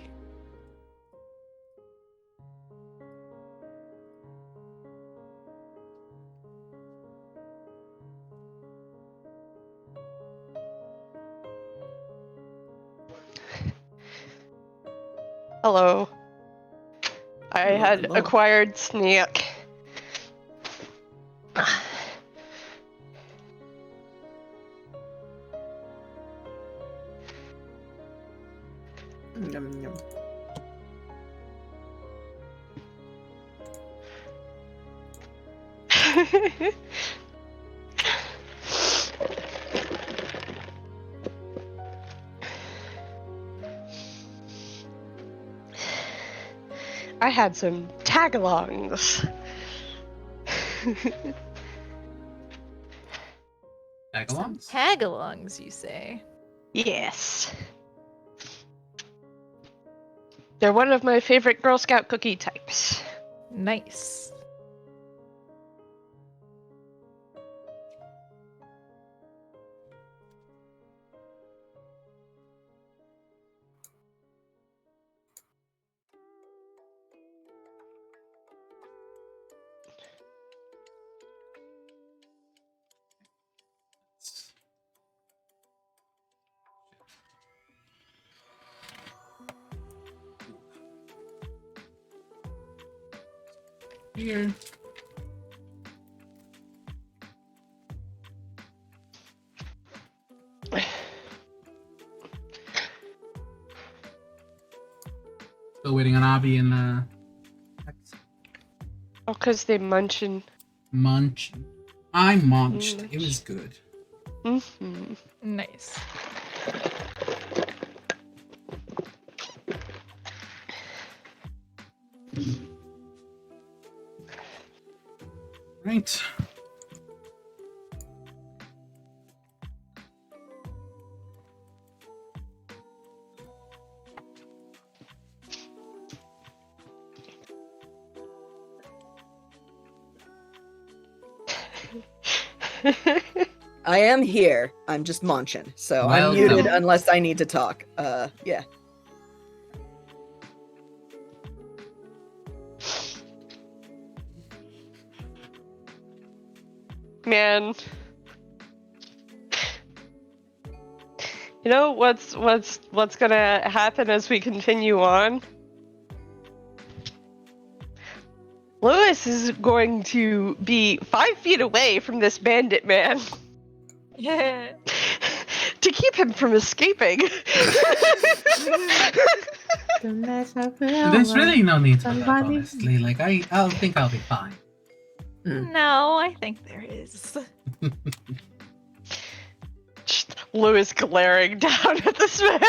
Hello. I had Hello. acquired Sneak. Yum, yum. I had some tagalongs. Tagalongs? Tagalongs, you say? Yes. They're one of my favorite Girl Scout cookie types. Nice. Here. Still waiting on Obby and Oh, cause they munchin'. Munch. I munched. It was good. Mm-hmm. Nice. Right. I am here. I'm just munching, so I'm Welcome. muted unless I need to talk. Yeah. Man. You know what's gonna happen as we continue on? Lewis is going to be 5 feet away from this bandit man Yeah. to keep him from escaping. There's really no need for that, Somebody- honestly. Like, I'll think I'll be fine. No, I think there is. Just Lewis glaring down at this man.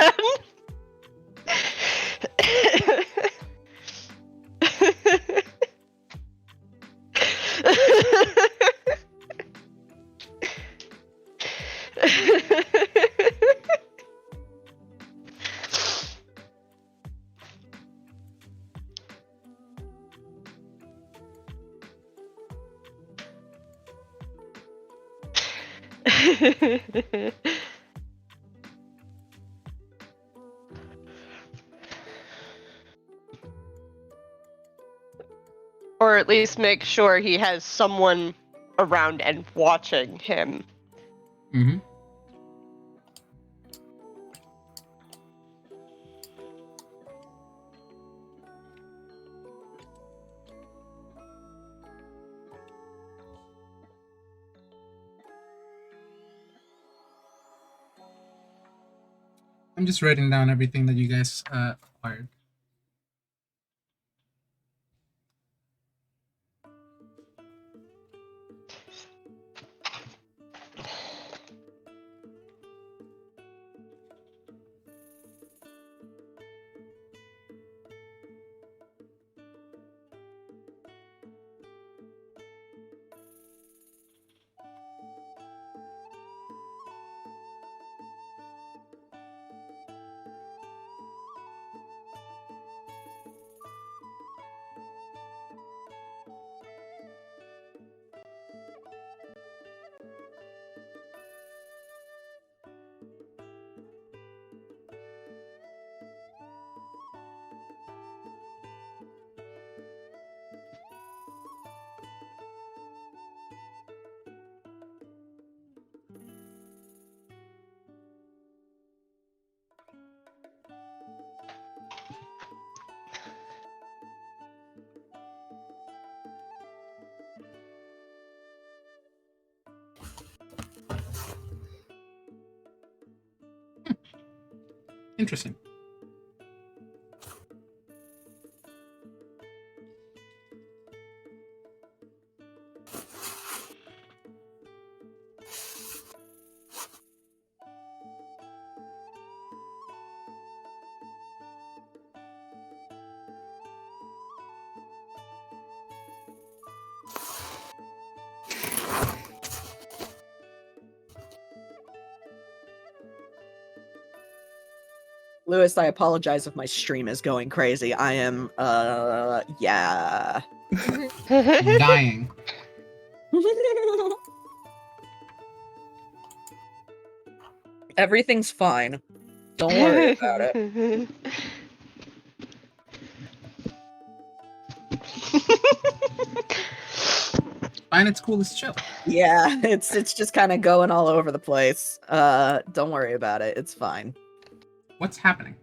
Or at least make sure he has someone around and watching him. Mm-hmm. I'm just writing down everything that you guys acquired. Interesting. Lewis, I apologize if my stream is going crazy. I am, yeah. Dying. Everything's fine. Don't worry about it. Fine, it's cool, it's chill. Yeah, it's just kind of going all over the place. Don't worry about it. It's fine. What's happening?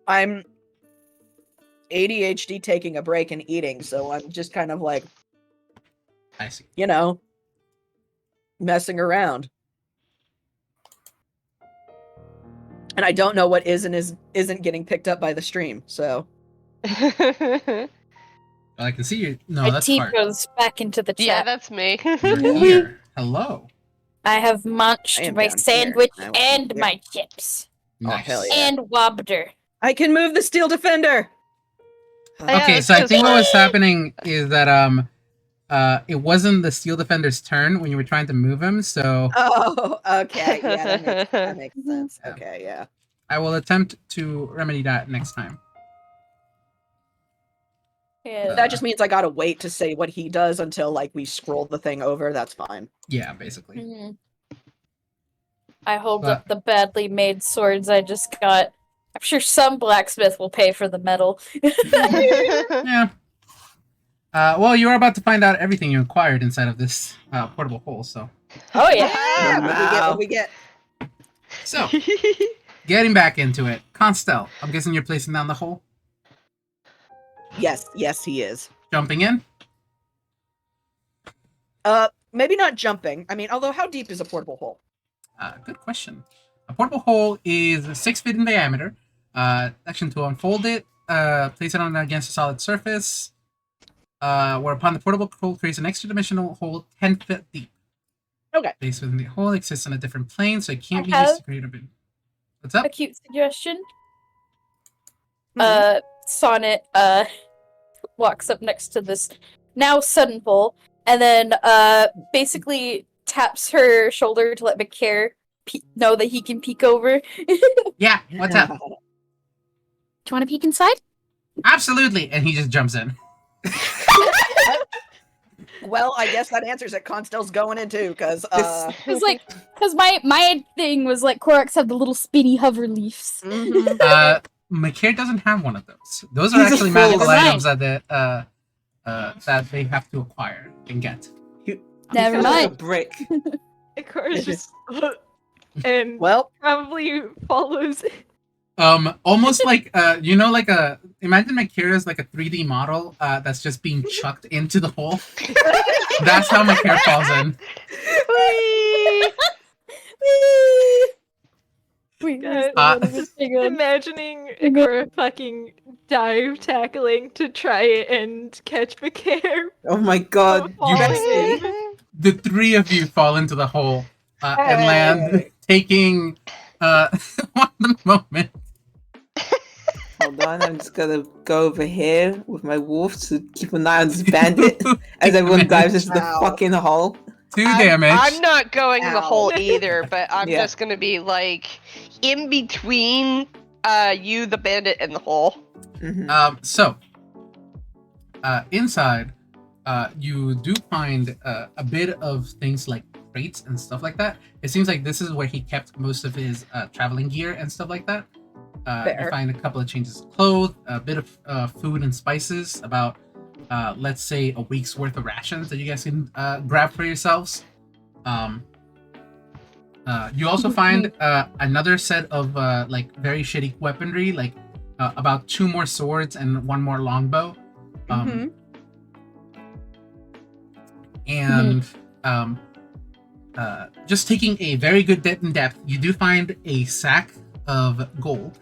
I'm ADHD taking a break and eating, so I'm just kind of like, I see. you know, messing around. And I don't know what isn't getting picked up by the stream, so. Well, I can see you. No, My that's tea hard. goes back into the chat. Yeah, that's me. You're here. Hello. I have I munched am my down here. sandwich I want and here. my chips. Nice. hell yeah. And Wobder. I can move the steel defender. Yeah, Okay, that's so I just think what like- was happening is that it wasn't the steel defender's turn when you were trying to move him, so Oh, okay. Yeah, that makes sense. Yeah. Okay, yeah. I will attempt to remedy that next time. Yeah. That just means I gotta wait to say what he does until like we scroll the thing over. That's fine. Yeah, basically. Mhm. I hold But- up the badly made swords I just got. I'm sure some blacksmith will pay for the metal. Yeah. Well, you are about to find out everything you acquired inside of this portable hole, so. Oh yeah. What we get? So, getting back into it. Constelle, I'm guessing you're placing down the hole? Yes, he is. Jumping in? Maybe not jumping. I mean, although how deep is a portable hole? Good question. A portable hole is 6 feet in diameter. Action to unfold it, place it on against a solid surface, whereupon the portable hole creates an extra dimensional hole 10 feet deep. Okay. Space within the hole exists on a different plane, so it can't be I used have- to create a bit. What's up? A cute suggestion. Mhm. Sonnet walks up next to this now sudden pole and then basically taps her shoulder to let McCare know that he can peek over. Do Yeah, what's up? you want to peek inside? Absolutely! And he just jumps in. Well, I guess that answers it. Constell's going in too, because Because my thing was like Koroks have the little spinny hover leaves. mhm. McCare doesn't have one of those. Those are He's a actually fool. magical Never items that they have to acquire and get. Never He's like a mind. brick. Ikora's just and Well, probably follows. Almost like like imagine McCare is like a 3D model that's just being chucked into the hole. That's how McCare falls in. Wait, Guys, hang on. Imagining Ikora fucking dive tackling to try and catch McCare. Oh my god. You better see. see. The three of you fall into the hole and land, Hey. taking one moment. Hold on, I'm just gonna go over here with my wolf to keep an eye on this bandit as everyone dives into the Ow. fucking hole. 2 damage. I'm not going in the Ow. hole either, but I'm Yeah. just gonna be like in between you, the bandit, and the hole. Mhm. So inside, you do find a bit of things like crates and stuff like that. It seems like this is where he kept most of his traveling gear and stuff like that. You Fair. find a couple of changes of clothes, a bit of food and spices, about let's say a week's worth of rations that you guys can grab for yourselves. You also find another set of like very shitty weaponry, like about 2 more swords and 1 more longbow. And just taking a very good dip in depth, you do find a sack of gold.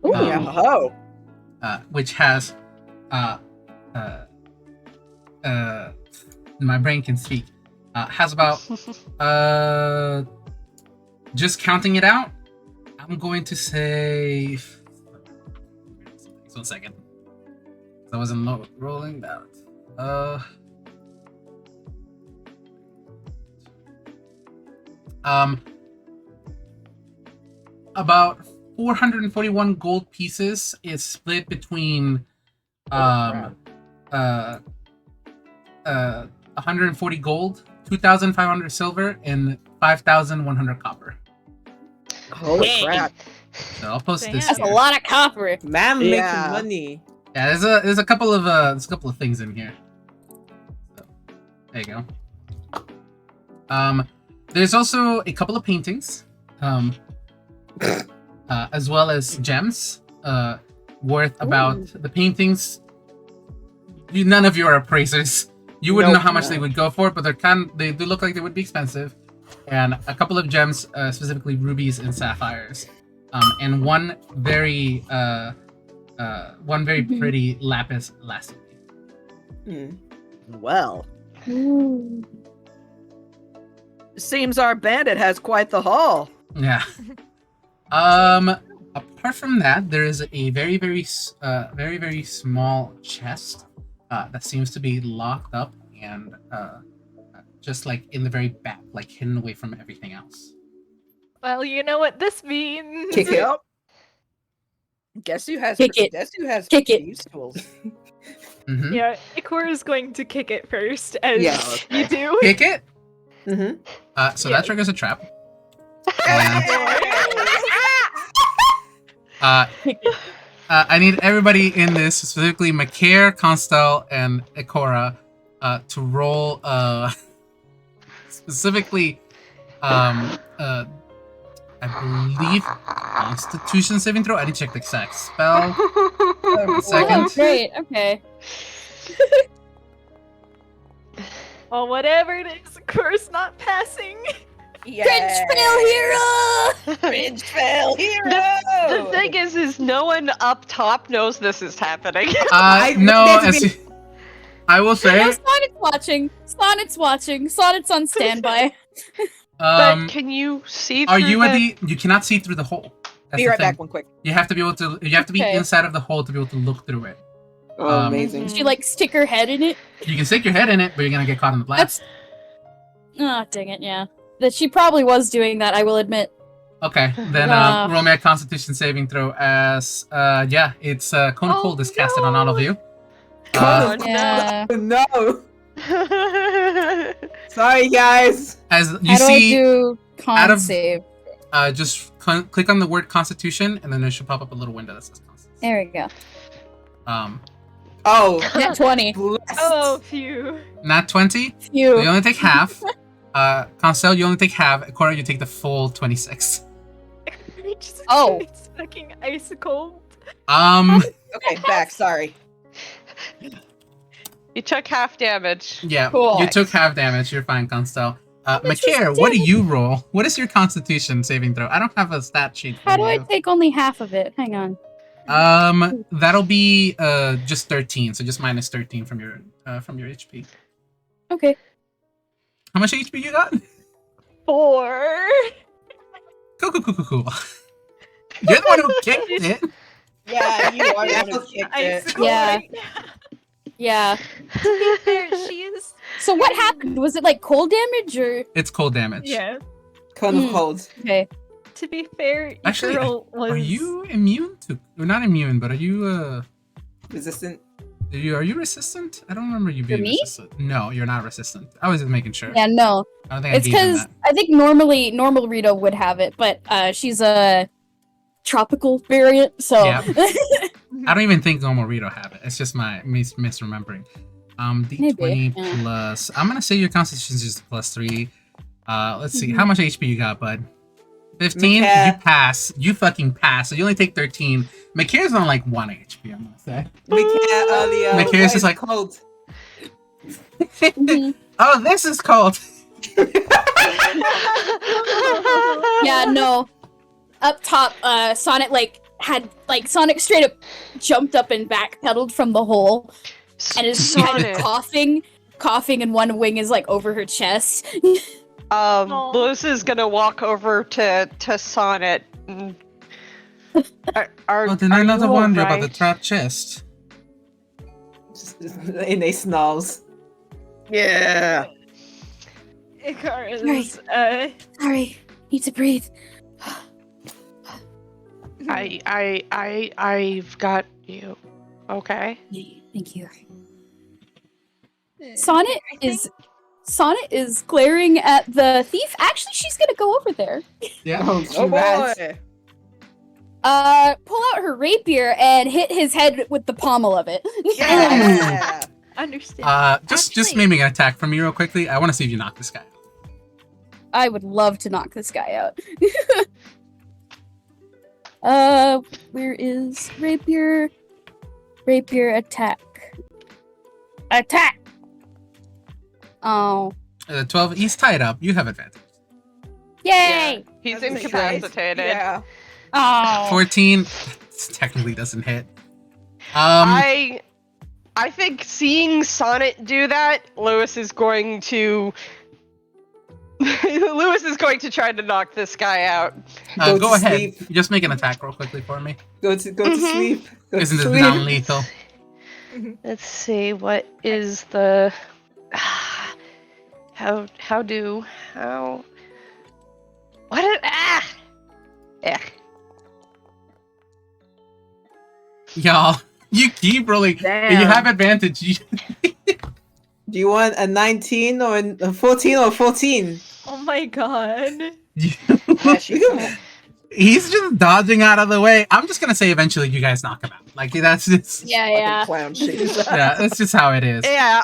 Ooh. Oh. Which has my brain can speak. Has about just counting it out, I'm going to say 1 second. I wasn't rolling that. About 441 gold pieces is split between 140 gold, 2,500 silver, and 5,100 copper. Holy crap. So I'll post Damn. this. That's a here. lot of copper. Man Yeah. making money. Yeah, there's a couple of things in here. So, there you go. There's also a couple of paintings, as well as gems, worth about the paintings. None of you are appraisers. You wouldn't know how much they would go for, but they do look like they would be expensive. And a couple of gems, specifically rubies and sapphires, and one very pretty lapis lazuli. Well, Ooh. seems our bandit has quite the haul. Yeah. Apart from that, there is a very small chest that seems to be locked up and just like in the very back, like hidden away from everything else. Well, you know what this means. Kick it. Yep. Guess who has Kick it. Guess who has Kick it. these tools? Mm-hmm. Yeah, Ikora is going to kick it first, as Yeah. you do. Kick it. Mm-hmm. So Yeah. that triggers a trap. And, I need everybody in this, specifically Makair, Constelle, and Ikora, to roll specifically I believe Constitution saving throw. I didn't check the exact spell. Oh, Second. great. Okay. Well, whatever it is, Ikora's not passing. Cringe fail hero! Cringe fail hero! The thing is no one up top knows this is happening. No, I will say. No, Sonnet's watching. Sonnet's watching. Sonnet's on standby. But can you see through Are you at the... the? You cannot see through the hole. That's Be the right thing. back, one quick. You have to be able to. You have to be Okay. inside of the hole to be able to look through it. Oh, amazing. She like stick her head in it. You can stick your head in it, but you're gonna get caught in the blast. Oh, dang it, yeah. That she probably was doing that, I will admit. Okay, then roll me a Constitution saving throw. As it's Cone of Oh, Cold is casted on all of you. Oh, Yeah. Oh, no. Sorry, guys. As you How do I see, do con out of- save? just click on the word Constitution, and then there should pop up a little window that says Constitution. There we go. Oh, Net 20. blessed. Oh, phew. Not 20. Phew. You only take half. Constelle, you only take half. Ikora, you take the full 26. Just Oh. It's fucking ice cold. Okay, back, sorry. You took half damage. Yeah, Cool. you took half damage. You're fine, Constelle. much was Makair, the what do damage? you roll? What is your Constitution saving throw? I don't have a stat sheet for How do I you. take only half of it? Hang on. That'll be just 13, so just minus 13 from your HP. Okay. How much HP you got? 4. Cool. You're the one who kicked it. Yeah, you are the one who kicked Ice it. cold Yeah. right now. Yeah. To be fair, she is. So what happened? Was it like cold damage or? It's cold damage. Yeah. Cone of Mm. Cold. Okay. To be fair, Actually, girl was. Are you immune to? Or not immune, but are you Resistant. Are you resistant? I don't remember you For being me? resistant. No, you're not resistant. I was just making sure. Yeah, no. I don't think It's I gave him because that. I think normal Rito would have it, but she's a tropical variant, so. Yeah. I don't even think normal Rito have it. It's just my misremembering. D20 Maybe, yeah. plus. I'm gonna say your Constitution is just +3. Let's see. Mhm. How much HP you got, bud? 15. Makair. You pass. You fucking pass. So you only take 13. Makair's on like 1 HP. I'm gonna say. Mikair earlier. Mikair's What just is like- cold. Mhm. Oh, this is cold. Yeah, no. Up top, Sonnet Sonic straight up jumped up and backpedaled from the hole and is kind of coughing, and one wing is like over her chest. Lizz is gonna walk over to Sonnet. Did I not wonder about the trap chest? In a snarls. Yeah. Ikora Sorry, need to breathe. I've got you. Okay. Thank you. Sonnet is glaring at the thief. Actually, she's gonna go over there. Yeah. Oh boy. Pull out her rapier and hit his head with the pommel of it. Yeah. understand. Just naming an attack from me real quickly. I want to see if you knock this guy out. I would love to knock this guy out. Where is rapier? Rapier attack. Attack! Oh. 12. He's tied up. You have advantage. Yay! He's That's incapacitated. Yeah. Oh. 14 technically doesn't hit. I think seeing Sonnet do that, Lewis is going to try to knock this guy out. Go ahead. Just make an attack real quickly for me. Go to sleep. Go to Isn't this sleep. non-lethal? Let's see, what is the Y'all, you keep rolling. Damn. You have advantage. Do you want a 19 or a 14 or 14? Oh my god. Yes, you can. He's just dodging out of the way. I'm just gonna say eventually you guys knock him out. Like that's just Yeah. Clown shoes. yeah, that's just how it is. Yeah,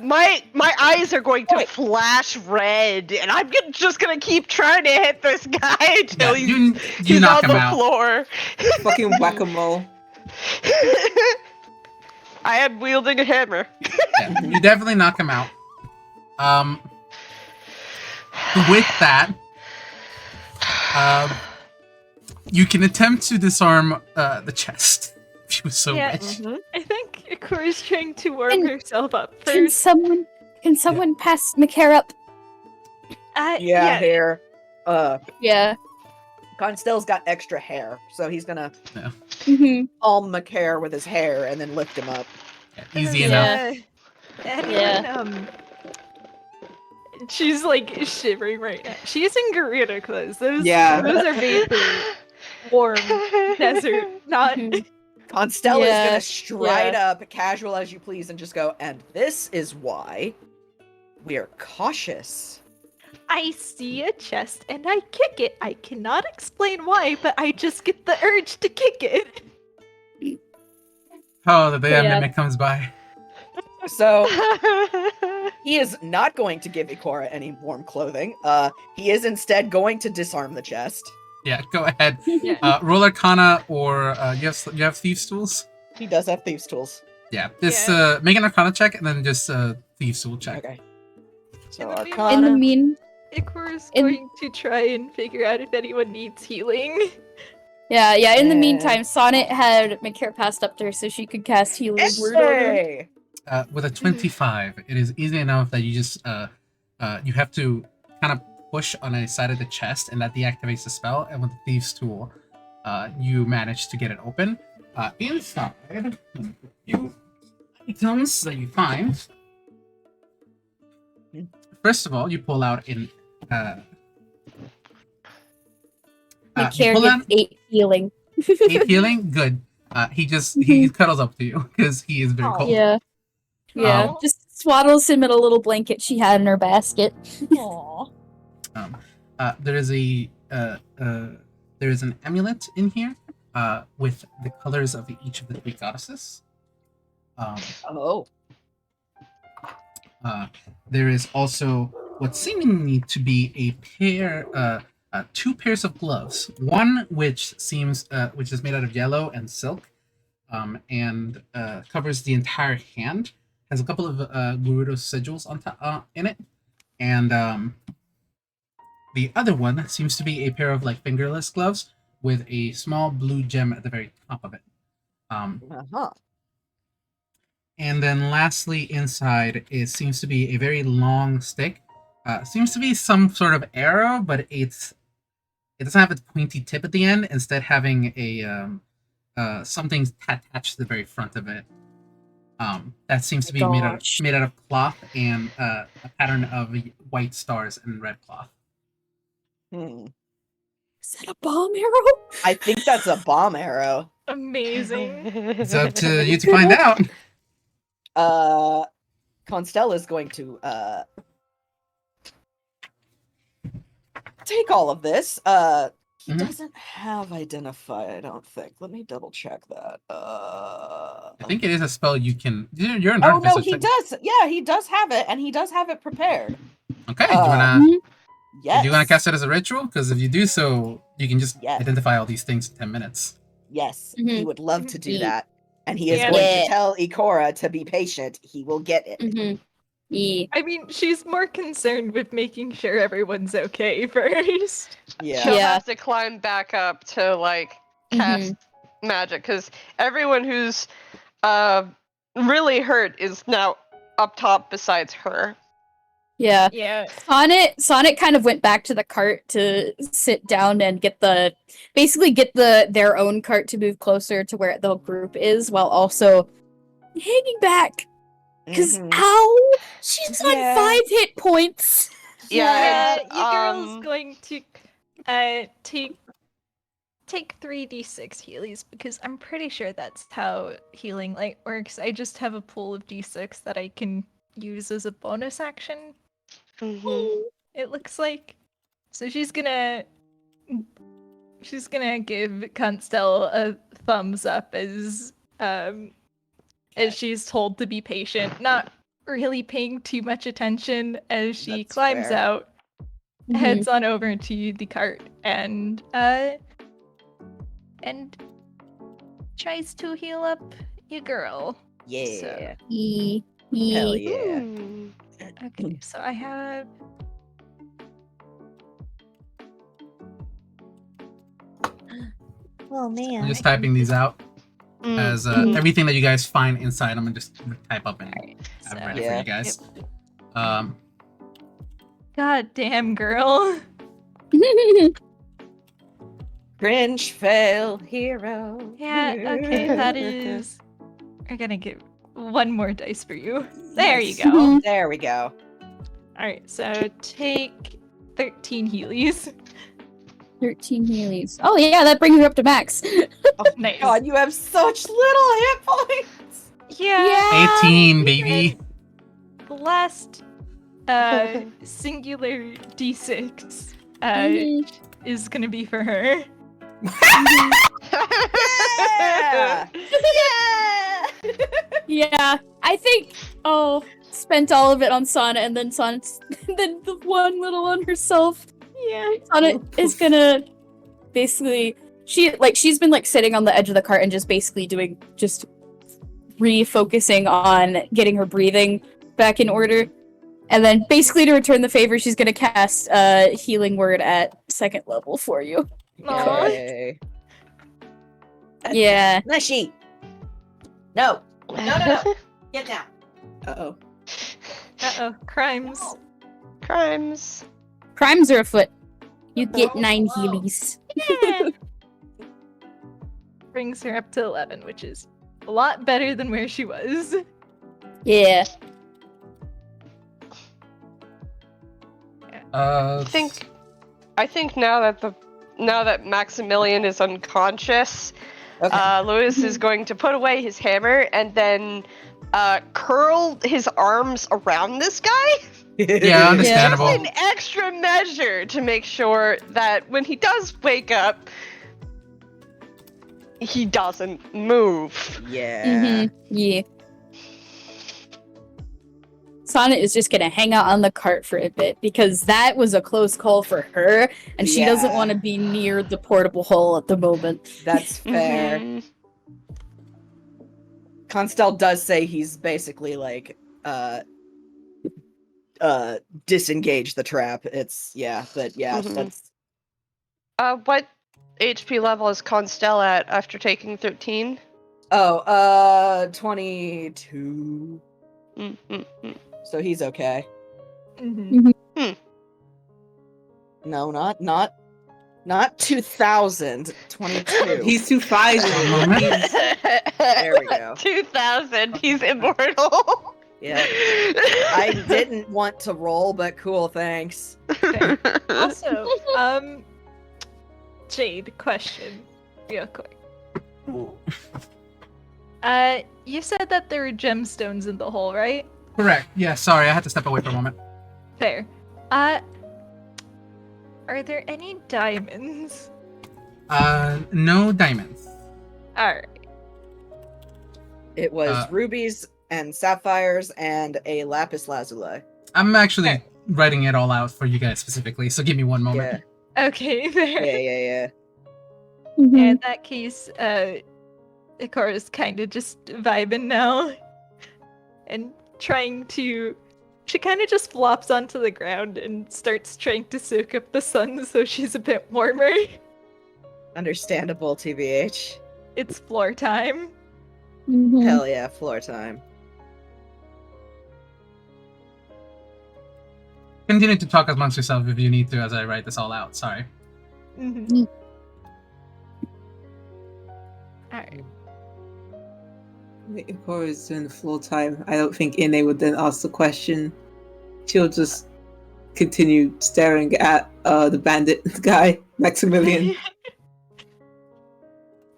my eyes are going to flash red, and I'm just gonna keep trying to hit this guy until Yeah, he's you knock on him the out. floor. Fucking whack-a-mole. I am wielding a hammer. Yeah, you definitely knock him out. With that, you can attempt to disarm the chest if you so Yeah. wish. I think Ikora's trying to warm herself up Can first. someone pass McCare up? Yeah, hair. Yeah. Constelle's got extra hair, so he's gonna Mm-hmm. palm McCare with his hair and then lift him up. Yeah, easy enough. Anyone, she's like shivering right now. She's in Garuda clothes. Those are vapor, warm desert, not. Constelle is Yeah, gonna stride up, casual as you please, and just go, and this is why we're cautious. I see a chest and I kick it. I cannot explain why, but I just get the urge to kick it. Oh, the damn Yeah. mimic comes by. So he is not going to give Ikora any warm clothing. He is instead going to disarm the chest. Yeah, go ahead. Yeah. Roll Arcana or you have Thieves' Tools? He does have thieves' tools. Yeah, just make an Arcana check and then just Thieves' Tool check. Okay. So In the mean- Arcana. In the mean, Ikora's In- going to try and figure out if anyone needs healing. yeah. In the Yeah. meantime, Sonnet had McCare passed up to her so she could cast healing word on her. Hey! With a 25, it is easy enough that you just you have to kind of push on a side of the chest, and that deactivates the spell. And with the Thieves' Tool, you manage to get it open. Inside, you items that you find. First of all, you pull out in. McCare pull out gets 8 healing. 8 healing. Good. He cuddles up to you because he is very cold. Yeah. Yeah. Oh. Just swaddles him in a little blanket she had in her basket. Aww. There is an amulet in here with the colors of each of the 3 goddesses. Oh. There is also what seemingly to be a pair, 2 pairs of gloves. One which seems which is made out of yellow and silk, and covers the entire hand. Has a couple of Gerudo sigils on top in it. And the other one seems to be a pair of like fingerless gloves with a small blue gem at the very top of it. Uh-huh. And then lastly, inside, it seems to be a very long stick. Seems to be some sort of arrow, but it doesn't have a pointy tip at the end. Instead, having a something attached to the very front of it. That seems to be made out of cloth and a pattern of white stars and red cloth. Hmm. Is that a bomb arrow? I think that's a bomb arrow. Amazing. It's up to you to find out. Constelle is going to take all of this. He doesn't have identify, I don't think. Let me double check that. I think it is a spell you can. You're an Oh artificer. no, he does. Yeah, he does have it, and he does have it prepared. Okay, do you wanna? Yes. Do you wanna cast it as a ritual? Because if you do so, you can just Yes. identify all these things in 10 minutes. Yes, he would love to do Yeah. that, and he is Yeah. going Yeah. to tell Ikora to be patient. He will get it. Yeah. I mean, she's more concerned with making sure everyone's okay first. Yeah. She'll Yeah. have to climb back up to like cast magic because everyone who's really hurt is now up top besides her. Yeah. Yeah. Sonnet kind of went back to the cart to sit down and get their own cart to move closer to where the group is, while also hanging back. Because ow, she's on 5 hit points. Yeah, you girl's going to take 3d6 healies because I'm pretty sure that's how healing light works. I just have a pool of d6 that I can use as a bonus action. It looks like. So she's gonna give Constelle a thumbs up as she's told to be patient, not really paying too much attention as she That's climbs fair. out, heads on over to the cart, and tries to heal up your girl. Yeah. So, Hell yeah. okay, so I have. Oh man. I'm just typing these out as everything that you guys find inside. I'm gonna just type up and have it ready for you guys. God damn, girl. Cringe fail hero. Yeah, okay, that is. We're gonna get one more dice for you. There you go. There we go. Alright, so take 13 healies. 13 healies. Oh yeah, that brings her up to max. Oh Nice. God, you have such little hit points. Yeah. 18, baby. The last singular d6 is gonna be for her. Yeah. Yeah. Yeah, I think. Spent all of it on Sonnet, and then then the one little on herself. Yeah. Sonnet is gonna basically. She's been sitting on the edge of the cart and just basically refocusing on getting her breathing back in order. And then basically to return the favor, she's gonna cast Healing Word at 2nd level for you. Aw. Okay. Yeah. Mushy. No. No. Get down. Uh-oh. Uh-oh. Crimes. Crimes. Crimes are afoot. You get 9 healies. Yeah. Brings her up to 11, which is a lot better than where she was. Yeah. I think now that Maximilian is unconscious, Lewis is going to put away his hammer and then curl his arms around this guy. Yeah, understandable. Just an extra measure to make sure that when he does wake up, he doesn't move. Yeah. Yeah. Sonnet is just gonna hang out on the cart for a bit because that was a close call for her, and she doesn't want to be near the portable hole at the moment. That's fair. Constelle does say he's basically disengage the trap. It's but yeah, Mhm. that's What HP level is Constelle at after taking 13? 22. Mm-hmm. So he's okay. Mhm. No, not 2000. 22. He's 2000. One moment. There we go. 2000. He's immortal. Yeah. I didn't want to roll, but cool, thanks. Okay. Also, Jade, question, real quick. You said that there were gemstones in the hole, right? Correct. Yeah, sorry, I had to step away for a moment. Fair. Are there any diamonds? No diamonds. Alright. It was Uh, rubies and sapphires and a lapis lazuli. I'm actually Okay. writing it all out for you guys specifically, so give me one moment. Okay, fair. Yeah. Yeah, in that case, Ikora's kind of just vibing now. And trying to... She kind of just flops onto the ground and starts trying to soak up the sun so she's a bit warmer. Understandable, TBH. It's floor time. Hell yeah, floor time. Continue to talk amongst yourself if you need to as I write this all out. Sorry. Mhm. Alright. Ikora is doing the floor time. I don't think Ine would then ask the question. She'll just continue staring at the bandit guy, Maximilian.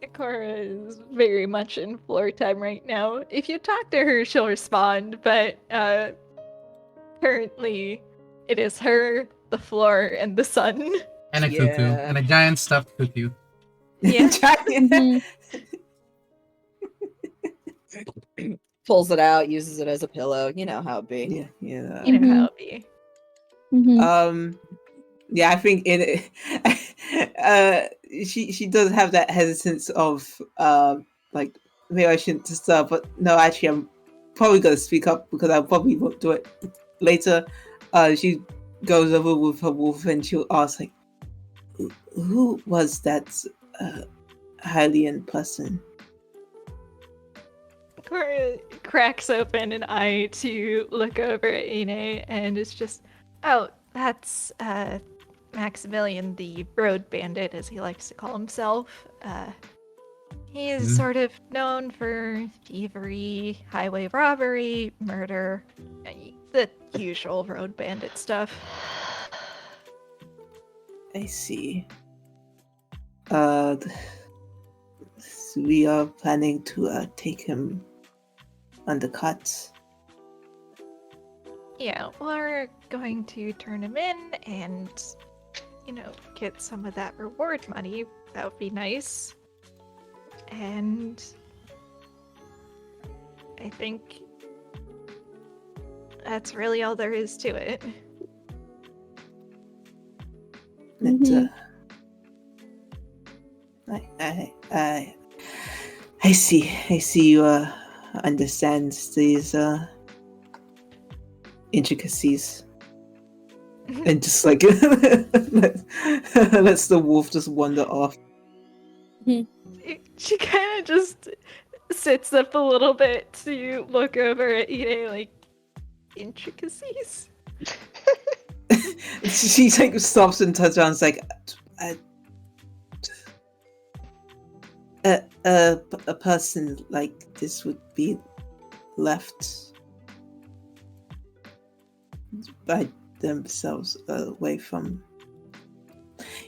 Ikora is very much in floor time right now. If you talk to her, she'll respond, but currently it is her, the floor, and the sun. And a cuckoo. Yeah. And a giant stuffed cuckoo. Yeah. Giant. Pulls it out, uses it as a pillow. You know how it be. Yeah. You know how it be. Yeah, I think in she does have that hesitance of like maybe I shouldn't disturb, but no, actually I'm probably gonna speak up because I probably won't do it later. She goes over with her wolf and she'll ask like, who was that Hylian person? Ikora cracks open an eye to look over at Ine and is just, oh, that's Maximilian, the road bandit, as he likes to call himself. He is sort of known for thievery, highway robbery, murder, the usual road bandit stuff. I see. We are planning to take him undercut. Yeah, we're going to turn him in and, get some of that reward money. That would be nice. And I think that's really all there is to it. I see you understand these intricacies. And just like lets the wolf just wander off. She kind of just sits up a little bit to look over at Ine, like, intricacies? She like stops and turns around and is like, a person like this would be left by themselves away from.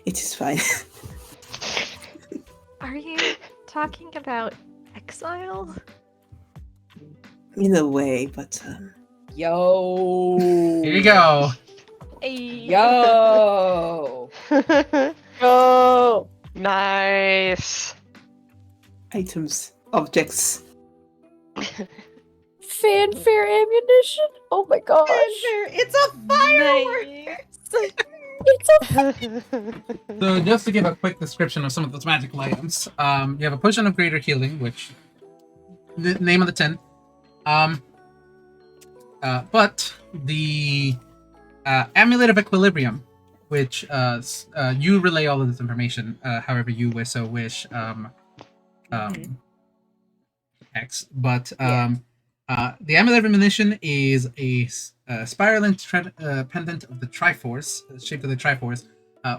It is fine. Are you talking about exile? In a way, but Yo. Here you go. Yo. Oh, nice. items, objects. Fanfare ammunition? Oh my gosh. It's a firework. It's a So just to give a quick description of some of those magical items, you have a potion of greater healing, which the name of the tin. But the Amulet of Equilibrium, which you relay all of this information however you wish. X, but the Amulet of Ammunition is a spiraling pendant of the Triforce, shaped of the Triforce.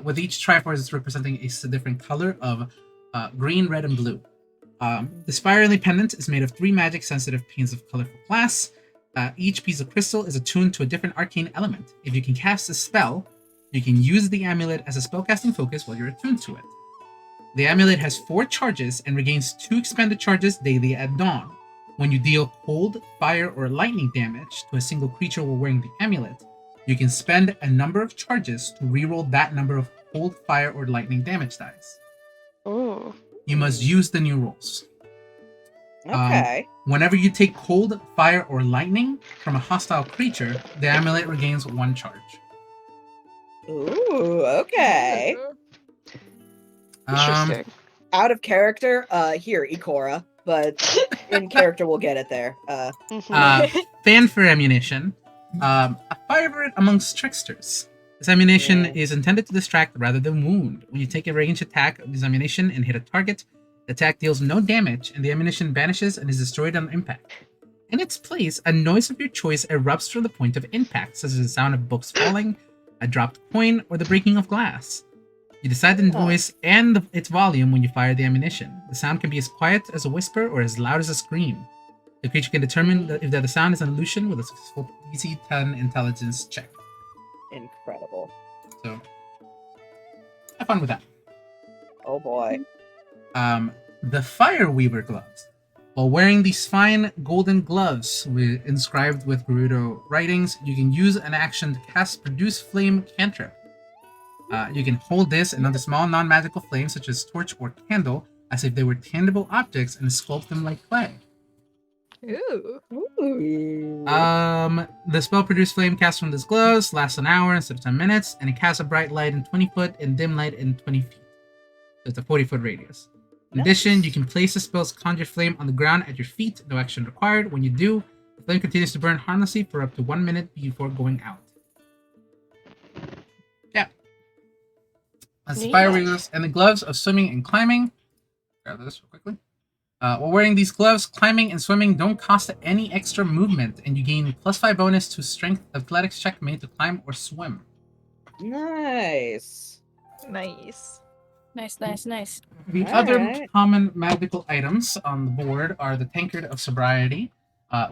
With each Triforce, it's representing a different color of green, red, and blue. The spiraling pendant is made of 3 magic-sensitive panes of colorful glass. Each piece of crystal is attuned to a different arcane element. If you can cast a spell, you can use the amulet as a spellcasting focus while you're attuned to it. The amulet has 4 charges and regains 2 expended charges daily at dawn. When you deal cold, fire, or lightning damage to a single creature while wearing the amulet, you can spend a number of charges to reroll that number of cold, fire, or lightning damage dice. Oh. You must use the new rolls. Okay. Whenever you take cold, fire, or lightning from a hostile creature, the amulet regains 1 charge. Ooh, okay. Interesting. Out of character, here, Ikora, but in character we'll get it there. Fanfare ammunition. A favorite amongst tricksters. This ammunition is intended to distract rather than wound. When you take a ranged attack of this ammunition and hit a target, the attack deals no damage and the ammunition vanishes and is destroyed on impact. In its place, a noise of your choice erupts from the point of impact, such as the sound of books falling, a dropped coin, or the breaking of glass. You decide the noise and its volume when you fire the ammunition. The sound can be as quiet as a whisper or as loud as a scream. The creature can determine if the sound is an illusion with a successful DC 10 intelligence check. Incredible. So, have fun with that. Oh boy. The Fire Weaver gloves. While wearing these fine golden gloves inscribed with Gerudo writings, you can use an action to cast Produce Flame cantrip. You can hold this and other small non-magical flames such as torch or candle as if they were tangible objects and sculpt them like clay. Ooh. Ooh. The spell Produce Flame cast from this gloves lasts an hour instead of 10 minutes, and it casts a bright light in 20 foot and dim light in 20 feet. So it's a 40-foot radius. In addition, you can place the spell's conjure flame on the ground at your feet, no action required. When you do, the flame continues to burn harmlessly for up to 1 minute before going out. Yeah. That's the Fire Weavers and the gloves of swimming and climbing. Grab this real quickly. While wearing these gloves, climbing and swimming don't cost any extra movement, and you gain +5 bonus to strength athletics check made to climb or swim. Nice. Nice. Nice. The All other right. common magical items on the board are the Tankard of Sobriety,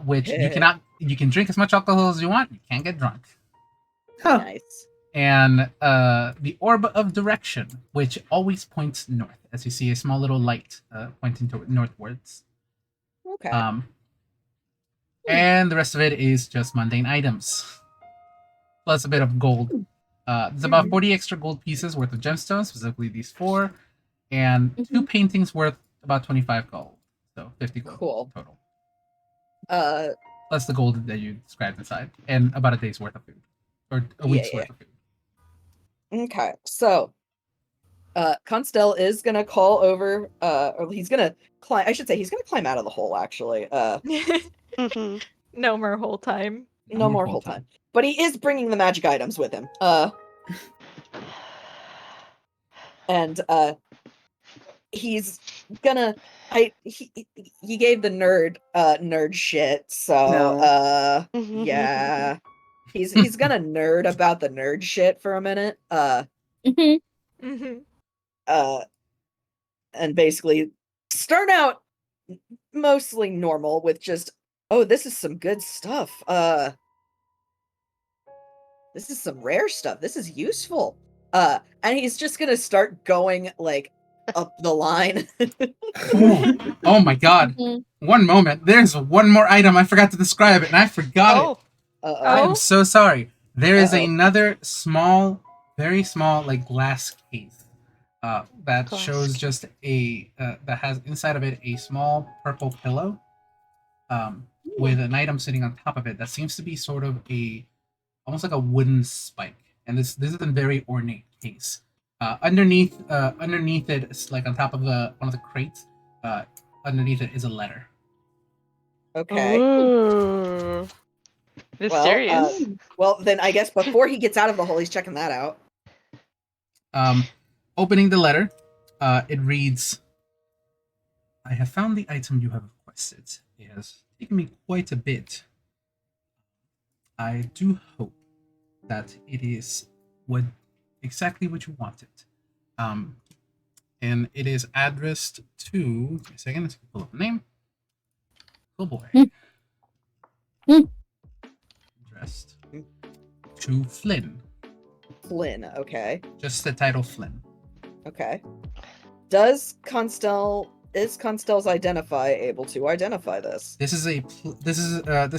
which you can drink as much alcohol as you want, you can't get drunk. Huh. Nice. And the Orb of Direction, which always points north, as you see a small little light pointing northwards. Okay. And the rest of it is just mundane items, plus a bit of gold. There's about 40 extra gold pieces worth of gemstones, specifically these 4, and 2 paintings worth about 25 gold. So 50 gold Cool. total. Plus the gold that you described inside, and about a day's worth of food. Or a week's worth of food. Okay, so Constelle is gonna call over, or he's gonna climb. I should say he's gonna climb out of the hole. Actually, No more whole time. no more whole time. But he is bringing the magic items with him. And he's gonna. He gave the nerd shit. So yeah. He's gonna nerd about the nerd shit for a minute. And basically start out mostly normal with just, oh, this is some good stuff. This is some rare stuff. This is useful. And he's just gonna start going like up the line. Oh my god. One moment. There's one more item I forgot to describe it, and I forgot it. I am so sorry. There is another small, very small, like glass case that shows just a that has inside of it a small purple pillow with an item sitting on top of it that seems to be sort of almost like a wooden spike. And this is a very ornate case. Underneath it, it's like on top of one of the crates. Underneath it is a letter. Okay. Ooh. Mysterious. Well, then I guess before he gets out of the hole, he's checking that out. Opening the letter, it reads, I have found the item you have requested. It has taken me quite a bit. I do hope that it is exactly what you wanted. And it is addressed to, give me a second, let's pull up the name. Oh boy. Addressed to Flynn. Flynn, okay. Just the title Flynn. Okay. Is Constelle's identify able to identify this? This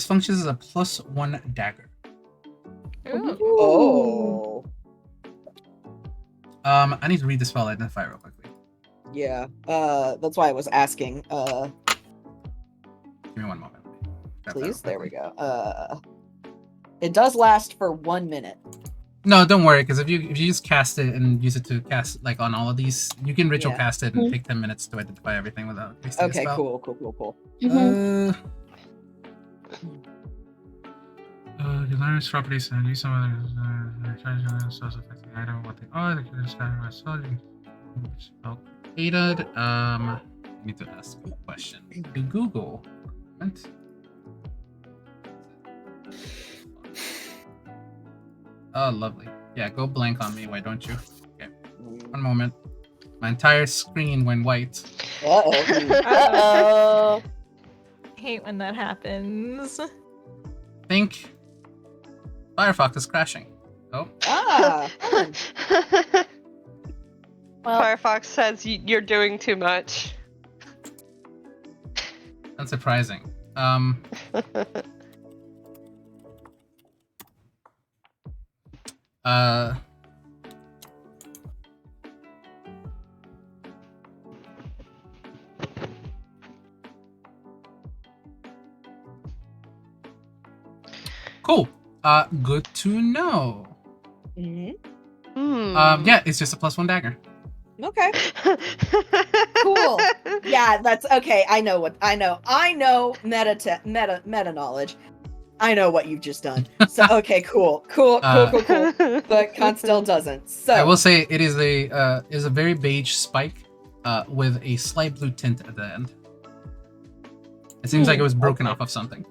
functions as a +1 dagger. Ooh. Oh. I need to read the spell identify real quickly. Yeah. That's why I was asking. Give me one moment. Grab that real Please. There we quickly. go. It does last for 1 minute. No, don't worry, because if you just cast it and use it to cast like on all of these, you can ritual cast it and take 10 minutes to identify everything without wasting a Okay, spell. cool. You learn its properties and use some of the spells affecting the item. What they are, they can describe my spell. Spell created. I need to ask a question to Google. Oh, lovely. Yeah, go blank on me, why don't you? Okay. One moment. My entire screen went white. Uh-oh. I hate when that happens. Think Firefox is crashing. Oh. Fun. Well, Firefox says you're doing too much. Unsurprising. Cool. Good to know. Yeah, it's just a +1 dagger. Okay. Cool. Yeah, that's okay. I know meta knowledge. I know what you've just done. So okay, cool. But Constelle doesn't. So I will say it is a very beige spike, with a slight blue tint at the end. It seems like it was broken off of something.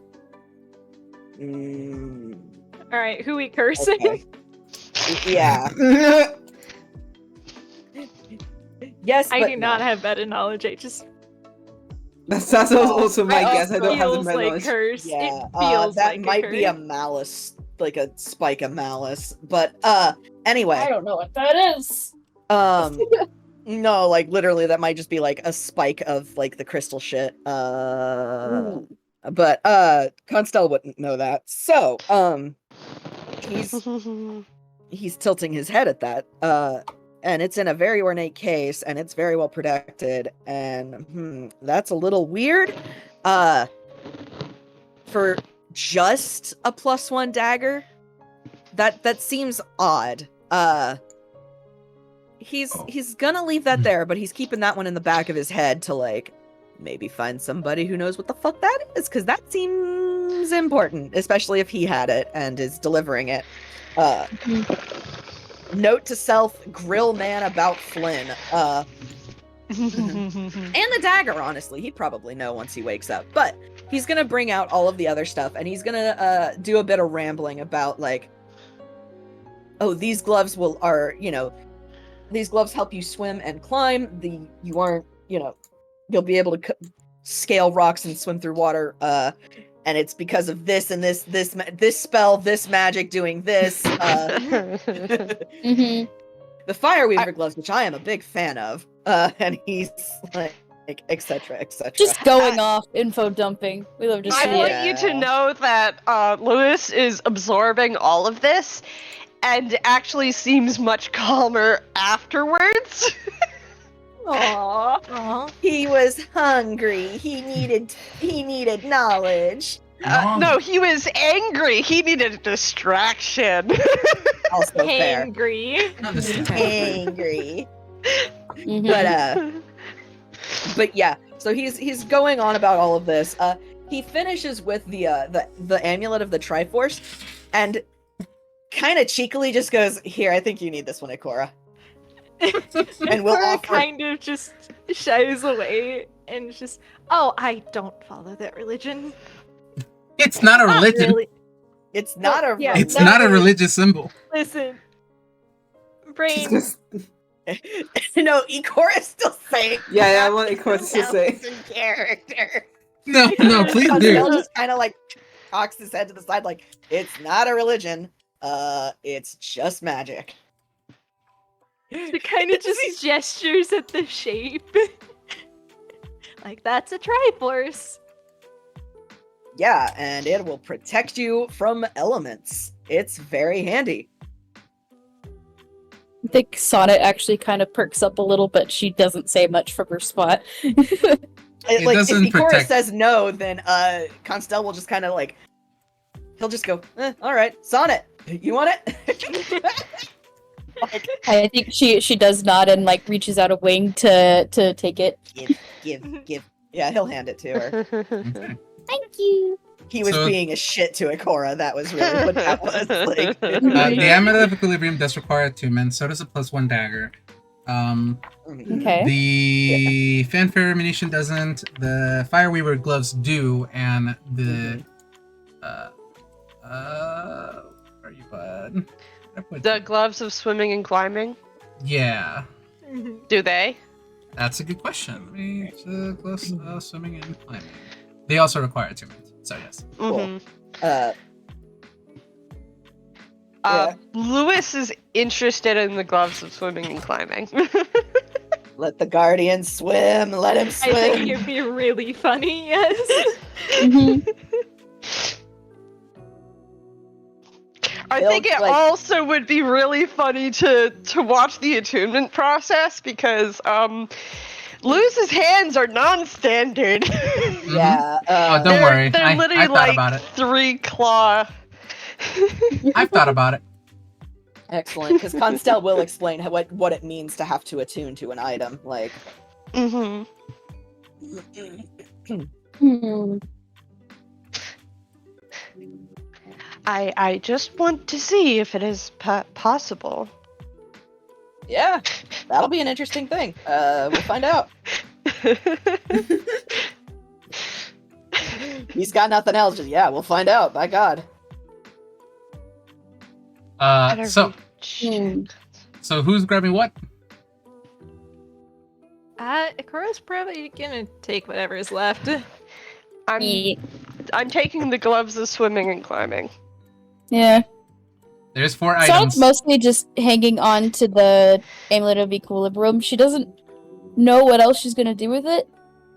All right, who we cursing? Okay. Yeah. Yes, I but do not no. have better knowledge. I just That's also my guess. I don't have the feels like knowledge. curse. Yeah, It feels that like might be a curse. malice, like a spike of malice. But anyway, I don't know what that is. no, like literally, that might just be like a spike of like the crystal shit. But Constelle wouldn't know that. So he's tilting his head at that. And it's in a very ornate case, and it's very well protected, and that's a little weird. For just a +1 dagger, that seems odd. He's gonna leave that there, but he's keeping that one in the back of his head to like maybe find somebody who knows what the fuck that is, because that seems important, especially if he had it and is delivering it. Note to self, grill man about Flynn. And the dagger, honestly. He'd probably know once he wakes up. But he's gonna bring out all of the other stuff, and he's gonna do a bit of rambling about, like, oh, these gloves these gloves help you swim and climb. You'll be able to scale rocks and swim through water. And it's because of this and this spell, this magic doing this. The Fireweaver gloves, which I am a big fan of. And he's like, etc. Just going off, info dumping. We love to see I want it. you to know that Lewis is absorbing all of this and actually seems much calmer afterwards. Aww. He was hungry. He needed knowledge. No, he was angry. He needed a distraction. Also fair. Angry. Angry. Mhm. But yeah, so he's going on about all of this. he finishes with the amulet of the Triforce, and kind of cheekily just goes, "Here, I think you need this one, Ikora." And we'll Ikora offer. kind of just shies away and just, oh, I don't follow that religion. It's not a Not religion. really. It's not a. yeah, It's not not a really. religious symbol. Listen, She's brain. just- No, Ikora's still saying. yeah, I want Ikora to say. In character. No, please Constelle do. just kind of like cocks his head to the side, like, it's not a religion. It's just magic. She kind of just gestures at the shape. Like, that's a Triforce. Yeah, and it will protect you from elements. It's very handy. I think Sonnet actually kind of perks up a little, but she doesn't say much from her spot. It Like, if doesn't Ikora protect- says no, then Constelle will just kind of like, he'll just go, all right, Sonnet, you want it? Like, I think she does nod and like reaches out a wing to take it. give. Yeah, he'll hand it to her. Okay. Thank you. He was So- being a shit to Ikora. That was really what that was. Like, The Amulet of Equilibrium does require attunement, so does a +1 dagger. Okay. The Fanfare Ammunition doesn't, the Fireweaver gloves do, and the where are you, bud? I put- The gloves of swimming and climbing, Yeah, do they? that's a good question. Gloves, swimming and climbing. They also require attunement, so yes. Mhm. Yeah. Lewis is interested in the gloves of swimming and climbing. let the guardian swim. Let him I think swim. it'd be really funny, yes. Mhm. I They'll, think it like- also would be really funny to watch the attunement process because Luz's hands are non-standard. Yeah. Oh, don't worry. They're I literally thought like about it. 3-claw. I've thought about it. Excellent, because Constelle will explain what it means to have to attune to an item. Like, Mm-hmm. Hmm. I just want to see if it is possible. yeah, that'll be an interesting thing. We'll find out. He's got nothing else. Just, yeah, we'll find out. By God. So Hmm. who's grabbing what? Ikora's probably gonna take whatever's left. Yeah. I'm taking the gloves of swimming and climbing. Yeah. There's 4 Sonnet's items. mostly just hanging on to the Amulet of Equilibrium. She doesn't know what else she's gonna do with it,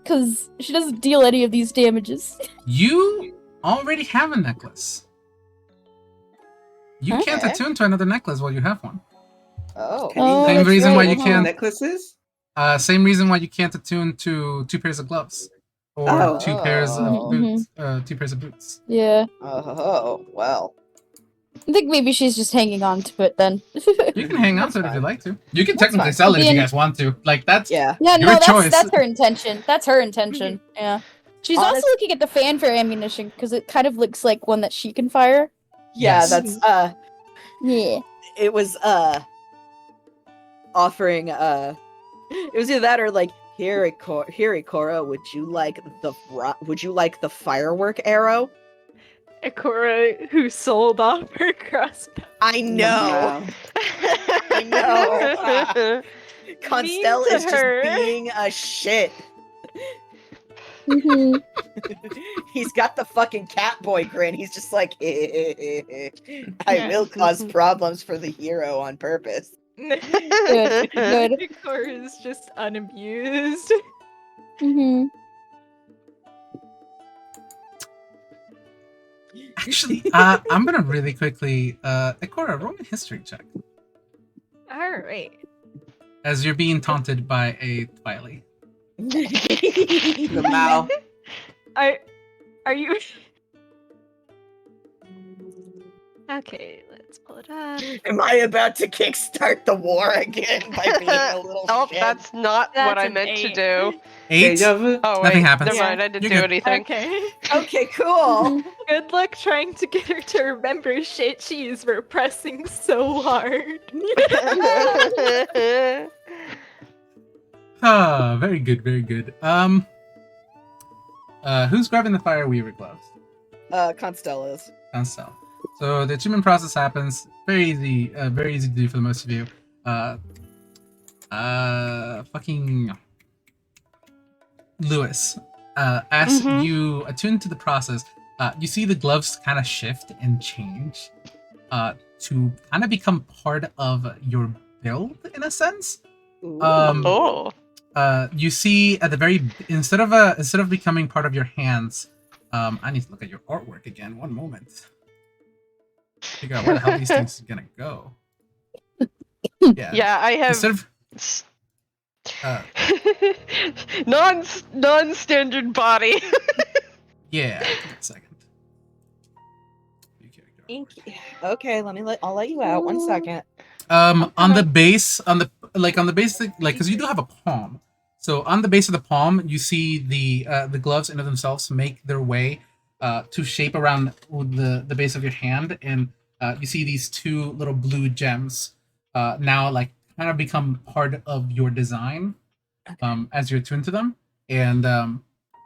because she doesn't deal any of these damages. You already have a necklace. You can't Okay. attune to another necklace while you have one. Oh. Oh, Same that's reason right. why you Multiple can't. necklaces? Same reason why you can't attune to 2 pairs of gloves, or Oh. 2 pairs of Oh. boots. 2 pairs of boots. Yeah. Oh, well. I think maybe she's just hanging on to it then. You can hang on That's to it if you fine. like to. You can That's technically fine. sell it if you Being- guys want to. Like that's Yeah. Yeah, Your no, choice. that's her intention. That's her intention. Yeah. She's also Honest- looking at the fanfare ammunition because it kind of looks like one that she can fire. Yeah, Yes. that's Yeah. it was offering it was either that or like, here Ikora, would you like the firework arrow? Ikora, who sold off her crossbow. I know. I know. Constelle to is just her. being a shit. Mhm. He's got the fucking Catboy grin. He's just like, I will cause problems for the hero on purpose. Good. Good. Ikora is just unamused. Mhm. actually. I'm gonna really quickly. Ikora, roll a history check Alright. as you're being taunted by a Twily. The Mao. Are you Okay, let's Let's pull it up. Am I about to kickstart the war again by being a little Oh, shit? that's not what That's I an meant to 8. do. 8. Deja vu. Oh, wait. Nothing happens. Never mind. I didn't You're do good. anything. Okay. Okay, cool. Good luck trying to get her to remember shit she is repressing so hard. Ah, very good, very good. Who's grabbing the fire weaver gloves? Constelle is. Constelle. So the attunement process happens. Very easy to do for the most of you. Fucking Lewis. As Mhm. you attune to the process, you see the gloves kind of shift and change, to kind of become part of your build in a sense. Oh. You see at the very instead of becoming part of your hands, I need to look at your artwork again. One moment. Figure out where the hell these things are gonna go. Yeah. Yeah, I have Instead of non-standard body. yeah. Give me a second. New character artwork. Okay, I'll let you out. 1 second. On the base, on the basic, like, because you do have a palm. So on the base of the palm, you see the gloves into themselves make their way to shape around the base of your hand, and you see these 2 little blue gems now like kind of become part of your design as you're attuned to them, and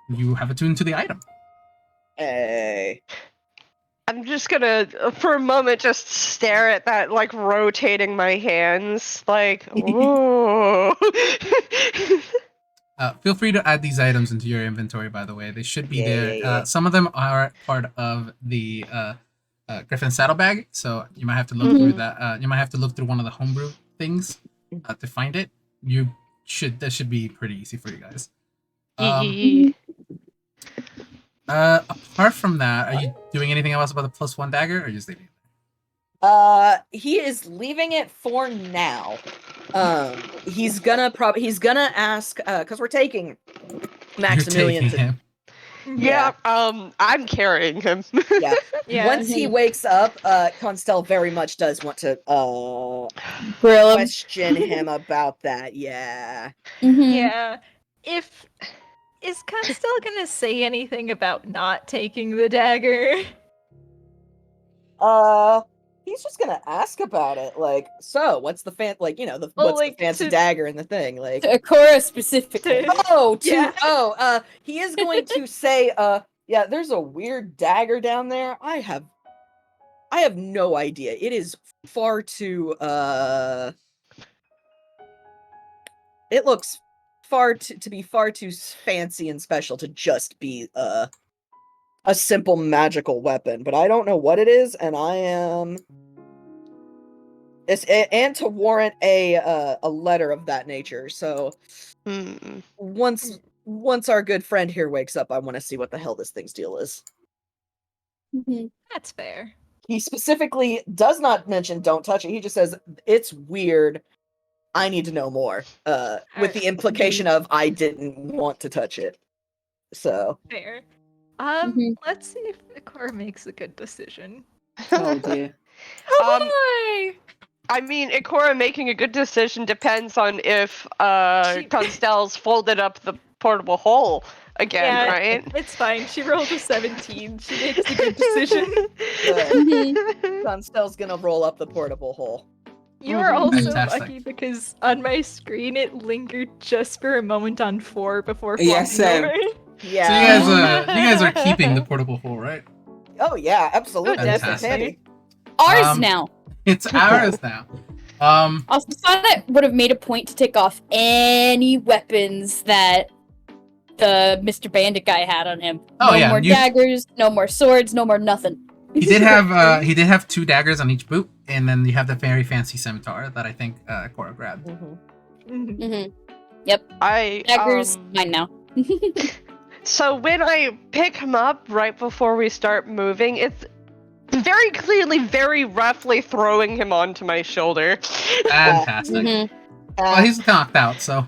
you have attuned to the item. Hey. I'm just gonna, for a moment, just stare at that, like, rotating my hands, like, ooh. Feel free to add these items into your inventory, by the way. They should be there. Yeah. Some of them are part of the Griffin saddlebag, so you might have to look Mhm. through that. You might have to look through one of the homebrew things to find it. That should be pretty easy for you guys. Yee. Apart from that, are you doing anything else about the +1 dagger, or just leaving it? He is leaving it for now. He's gonna ask, cause we're taking Maximilian You're taking him. Yeah, I'm carrying him. Yeah. Yeah. Once he wakes up, Constelle very much does want to Grill him. question him about that. Yeah. Mhm. Yeah. Is Constelle gonna say anything about not taking the dagger? He's just gonna ask about it. Like, so what's the what's the fancy to- dagger in the thing? Like, To Ikora specifically. Yeah. he is going to say, yeah, there's a weird dagger down there. I have no idea. It is far too, it looks to be far too fancy and special to just be, a simple magical weapon, but I don't know what it is, and and to warrant a letter of that nature. So Hmm. once our good friend here wakes up, I want to see what the hell this thing's deal is. Mhm. That's fair. He specifically does not mention don't touch it. He just says it's weird. I need to know more. With the implication of I didn't want to touch it. So Fair. Mhm. Let's see if Ikora makes a good decision. Oh dear. Why? I mean, Ikora making a good decision depends on if Constelle's folded up the portable hole again, Yeah, right? It's fine. She rolled a 17. She makes a good decision. good. Constelle's gonna roll up the portable hole. You are also Fantastic. lucky because on my screen it lingered just for a moment on 4 before Yeah, flopping same. over. Yeah. So you guys are keeping the portable hole, right? Oh yeah, absolutely. Oh, That's definitely. handy. Ours now. It's ours now. Also, Sonnet would have made a point to take off any weapons that the Mr. Bandit guy had on him. Oh, No yeah, more daggers, no more swords, no more nothing. He did have 2 daggers on each boot, and then you have the very fancy scimitar that I think Ikora grabbed. Mhm. Mhm. Yep. I Daggers, mine now. So when I pick him up right before we start moving, it's very clearly, very roughly throwing him onto my shoulder. Fantastic. Mhm. Well, he's knocked out, so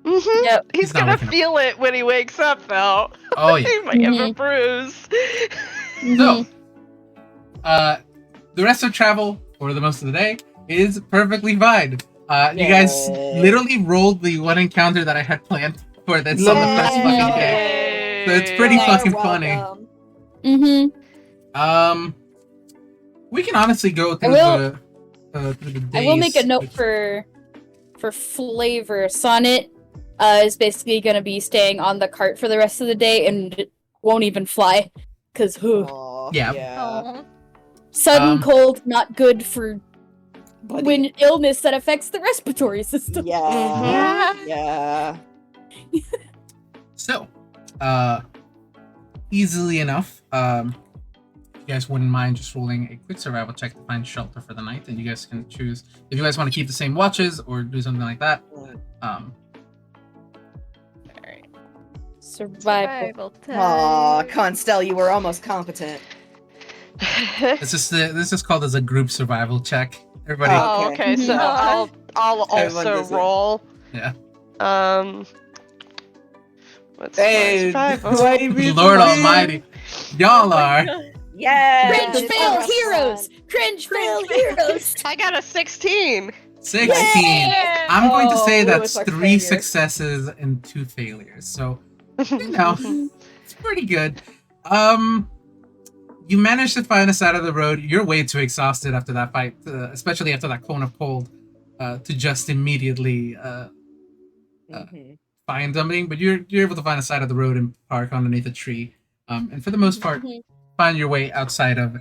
Mm-hmm. Yep. He's He's not gonna waking up. feel it when he wakes up, though. oh yeah. He might have a bruise. So, the rest of travel for the most of the day is perfectly fine. You guys literally rolled the one encounter that I had planned for this on the first fucking day. So it's pretty fucking funny. We can honestly go through through the days. I will make a note for flavor. Sonnet is basically going to be staying on the cart for the rest of the day and won't even fly. Because, yeah. Sudden cold, not good for when illness that affects the respiratory system. Yeah. So, easily enough, if you guys wouldn't mind just rolling a quick survival check to find shelter for the night, and you guys can choose if you guys want to keep the same watches or do something like that. Survival time. Aw, Constelle, you were almost competent. This is called as a group survival check. Everybody. Oh, okay. So I'll also roll. Yeah. What's Hey, my survival? Lord Almighty, y'all are. Yeah. Cringe fail heroes! Cringe fail heroes! I got a 16. 16. Yeah! I'm going to say Oh, that's it's our 3 failure. successes and 2 failures. So, you know, it's pretty good. You managed to find a side of the road. You're way too exhausted after that fight, especially after that cone of cold, to just immediately find something. But you're able to find a side of the road and park underneath a tree. And for the most part, find your way outside of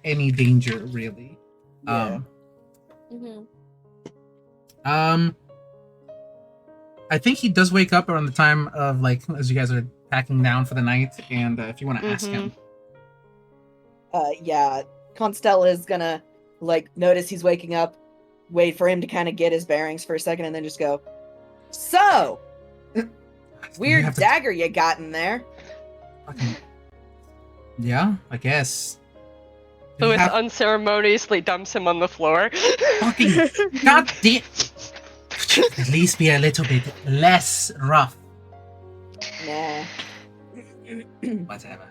any danger, really. I think he does wake up around the time of, like, as you guys are packing down for the night, and if you want to ask him. Yeah. Constelle is gonna, like, notice he's waking up, wait for him to kind of get his bearings for a second, and then just go, "So, weird dagger you got in there." Fucking... Yeah, I guess. Lewis unceremoniously dumps him on the floor. Fucking goddamn! At least be a little bit less rough. Nah. Whatever.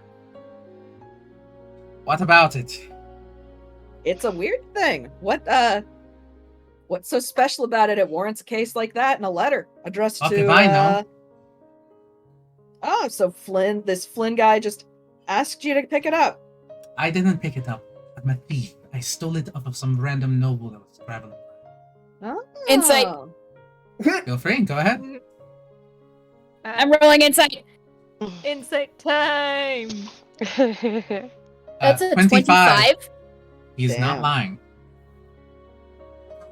What about it? It's a weird thing. What's so special about it? It warrants a case like that in a letter addressed Fuck to. if I know. Oh, so this Flynn guy just asked you to pick it up. I didn't pick it up. I'm a thief. I stole it off of some random noble that was traveling. Oh. Insight. Feel free, go ahead. I'm rolling insight. Insight time. That's a 25. He's not Damn. lying.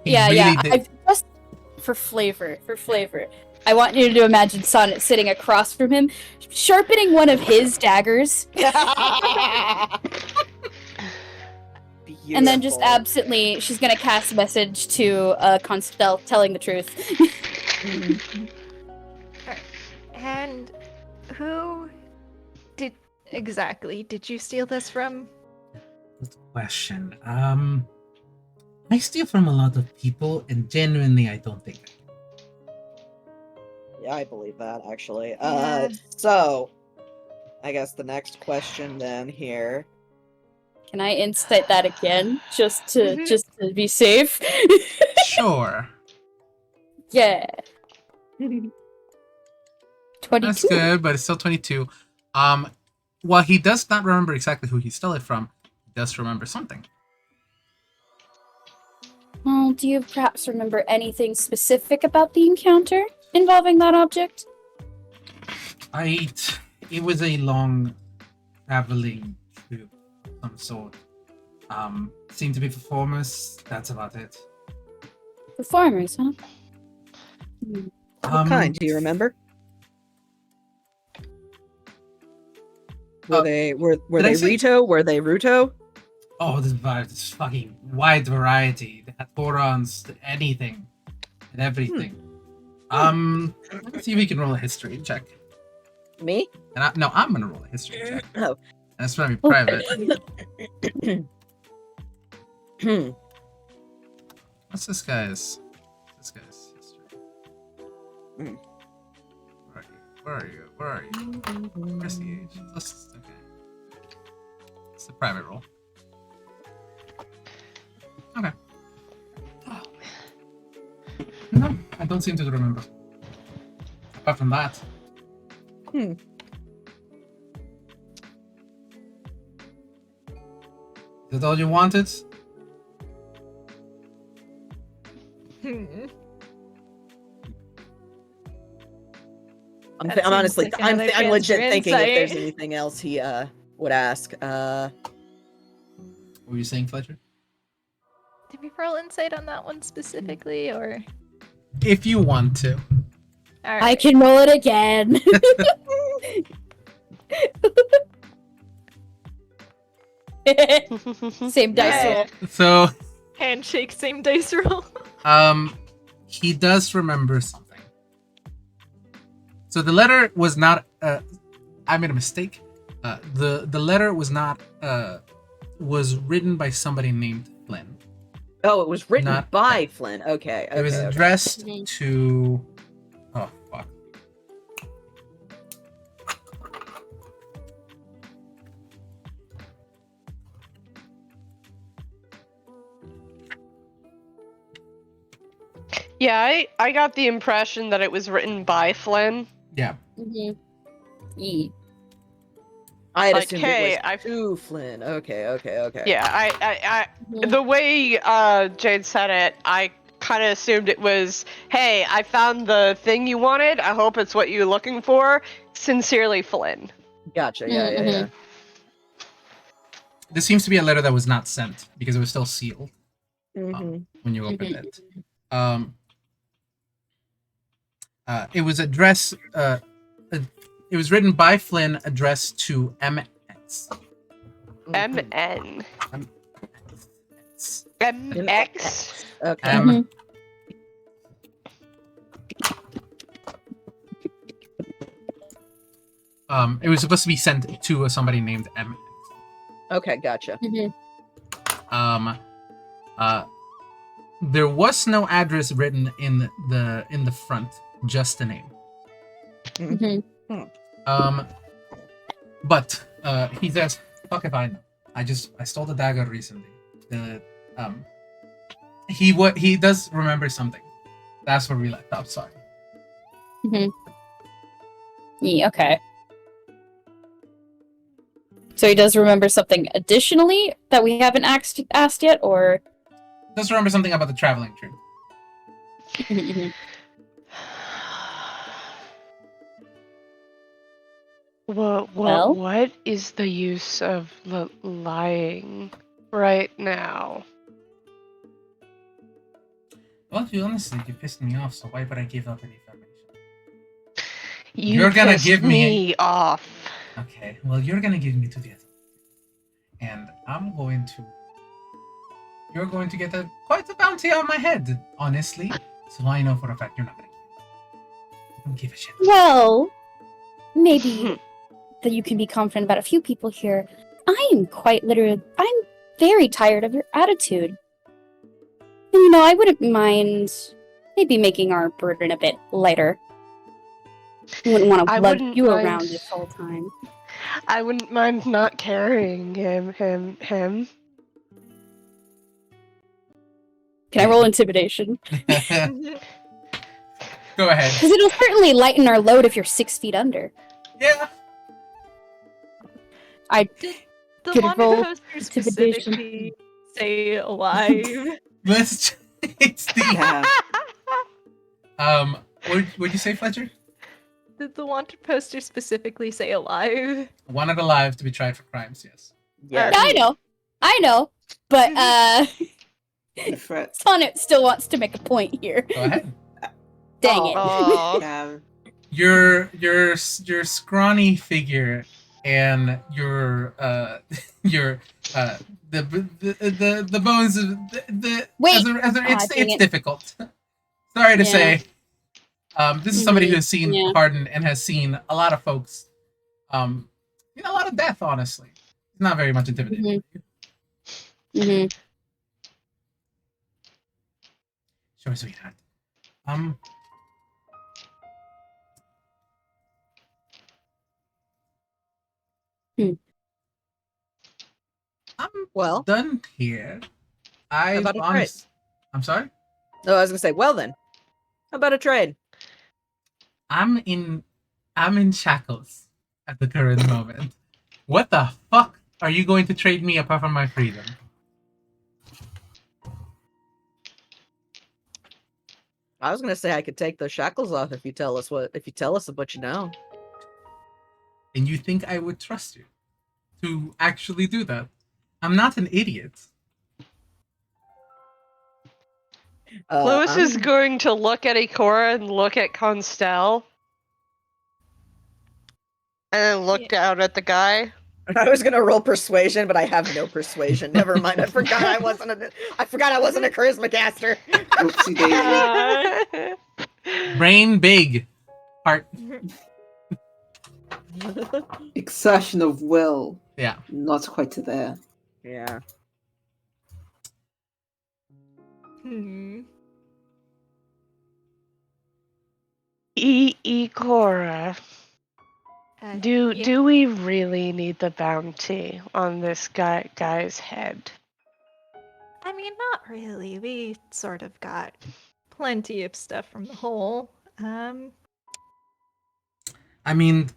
He Yeah. did. I've just for flavor. I want you to imagine Sonnet sitting across from him, sharpening one of his daggers, and then just absently, she's gonna cast a message to Constelle, telling the truth. And who did you steal this from? Good question. I steal from a lot of people, and genuinely, I don't think. Yeah, I believe that actually. Yeah. So I guess the next question then here. Can I insight that again, just to be safe? Sure. Yeah. 22. That's good, but it's still 22. While he does not remember exactly who he stole it from, he does remember something. Well, do you perhaps remember anything specific about the encounter involving that object? It was a long traveling trip of some sort. Seemed to be performers. That's about it. Performers, huh? What kind? Do you remember? Were they Rito? Were they Ruto? Oh, this fucking wide variety. They had Borons, anything, and everything. Let's see if we can roll a history check. Me? And I'm gonna roll a history check. Oh. That's gonna be private. What's this guy's history? Where are you? Where's the age? Okay. It's a private roll. Okay. No, I don't seem to remember. Apart from that. Hmm. Is that all you wanted? Hmm. I'm That honestly, seems like I'm another legit answer thinking if there's insight. anything else he would ask. What were you saying, Fletcher? Did we roll insight on that one specifically, or? If you want to. All I right. can roll it again. Same dice roll. So, Handshake, same dice roll. he does remember something. So the letter was not. I made a mistake. The letter was not. Was written by somebody named Flynn. Oh, it was written Not- by Flynn. Okay. It was okay. addressed Mhm. to. Oh fuck. Yeah, I got the impression that it was written by Flynn. Yeah. Mhm. Ye. I had Like, assumed hey, it was to Flynn. Okay. Yeah, I Mhm. the way Jade said it, I kind of assumed it was, hey, I found the thing you wanted. I hope it's what you're looking for. Sincerely, Flynn. Gotcha. Yeah. Mhm. This seems to be a letter that was not sent because it was still sealed Mm-hmm. when you opened Mhm. it. It was addressed. It was written by Flynn, addressed to MX. MN. MX. MX. Okay. M. It was supposed to be sent to somebody named MX. Okay. Gotcha. Mhm. There was no address written in the front, just the name. Mhm. But he says, "Fuck if I know. I stole the dagger recently. He does remember something. That's where we left off. Sorry. Ye. Okay. So he does remember something additionally that we haven't asked yet, or? Does remember something about the traveling trip. Mhm. Well? What is the use of lying right now? Well, you honestly, you pissed me off. So why would I give up any information? You're gonna pissed give me off. Okay. Well, you're gonna give me to the other, and I'm going to. You're going to get quite a bounty on my head, honestly. So I know for a fact you're not gonna. I don't give a shit. Well, maybe that you can be confident about a few people here. I am quite literally. I'm very tired of your attitude. And, I wouldn't mind maybe making our burden a bit lighter. I wouldn't want to I lug wouldn't you mind- around this whole time. I wouldn't mind not carrying him. Can I roll intimidation? Go ahead. Because it'll certainly lighten our load if you're 6 feet under. Yeah. The Could one roll poster intimidation. specifically say alive. Let's. It's the. Yeah. What'd you say, Fletcher? Did the wanted poster specifically say alive? Wanted alive to be tried for crimes. Yes. Yeah. I know. But, The threat. Sonnet still wants to make a point here. Go ahead. Dang it. Oh. Your scrawny figure and your the bones of the Wait. it's dang it. difficult. Sorry to Yeah. say. This is somebody who has seen Yeah. Harden and has seen a lot of folks, a lot of death. Honestly, it's not very much intimidating. Mm-hmm. Sure, sweetheart. I'm Well. done here. How about a trade? I'm sorry? No, I was gonna say, well then, how about a trade? I'm in shackles at the current moment. What the fuck are you going to trade me apart from my freedom? I was gonna say I could take those shackles off if you tell us what you know. And you think I would trust you to actually do that? I'm not an idiot. Lewis is I'm- going to look at Ikora and look at Constelle. And then look down at the guy. I was gonna roll persuasion, but I have no persuasion. Never mind. I forgot I wasn't a charisma caster. Oopsie daisy. Brain big, heart. Exertion of will. Yeah. Not quite to there. Yeah. Ikora. Yeah. Do we really need the bounty on this guy's head? I mean, not really. We sort of got plenty of stuff from the hole. I mean,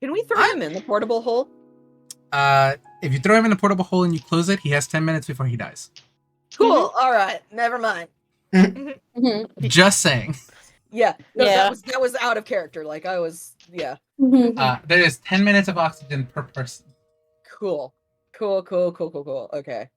Can we throw him in the portable hole? if you throw him in the portable hole and you close it, he has 10 minutes before he dies. Cool. All right. Never mind. Just saying. Yeah. No, Yeah. that was out of character. Like I was. Yeah. There is 10 minutes of oxygen per person. Cool. Okay.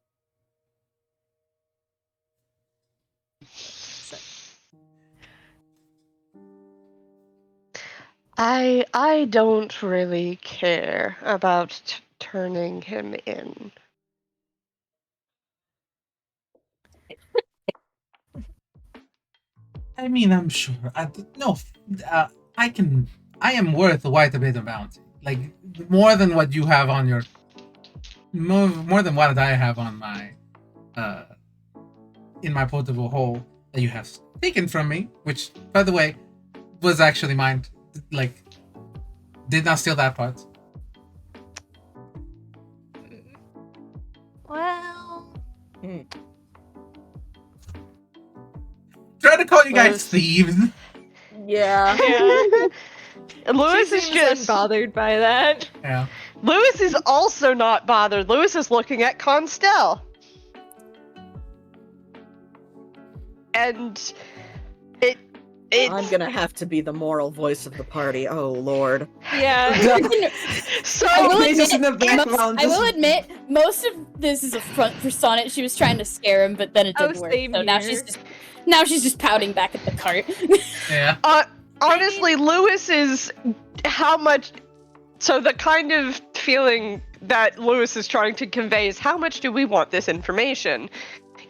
I don't really care about turning him in. I mean, I'm sure. I am worth quite a bit of bounty. Like, more than what you have on your... More than what I have on my... in my portable hole that you have taken from me, which, by the way, was actually mine. Like, did not steal that part. Well, Trying to call you guys Lewis. thieves. Yeah. And Lewis she is seems just unbothered by that. Yeah. Lewis is also not bothered. Lewis is looking at Constelle. And I'm gonna have to be the moral voice of the party. Oh Lord. Yeah. so I will He's just in the admit, background. I will admit, most of this is a front for Sonnet. She was trying to scare him, but then it Oh, didn't work. same So now here. she's just pouting back at the cart. Yeah. honestly, Lewis is how much. So the kind of feeling that Lewis is trying to convey is how much do we want this information?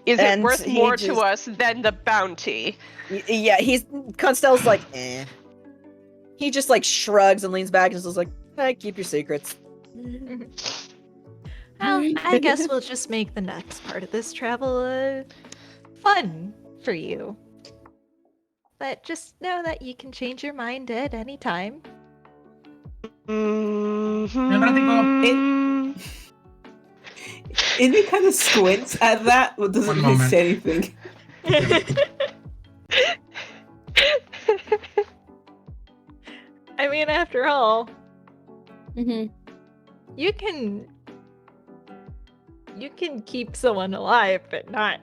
Is it And worth he more to just- us than the bounty? Yeah. Constell's like, eh. He just like shrugs and leans back and is just like, hey, keep your secrets. Well, I guess we'll just make the next part of this travel fun for you. But just know that you can change your mind at any time. Mm-hmm. Indy kind of squints at that, but doesn't One really moment. say anything. I mean, after all, Mhm. you can keep someone alive, but not.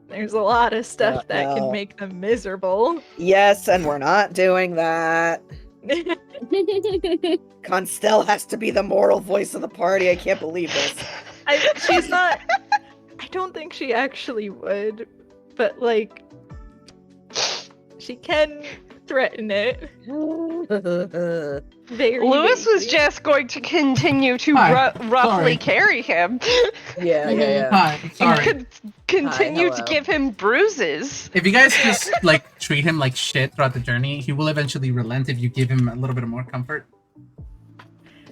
There's a lot of stuff that no. can make them miserable. Yes, and we're not doing that. Constelle has to be the moral voice of the party. I can't believe this. She's not. I don't think she actually would, but like, she can threaten it. Very. Lewis was vaguely. just going to continue to Hi. roughly Sorry. carry him. Yeah. Hi, And sorry. continue to hello. give him bruises. If you guys just like treat him like shit throughout the journey, he will eventually relent if you give him a little bit of more comfort.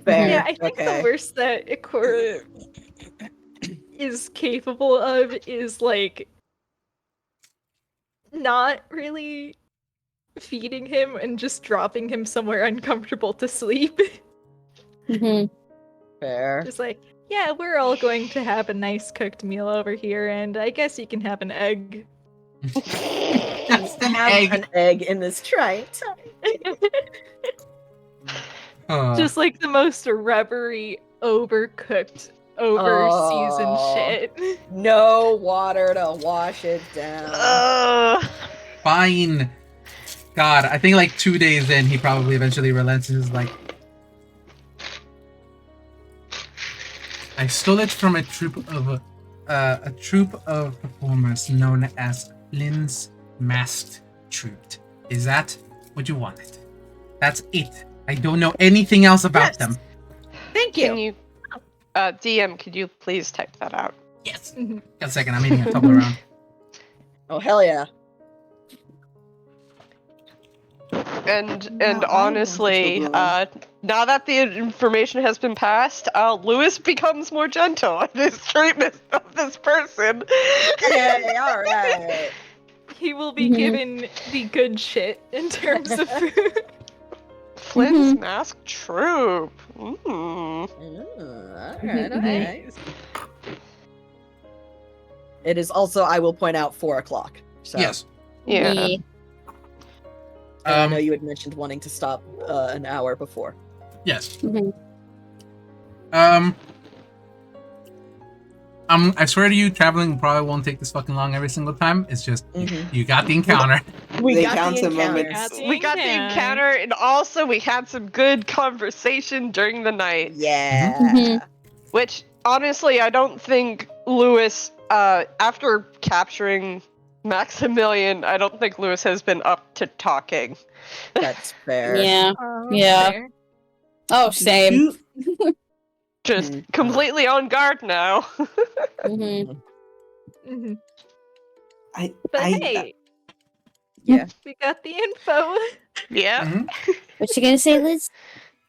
Fair. Yeah, I think Okay. the worst that Ikora is capable of is like not really feeding him and just dropping him somewhere uncomfortable to sleep. Mhm. Fair. Just like, Yeah, we're all going to have a nice cooked meal over here, and I guess you can have an egg. Just an Have egg. an egg in this trait. Just like the most rubbery, overcooked, over-seasoned Oh. shit. No water to wash it down. Fine. God, I think like 2 days in, he probably eventually relents and is like, I stole it from a troupe of performers known as Lynn's Masked Troupe. Is that what you wanted? That's it. I don't know anything else about Yes. them. Thank you. Can you, DM, could you please type that out? Yes. Got a second. I'm eating a Toblerone. Oh hell yeah. And No, I don't want honestly, Toblerone. now that the information has been passed, Lewis becomes more gentle in his treatment of this person. Hey, all right. He will be Mhm. given the good shit in terms of food. Flynn's Mask Troop. Mm. All right. Okay. Nice. It is also, I will point out, 4:00. So. Yes. Yeah. And I know you had mentioned wanting to stop an hour before. Yes. Mhm. I swear to you, traveling probably won't take this fucking long every single time. It's just you got the encounter. We They got count the some encounter. moments. We got the encounter, and also we had some good conversation during the night. Yeah. Mhm. Which, honestly, I don't think Lewis, after capturing Maximilian, I don't think Lewis has been up to talking. That's fair. Yeah. Oh, Yeah. fair. Oh, same. You- Just Mhm. completely on guard now. Mhm. Mhm. I, But I, hey, Yeah. we got the info. Yeah. Mhm. What you gonna say, Liz?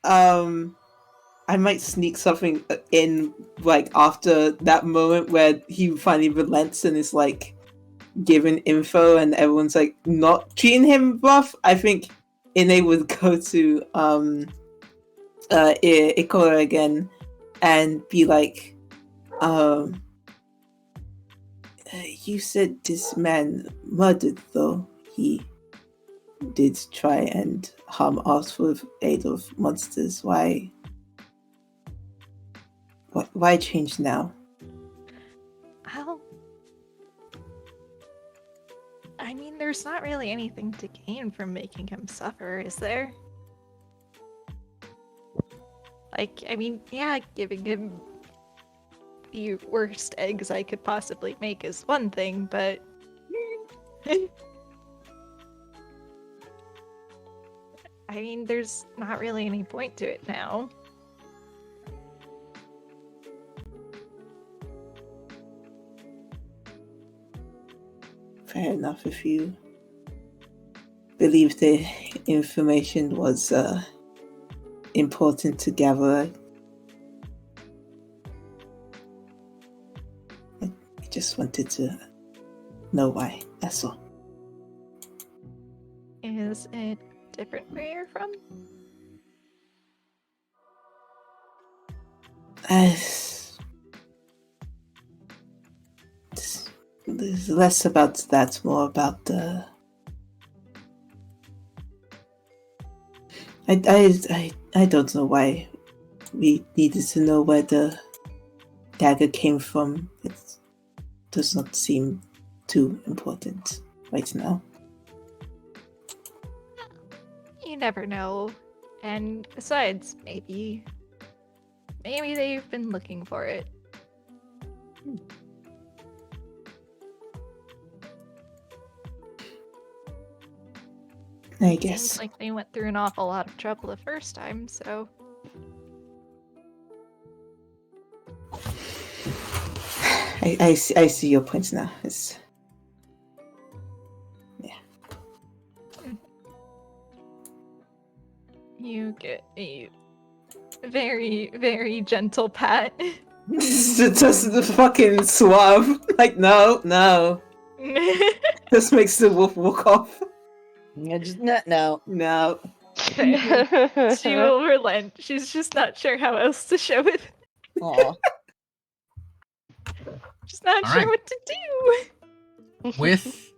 I might sneak something in, like, after that moment where he finally relents and is, like, given info and everyone's, like, not treating him rough. I think Ine would go to, Ikora again and be like, you said this man murdered, though. He did try and harm us with aid of monsters. Why change now? Well, I mean, there's not really anything to gain from making him suffer, is there? Like, I mean, yeah, giving him the worst eggs I could possibly make is one thing, but... I mean, there's not really any point to it now. Fair enough, if you believe the information was important to gather. I just wanted to know why, that's all. Is it different where you're from? There's less about that, more about the... I don't know why we needed to know where the dagger came from. It does not seem too important right now. You never know. And besides, maybe they've been looking for it. I Seems guess. like they went through an awful lot of trouble the first time, so... I see your points now. It's... You get a very, very gentle pat. Just the fucking suave. Like, no. This makes the wolf walk off. Yeah, just no. No. She will relent. She's just not sure how else to show it. Aw. Just not All sure right. what to do. With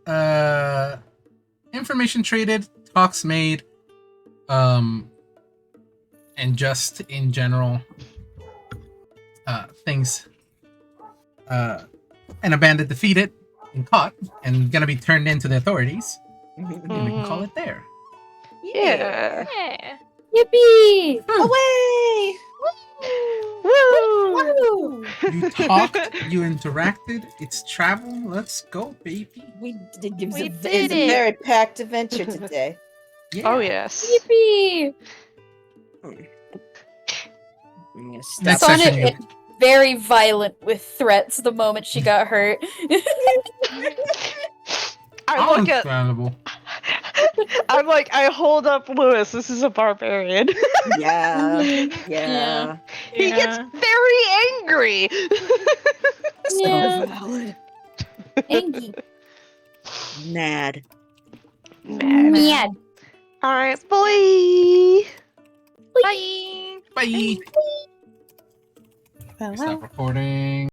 information traded, talks made, and just in general, things, and a bandit defeated and caught and gonna be turned into the authorities. And we can call it there. Yeah. Yeah. Yippee! Away! Woo! You talked, you interacted, it's travel. Let's go, baby. We did We it's did a it. very packed adventure today. Yeah. Oh yes. Yippee! I'm gonna Next stop. Sonnet session, you- is very violent with threats the moment she got hurt. I look at. Understandable. I'm like, I hold up Lewis. This is a barbarian. Yeah. Yeah. He gets very angry. Yeah. valid. Angry. Mad. Mad. All right, boy. Bye. Bye. Stop recording.